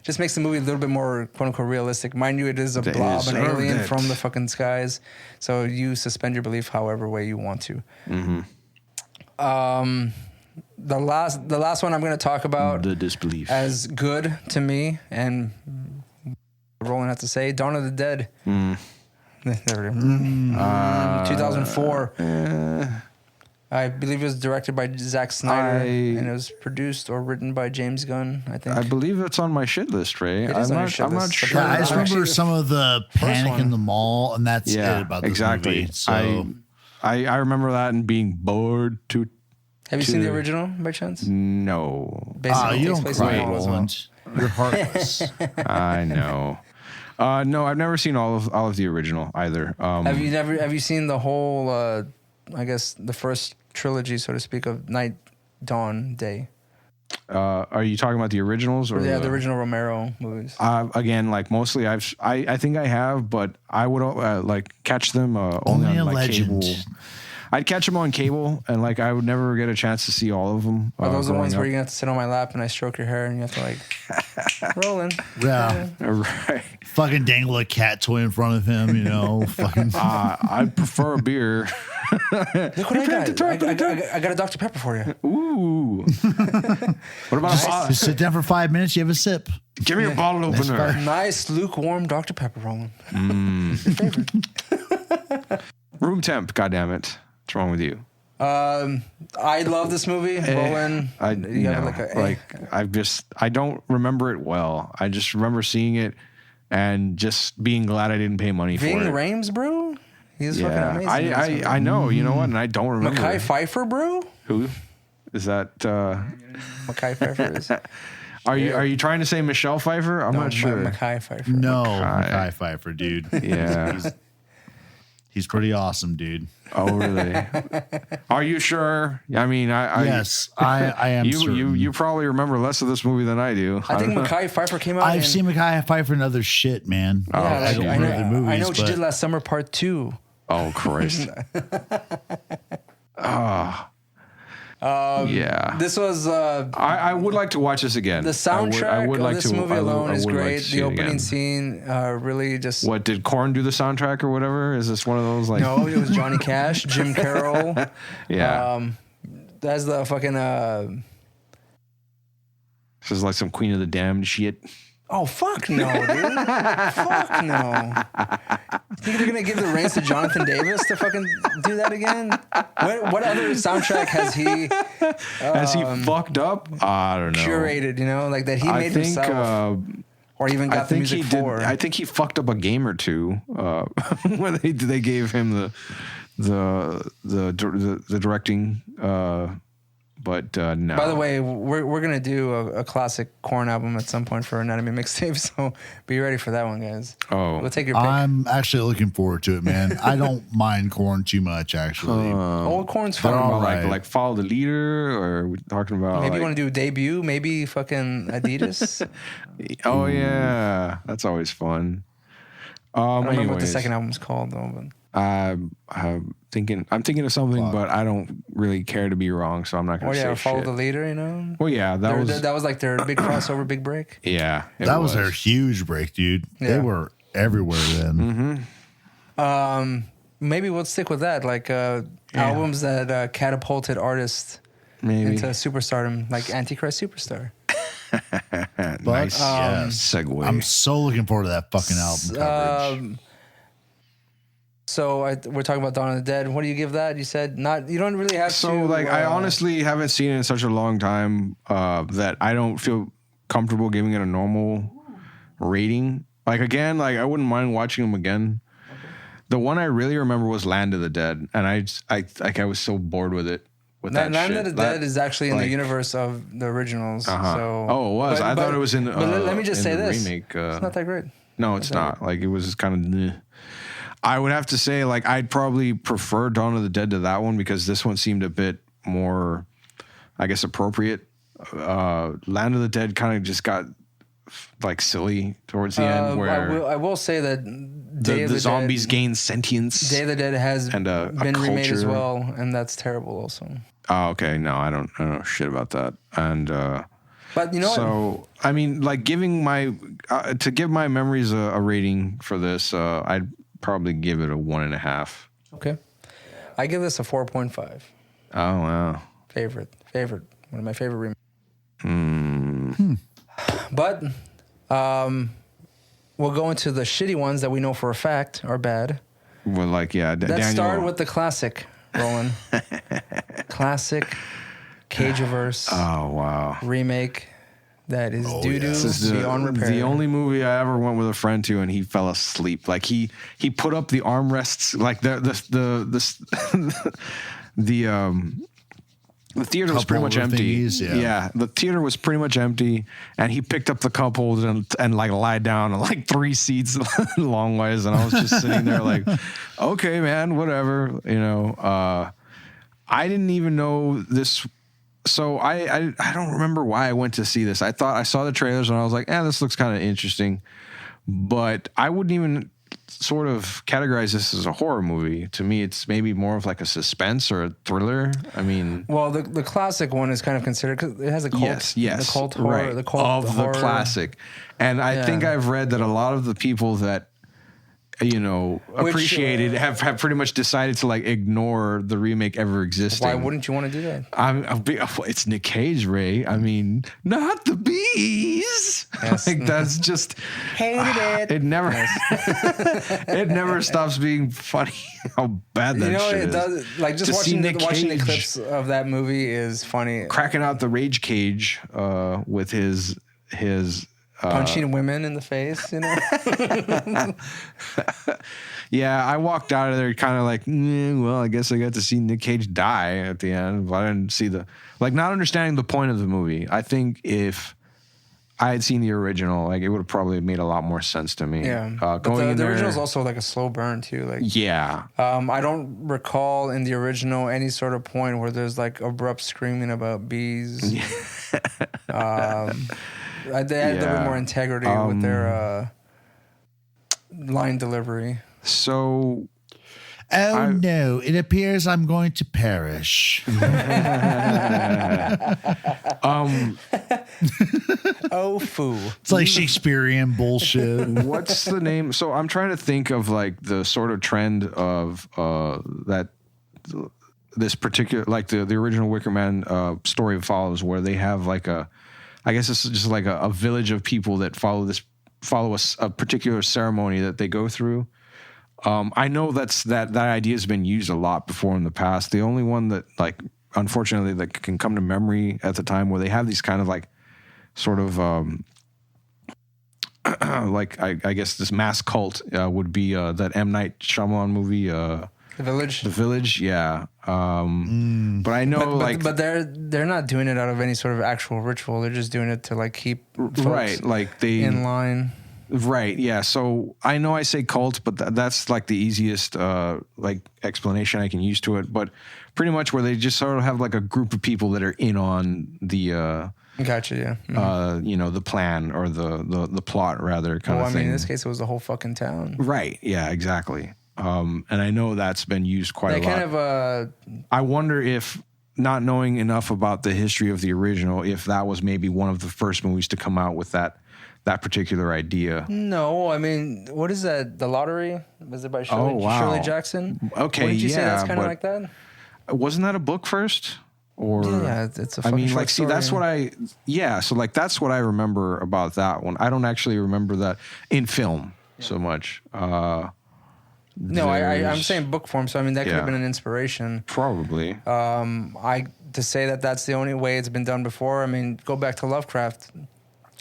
Just makes the movie a little bit more quote unquote realistic. Mind you, it is a blob, an alien from the fucking skies. So you suspend your belief however way you want to. Mm-hmm. The last one I'm going to talk about, the disbelief, as good to me, and Roland has to say, Dawn of the Dead. 2004. I believe it was directed by Zack Snyder, and it was produced or written by James Gunn, I think. I believe it's on my shit list, Ray. I'm not sure. Yeah, I just remember some of the panic in the mall, and that's it about this movie. So I remember that and being bored to. Have you seen the original by chance? No. Basically, you don't cry, Roland. You're heartless. I know. No, I've never seen all of the original either. Have you seen the whole? I guess the first trilogy, so to speak, of Night, Dawn, Day. Are you talking about the originals or the original Romero movies? Again, like mostly I think I have, but I would like catch them only on like cable. I'd catch them on cable, and like I would never get a chance to see all of them. Are those the ones where you have to sit on my lap and I stroke your hair and you have to like Roland? Yeah, right. Fucking dangle a cat toy in front of him, you know. Fucking. I prefer a beer. Look what I got! I got a Dr. Pepper for you. Ooh. What about a bottle? Just sit down for 5 minutes. You have a sip. Give me a bottle opener. Nice lukewarm Dr. Pepper, Roland. Your favorite. Room temp. Goddammit. What's wrong with you? I love this movie. Roland. I don't remember it well. I just remember seeing it and just being glad I didn't pay money for it. Ving Rhames, bro. He's fucking amazing. I know. You know what? And I don't remember. Mekhi Phifer, bro. Who is that? Mekhi Phifer is. Are you trying to say Michelle Pfeiffer? I'm not sure. Mekhi Phifer. No, Mekhi Phifer, dude. Yeah. He's pretty awesome, dude. Oh, really? Are you sure? I mean, yes, I am. You probably remember less of this movie than I do. I think Mekhi Phifer came out. I've seen Mekhi Phifer in other shit, man. Yeah, I know what you did last summer, part 2. Oh, Christ. Yeah. This was. I would like to watch this again. The soundtrack of this movie alone is great. The opening scene really just. What, did Korn do the soundtrack or whatever? Is this one of those like? No, it was Johnny Cash, Jim Carroll. Yeah. That's the fucking. This is like some Queen of the Damned shit. Oh, fuck no, dude. Fuck no. You think they're going to give the reins to Jonathan Davis to fucking do that again? What other soundtrack has he... has he fucked up? I don't know. Curated, you know? Like that he made himself. Or even got the music for. I think he fucked up a game or two when they gave him the directing But no. By the way, we're gonna do a classic Korn album at some point for Anatomy Mixtape, so be ready for that one, guys. Oh, We'll take your pick. I'm actually looking forward to it, man. I don't mind Korn too much, actually. Old Korn's fun. all like right. like follow the leader, or are we talking about Maybe you like, want to do Debut, maybe fucking Adidas. oh yeah, that's always fun. I don't remember what the anyways, second album's called though. But I'm thinking of something, but I don't really care to be wrong, so I'm not gonna say Follow shit. the leader. You know. Well, yeah, that was like their big crossover, big break. yeah, it That was their huge break, dude. They Yeah. were everywhere then. Maybe we'll stick with that, like albums that catapulted artists maybe into superstardom, like Antichrist Superstar. nice Yes. segue. I'm so looking forward to that fucking album coverage. So we're talking about Dawn of the Dead. What do you give that? You said not. You don't really have to. So like I honestly haven't seen it in such a long time that I don't feel comfortable giving it a normal rating. Like again, like I wouldn't mind watching them again. The one I really remember was Land of the Dead, and I was so bored with it. With that Land shit. of the Dead is actually in the like- universe of the originals. Uh-huh. So Oh, it was. I thought it was in. let me just in say the this: remake. it's not that great. No, it's not. Like it was kind of. I would have to say, like I'd probably prefer Dawn of the Dead to that one because this one seemed a bit more, I guess, appropriate. Land of the Dead kind of just got like silly towards the end, where I will say that the zombies gain sentience. Day of the Dead has and a been remade as culture. well, and that's terrible also. Oh, okay. No, I don't know shit about that. And But you know what? so, I mean, like giving my to give my memories a rating for this, I'd probably give it a 1.5. Okay, I give this a 4.5. Oh wow. Favorite, one of my favorite remakes. But we'll go into the shitty ones that we know for a fact are bad. Well, like yeah, Let's Daniel. start with the classic, Roland. Classic Cageverse Oh wow. remake that is Oh, doodoo This is beyond repair. the only movie I ever went with a friend to, and he fell asleep. Like he put up the armrests, like the theater was pretty much Couple of empty. thingies, yeah. The theater was pretty much empty, and he picked up the cup holders and like lied down on like 3 seats long ways, and I was just sitting there like, okay, man, whatever, you know. I didn't even know this. So I don't remember why I went to see this. I thought I saw the trailers and I was like, this looks kind of interesting. But I wouldn't even sort of categorize this as a horror movie. To me, it's maybe more of like a suspense or a thriller. I mean, well, the classic one is kind of considered because it has a cult. yes, the cult horror, right, the cult of horror. the classic. And I think I've read that a lot of the people that appreciated have pretty much decided to like ignore the remake ever existing. Why wouldn't you want to do that? It's Nick Cage, Ray. I mean, not the bees. Yes. Like that's just Hated it. It never, it never stops being funny. How bad that shit it is. does. Like just To see watching Nick the Cage clips of that movie is funny. cracking out the rage cage with his Punching women in the face, you know. Yeah, I walked out of there kind of like, well, I guess I got to see Nick Cage die at the end, but I didn't see not understanding the point of the movie. I think if I had seen the original, like it would have probably made a lot more sense to me. Yeah, but going in the there, original is also like a slow burn too. Like, yeah, I don't recall in the original any sort of point where there's like abrupt screaming about bees. They had a little bit more integrity with their line delivery. So, No, it appears I'm going to perish. Oh, foo. It's like Shakespearean bullshit. what's the name? So I'm trying to think of like the sort of trend of that this particular, like the original Wicker Man story follows, where they have like I guess it's just like a village of people that follow a particular ceremony that they go through. I know that idea has been used a lot before in the past. The only one that like unfortunately that can come to memory at the time where they have these kind of like sort of like I guess this mass cult would be that M. Night Shyamalan movie, The Village. Village, yeah. But I know but they're not doing it out of any sort of actual ritual. They're just doing it to like keep folks right, like they in line. Right. Yeah. So I know I say cult, but that's like the easiest like explanation I can use to it. But pretty much where they just sort of have like a group of people that are in on the Gotcha. Yeah. Mm-hmm. you know, the plan or the plot rather kind of thing. I mean, in this case, it was the whole fucking town. Right. Yeah. Exactly. And I know that's been used quite a lot. Kind of I wonder if, not knowing enough about the history of the original, if that was maybe one of the first movies to come out with that particular idea. No, I mean, what is that? The Lottery? Was it by Shirley Jackson? Okay, Wouldn't you say that's kind of like that? Wasn't that a book first? Or yeah, it's a fucking short story. that's what so like that's what I remember about that one. I don't actually remember that in film so much. No, I'm saying book form, so I mean that could have been an inspiration. Probably. To say that that's the only way it's been done before. I mean, go back to Lovecraft.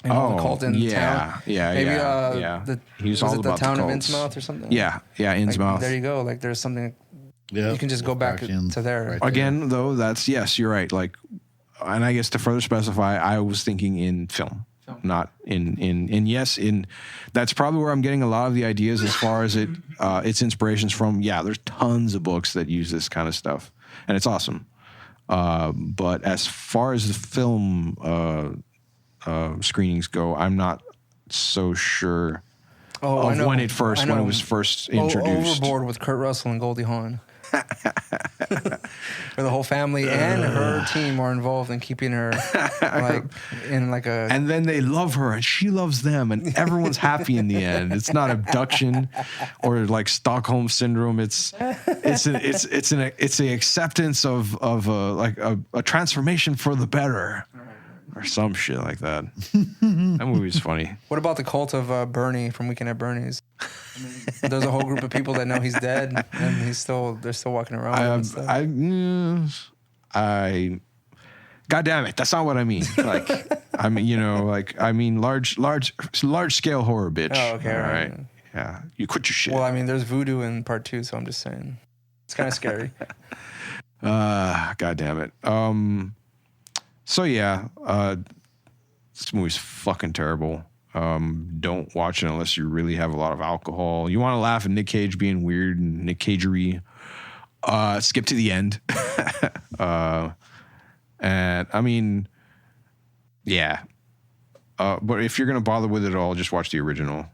The cult in town. Maybe he was all about the town of Innsmouth or something. Yeah, Innsmouth. There you go. Like there's something. Yeah, you can just go back to there. Right again, though. That's yes, you're right. Like, and I guess to further specify, I was thinking in film. Not in yes, that's probably where I'm getting a lot of the ideas as far as its inspirations from. Yeah, there's tons of books that use this kind of stuff, and it's awesome. But as far as the film screenings go, I'm not so sure of when it was first introduced. Overboard with Kurt Russell and Goldie Hawn. Where the whole family and her team are involved in keeping her and then they love her and she loves them and everyone's happy in the end. It's not abduction or like Stockholm syndrome. It's the acceptance of a transformation for the better. Or some shit like that. That movie's funny. What about the cult of Bernie from Weekend at Bernie's? I mean, there's a whole group of people that know he's dead, and they're still walking around. God damn it, that's not what I mean. Like, I mean, large scale horror, bitch. Oh, okay, all right. Yeah, you quit your shit. Well, I mean, there's voodoo in part 2, so I'm just saying, it's kind of scary. God damn it. So yeah, this movie's fucking terrible. Don't watch it unless you really have a lot of alcohol. You want to laugh at Nick Cage being weird and Nick Cagery. Skip to the end. And I mean, yeah. But if you're gonna bother with it all, just watch the original.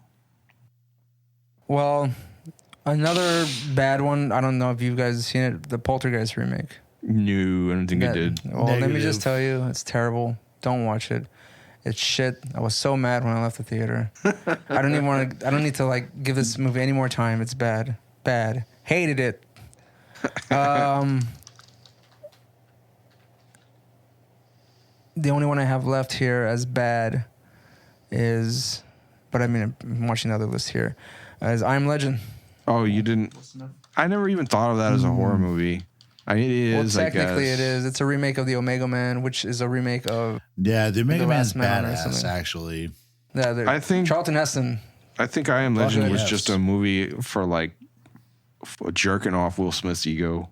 Well, another bad one. I don't know if you guys have seen it. The Poltergeist remake. No, I don't think I did. Well, let me just tell you, it's terrible. Don't watch it. It's shit. I was so mad when I left the theater. I don't need to like give this movie any more time. It's bad. Bad. Hated it. The only one I have left here as bad is, but I mean, I'm watching the other list here, is I Am Legend. Oh, you didn't? I never even thought of that as a horror movie. It is. Well, technically, it is. It's a remake of the Omega Man, which is a remake of the Omega Man's badass, actually. Yeah, I think Charlton Heston. I think I Am Legend was just a movie for jerking off Will Smith's ego.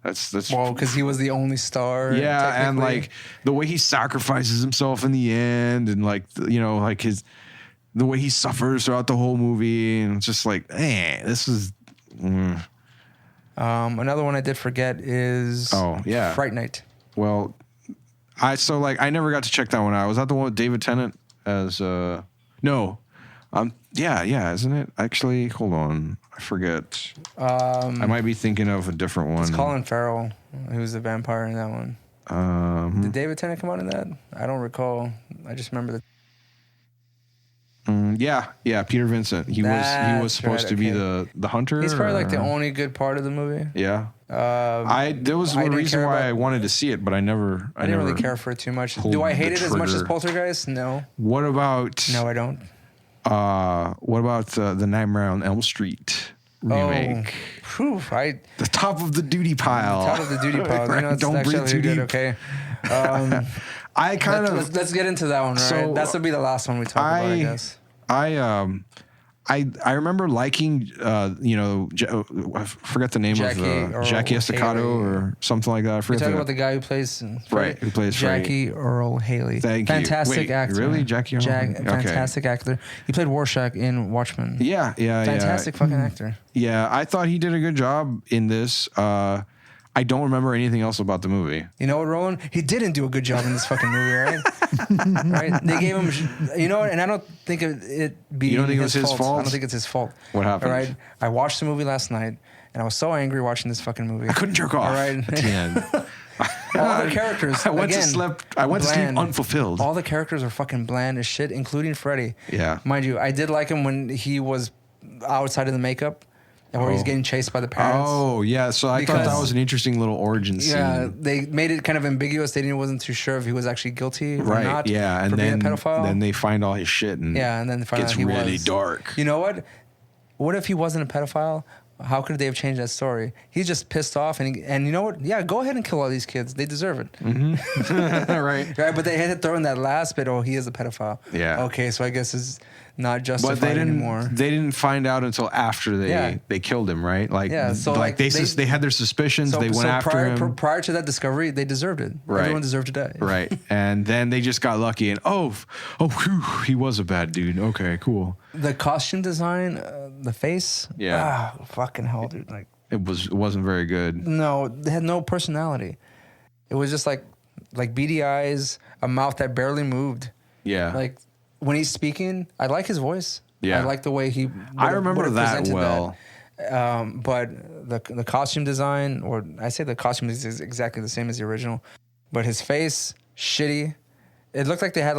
That's well, because he was the only star. Yeah, and like the way he sacrifices himself in the end, and the way he suffers throughout the whole movie, and it's just like, this is. Another one I did forget is Fright Night. Well, I never got to check that one out. Was that the one with David Tennant as no. Yeah, isn't it? Actually, hold on. I forget. I might be thinking of a different one. It's Colin Farrell, who's the vampire in that one. Did David Tennant come out in that? I don't recall. I just remember the yeah, Peter Vincent. He was supposed to be the hunter. He's probably like the only good part of the movie. Yeah. There was a reason why I wanted to see it, but I didn't really care for it too much. Do I hate it as much as Poltergeist? No. What about? No, I don't. What about the Nightmare on Elm Street remake? The top of the duty pile. Top of the duty pile. Right, don't breathe too deep. Okay. I kind of let's get into that one. Right? So that's will be the last one we talk about, I guess. I remember liking, I forget the name of Jackie Estacado or something like that. I You're forget. talking about the guy who plays Right, who plays Jackie Earl Haley. Thank you. Fantastic Wait, actor. really? Jackie Earl Haley? Okay. Fantastic actor. He played Rorschach in Watchmen. Yeah. Fantastic fucking actor. Yeah, I thought he did a good job in this. I don't remember anything else about the movie. You know what, Roland? He didn't do a good job in this fucking movie, right? Right? They gave him, you know what? And I don't think it be You don't think it was his fault? I don't think it's his fault. What happened? All right? I watched the movie last night, and I was so angry watching this fucking movie. I couldn't jerk off. All right? At the end. All the characters. I went again, to sleep unfulfilled. All the characters are fucking bland as shit, including Freddy. Yeah. Mind you, I did like him when he was outside of the makeup. Where he's getting chased by the parents. Oh, yeah. So I thought that was an interesting little origin scene. Yeah, they made it kind of ambiguous. They wasn't too sure if he was actually guilty or not. Yeah, and for then being a pedophile. Then they find all his shit and and then they find out he really was. dark. You know what? What if he wasn't a pedophile? How could they have changed that story? He's just pissed off, and you know what? Yeah, go ahead and kill all these kids. They deserve it. Mm-hmm. Right. Right, but they had to throw in that last bit. Oh, he is a pedophile. Yeah. Okay, so I guess it's not justified But anymore. they didn't find out until after they killed him, right? Like, so they had their suspicisions. They went after him. Prior to that discovery, they deserved it. Right. Everyone deserved to die. Right. And then they just got lucky and whew, he was a bad dude. Okay, cool. The costume design, the face. Yeah. Fucking hell, dude. Like it wasn't very good. No, they had no personality. It was just like beady eyes, a mouth that barely moved. Yeah. Like when he's speaking, I like his voice. Yeah. I like the way he. I remember that well. But the costume design, or I say the costume is exactly the same as the original, but his face shitty. It looked like they had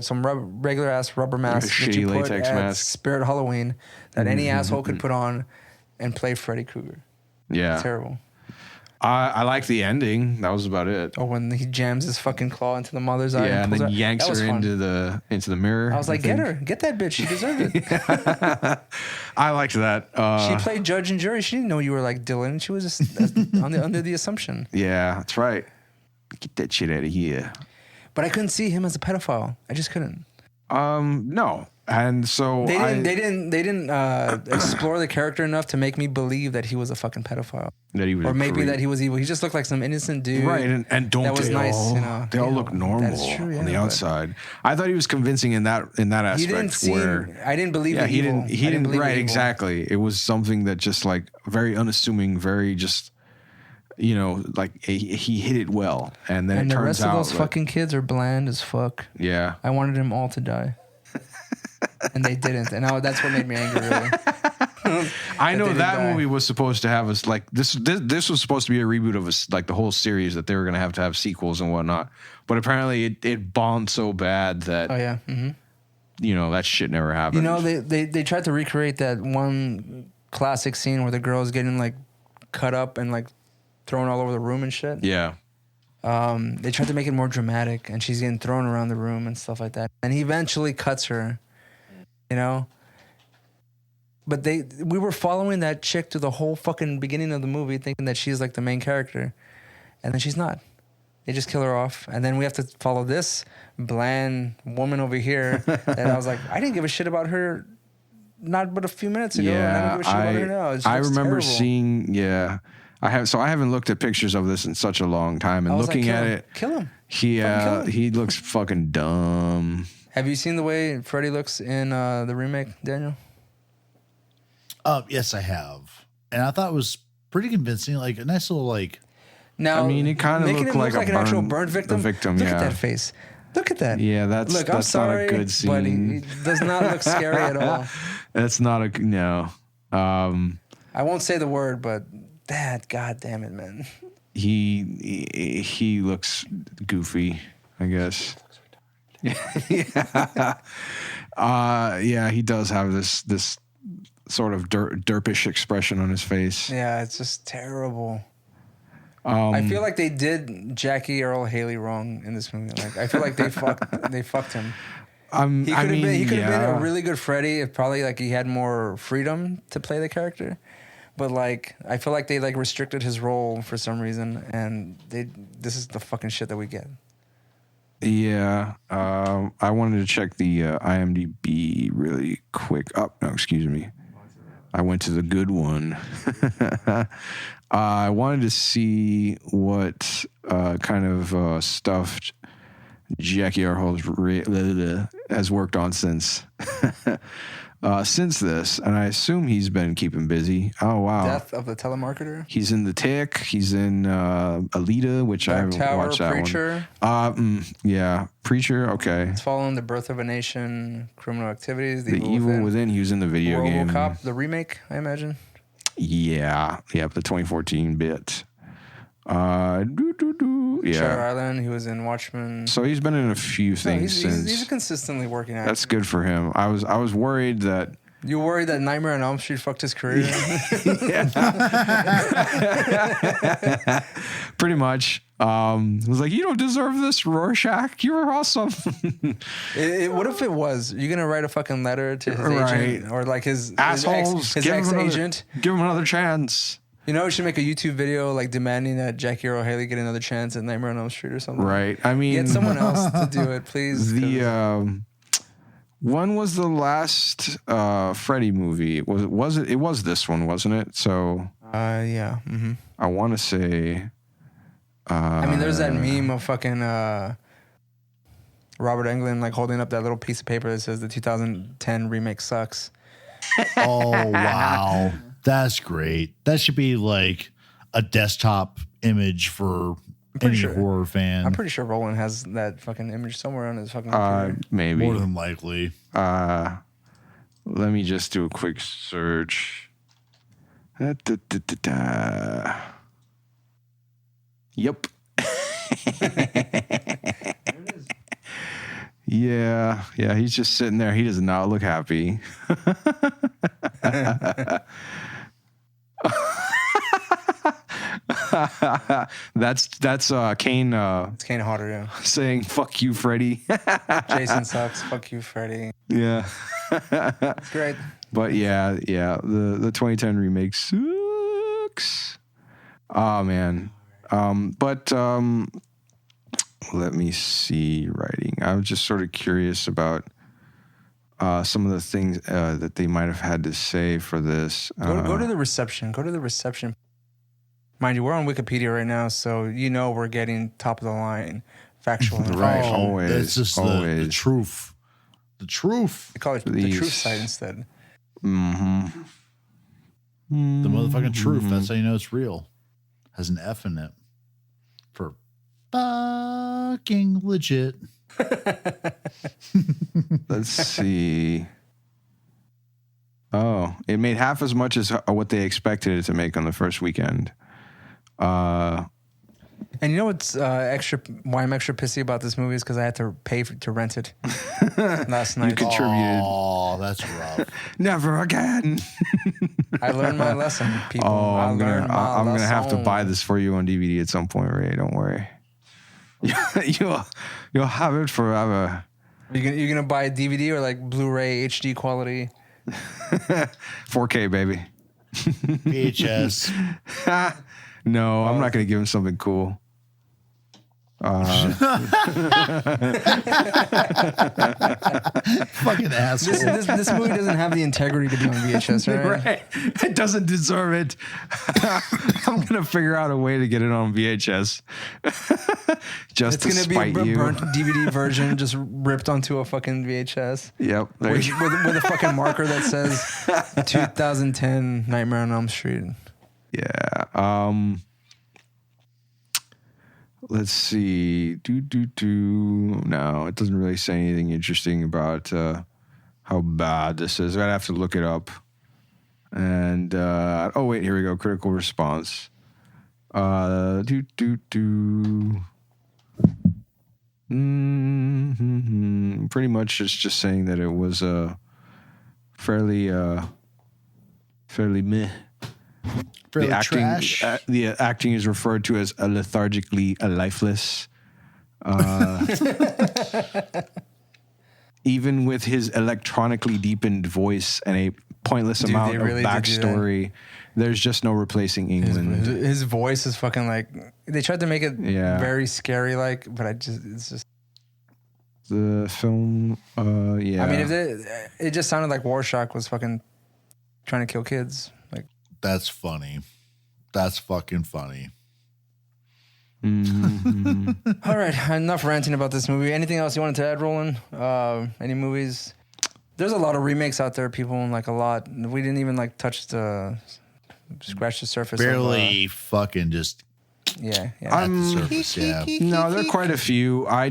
some regular ass rubber mask, like a shitty latex mask, Spirit Halloween that any asshole could put on and play Freddy Krueger. Yeah, terrible. I like the ending. That was about it. Oh, when he jams his fucking claw into the mother's eye, and then yanks her into the mirror. I was like, get that bitch. She deserved it. I liked that. She played judge and jury. She didn't know you were like Dylan. She was just under the assumption. Yeah, that's right. Get that shit out of here. But I couldn't see him as a pedophile. I just couldn't. No. And so they didn't explore the character enough to make me believe that he was a fucking pedophile. That he was, or maybe that he was evil. He just looked like some innocent dude, right? And don't that was they nice, all? They all look normal on the outside. I thought he was convincing in that aspect. I didn't believe. Yeah, he didn't. Right, exactly. It was something that just like very unassuming, very just. Like he hit it well, and then it turns out the rest of those fucking kids are bland as fuck. Yeah, I wanted them all to die. And they didn't, and that's what made me angry. Really, I know that movie was supposed to have us like this. This was supposed to be a reboot of like the whole series that they were going to have sequels and whatnot. But apparently, it bombed so bad that that shit never happened. They tried to recreate that one classic scene where the girl's getting like cut up and like thrown all over the room and shit. Yeah. They tried to make it more dramatic, and she's getting thrown around the room and stuff like that. And he eventually cuts her. But we were following that chick through the whole fucking beginning of the movie, thinking that she's like the main character, and then she's not. They just kill her off, and then we have to follow this bland woman over here. And I was like, I didn't give a shit about her, not but a few minutes ago. Yeah, and I don't give a shit about her now. I remember terrible. seeing. Yeah, I haven't looked at pictures of this in such a long time, and looking at it, kill him. He looks fucking dumb. Have you seen the way Freddy looks in the remake, Daniel? Yes, I have, and I thought it was pretty convincing. Like a nice little like. Now, I mean, it kind of looked like an actual burn victim. Look at that face. Look at that. Yeah, that's I'm sorry, not a good scene. But he does not look scary at all. That's not a no. I won't say the word, but God damn it, man. He looks goofy, I guess. Yeah. Yeah, he does have this sort of derpish expression on his face. Yeah, it's just terrible. I feel like they did Jackie Earl Haley wrong in this movie. Like I feel like they fucked him. He could have been a really good Freddy if probably like he had more freedom to play the character. But like I feel like they like restricted his role for some reason, and this is the fucking shit that we get. Yeah. I wanted to check the IMDb really quick. Oh, no, excuse me. I went to the good one. I wanted to see what kind of stuff Jackie R. Hall's has worked on since this, and I assume he's been keeping busy. Oh wow! Death of the Telemarketer. He's in The Tick. He's in Alita, which I haven't Tower, watched that Preacher. one. Yeah, Preacher. Okay. It's following The Birth of a Nation, Criminal Activities, The Evil Within. He was in the video game. RoboCop, the remake, I imagine. Yeah, the 2014 bit. Yeah. Shutter Island. He was in Watchmen. So he's been in a few things since. He's consistently working actor. That's good for him. I was worried that. You worried that Nightmare on Elm Street fucked his career? Pretty much. It was like, you don't deserve this, Rorschach. You're awesome. What if it was? You're gonna write a fucking letter to his agent or like his assholes? His ex-agent. Give him another chance. You know, we should make a YouTube video like demanding that Jackie Earle Haley get another chance at Nightmare on Elm Street or something. Right. I mean, get someone else to do it, please. When was the last Freddy movie? Was it? It was this one, wasn't it? So. Yeah. Mm-hmm. I want to say. I mean, there's that meme of fucking Robert Englund like holding up that little piece of paper that says the 2010 remake sucks. Oh wow, that's great. That should be like a desktop image for any horror fan. I'm pretty sure Roland has that fucking image somewhere on his fucking computer. Maybe more than likely. Let me just do a quick search. Yep. Yeah, he's just sitting there. He does not look happy. That's Kane. It's Kane Hodder, yeah. Saying "fuck you, Freddy." Jason sucks. Fuck you, Freddy. Yeah, it's great. But yeah, the 2010 remake sucks. Oh man. Let me see writing. I was just sort of curious about some of the things that they might have had to say for this. Go to the reception. Go to the reception. Mind you, we're on Wikipedia right now, so you know we're getting top of the line factual information. Right, always. It's just the truth. The truth. They call it the truth site instead. Mm-hmm. The motherfucking truth. That's how you know it's real. Has an F in it for fucking legit. Let's see. Oh, it made half as much as what they expected it to make on the first weekend. And you know what's why I'm extra pissy about this movie is because I had to pay to rent it last night. You contributed. Oh, that's rough. Never again. I learned my lesson, people. Oh, I'm gonna have to buy this for you on DVD at some point, Ray. Don't worry. You'll have it forever. You're gonna buy a DVD or like Blu-ray HD quality? 4K, baby. VHS. No, I'm not gonna give him something cool. Fucking asshole. This movie doesn't have the integrity to be on VHS, right? It doesn't deserve it. I'm gonna figure out a way to get it on VHS. Just it's to gonna spite be a you. burnt DVD version, just ripped onto a fucking VHS. Yep. With a fucking marker that says 2010 Nightmare on Elm Street. Yeah. Let's see. No, it doesn't really say anything interesting about how bad this is. I'd have to look it up. And oh wait, here we go. Critical response. Pretty much it's just saying that it was fairly meh. Fairly The acting, trash. The acting is referred to as a lethargically lifeless. Even with his electronically deepened voice and a pointless amount of backstory, there's just no replacing England. His voice is fucking like they tried to make it very scary, like, but it's just the film. Yeah. I mean, if it just sounded like Rorschach was fucking trying to kill kids. Like, That's funny. That's fucking funny. all right, enough ranting about this movie. Anything else you wanted to add, Roland? Any movies? There's a lot of remakes out there. People like a lot. We didn't even like scratch the surface. Barely fucking just Yeah. at the surface. Yeah. No, there are quite a few. I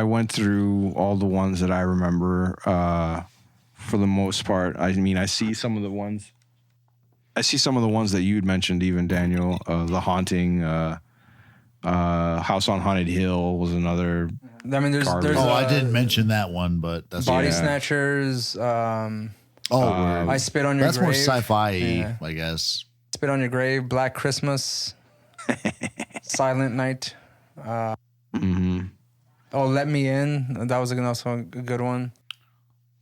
went through all the ones that I remember for the most part. I mean, I see some of the ones that you'd mentioned, even Daniel. The Haunting, House on Haunted Hill was another. I mean, there's I didn't mention that one, but that's Body Snatchers. I Spit on Your that's Grave. more sci-fi, Yeah. I guess. Spit on Your Grave, Black Christmas, Silent Night. Let Me In. That was also a good one.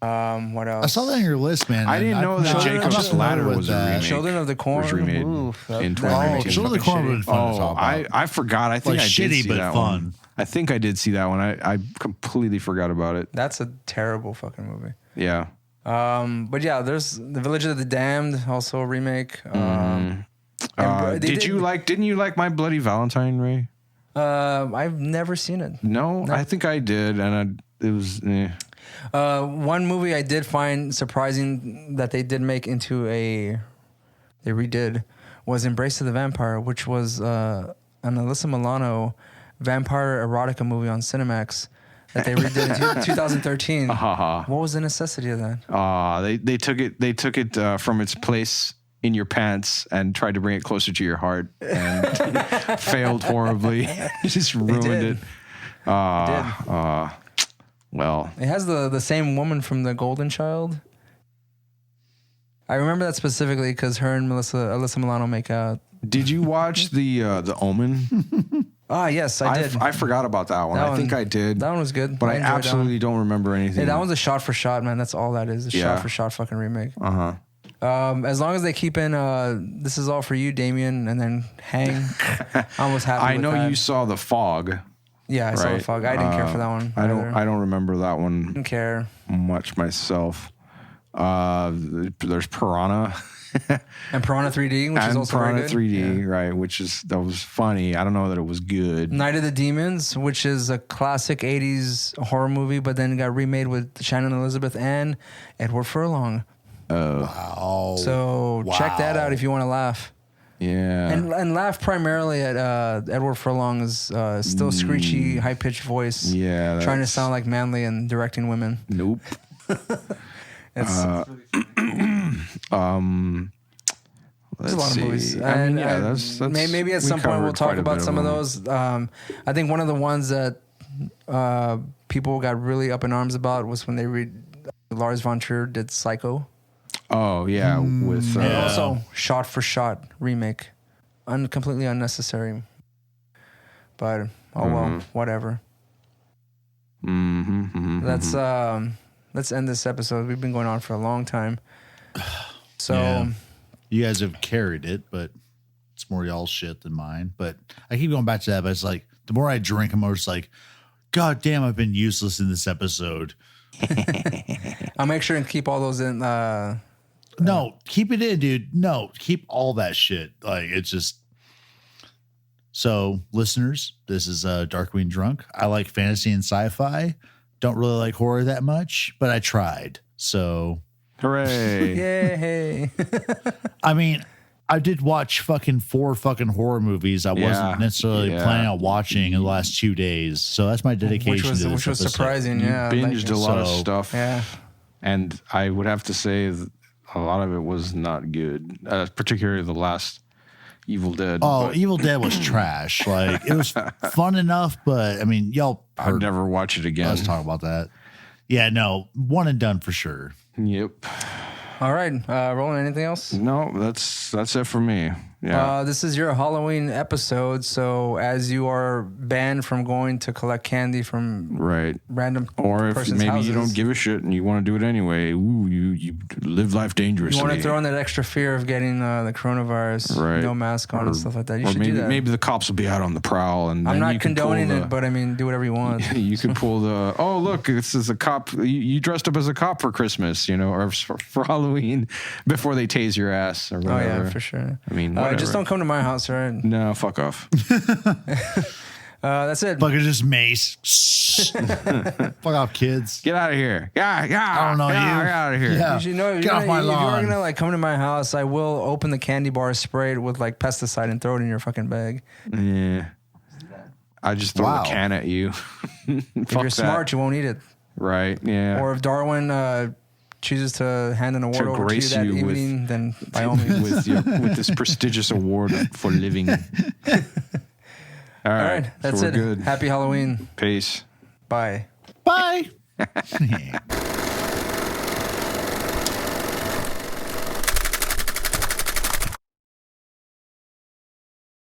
What else? I saw that on your list, man. I didn't know that Jacob's Ladder was a remake. Children of the Corn was remade in 2019. Children of the Corn would have been fun to talk about. I forgot. I think Like I did shitty, see but that fun. one. I think I did see that one. I completely forgot about it. That's a terrible fucking movie. Yeah. But yeah, there's The Village of the Damned, also a remake. Didn't you like My Bloody Valentine, Ray? I've never seen it. No, I think I did, and it was. One movie I did find surprising that they did make into they redid was Embrace of the Vampire, which was an Alyssa Milano vampire erotica movie on Cinemax that they redid in 2013. What was the necessity of that? They took it from its place in your pants and tried to bring it closer to your heart and failed horribly. Just ruined it. Well, it has the same woman from The Golden Child. I remember that specifically because her and Alyssa Milano make out. Did you watch the Omen? Yes, I did. I forgot about that one. I think I did. That one was good. But I absolutely don't remember anything. Yeah, that one's a shot for shot, man. That's all that is. Shot for shot fucking remake. As long as they keep in This Is All For You, Damien, and then Hang, I was happy I with know that. you saw The Fog. Yeah, I saw The Fog. I didn't care for that one. I don't remember that one. Didn't care much myself. There's Piranha. And Piranha 3D, which is also Piranha very good. 3D, right? That was funny. I don't know that it was good. Night of the Demons, which is a classic 80s horror movie, but then got remade with Shannon Elizabeth and Edward Furlong. Wow. So check that out if you want to laugh. Yeah. And laugh primarily at Edward Furlong's still screechy, high-pitched voice. Yeah. Trying to sound like manly and directing women. Nope. It's there's a lot of movies. I mean, yeah, that's maybe at some point we'll talk about some of those. I think one of the ones that people got really up in arms about was when they Lars von Trier did Psycho. Oh yeah, with And also shot for shot remake, completely unnecessary. But well, whatever. Let's end this episode. We've been going on for a long time. So you guys have carried it, but it's more y'all's shit than mine. But I keep going back to that. But it's like the more I drink, I'm more just like, God damn, I've been useless in this episode. I'll make sure and keep all those in. No, keep it in, dude. No, keep all that shit. Like, it's just. So, listeners, this is Dark Queen Drunk. I like fantasy and sci-fi. Don't really like horror that much, but I tried. So, hooray! Yay! I mean, I did watch fucking 4 fucking horror movies. I wasn't necessarily planning on watching in the last 2 days. So that's my dedication to this which was episode. surprising. You Yeah, binged a lot of stuff. Yeah, and I would have to say a lot of it was not good, particularly the last Evil Dead. Oh, Evil Dead was trash. Like, it was fun enough, but I mean, y'all I'd never watch it again. Let's talk about that. Yeah, no, one and done for sure. Yep. All right, Roland, anything else? No, that's it for me. Yeah. This is your Halloween episode, so as you are banned from going to collect candy from random or if person's maybe houses, you don't give a shit and you want to do it anyway, you live life dangerously. You want to throw in that extra fear of getting the coronavirus, no mask on and stuff like that. You should do that. Maybe the cops will be out on the prowl, and I'm not condoning it, but I mean, do whatever you want. You could pull the look, this is a cop. You dressed up as a cop for Christmas, or for Halloween before they tase your ass or whatever. Oh yeah, for sure. I mean, just don't come to my house, all right? No, fuck off. That's it. Fucking just mace. Fuck off, kids. Get out of here. Yeah. I don't know you. Get out of here. Yeah. Get off my lawn. If you're gonna come to my house, I will open the candy bar, spray it with like pesticide, and throw it in your fucking bag. Yeah. I just throw a can at you. If you're smart, you won't eat it. Right. Yeah. Or if Darwin chooses to hand an award over to you that evening, then by all means. with this prestigious award for living. All right. That's so it. Good. Happy Halloween. Peace. Bye. Bye.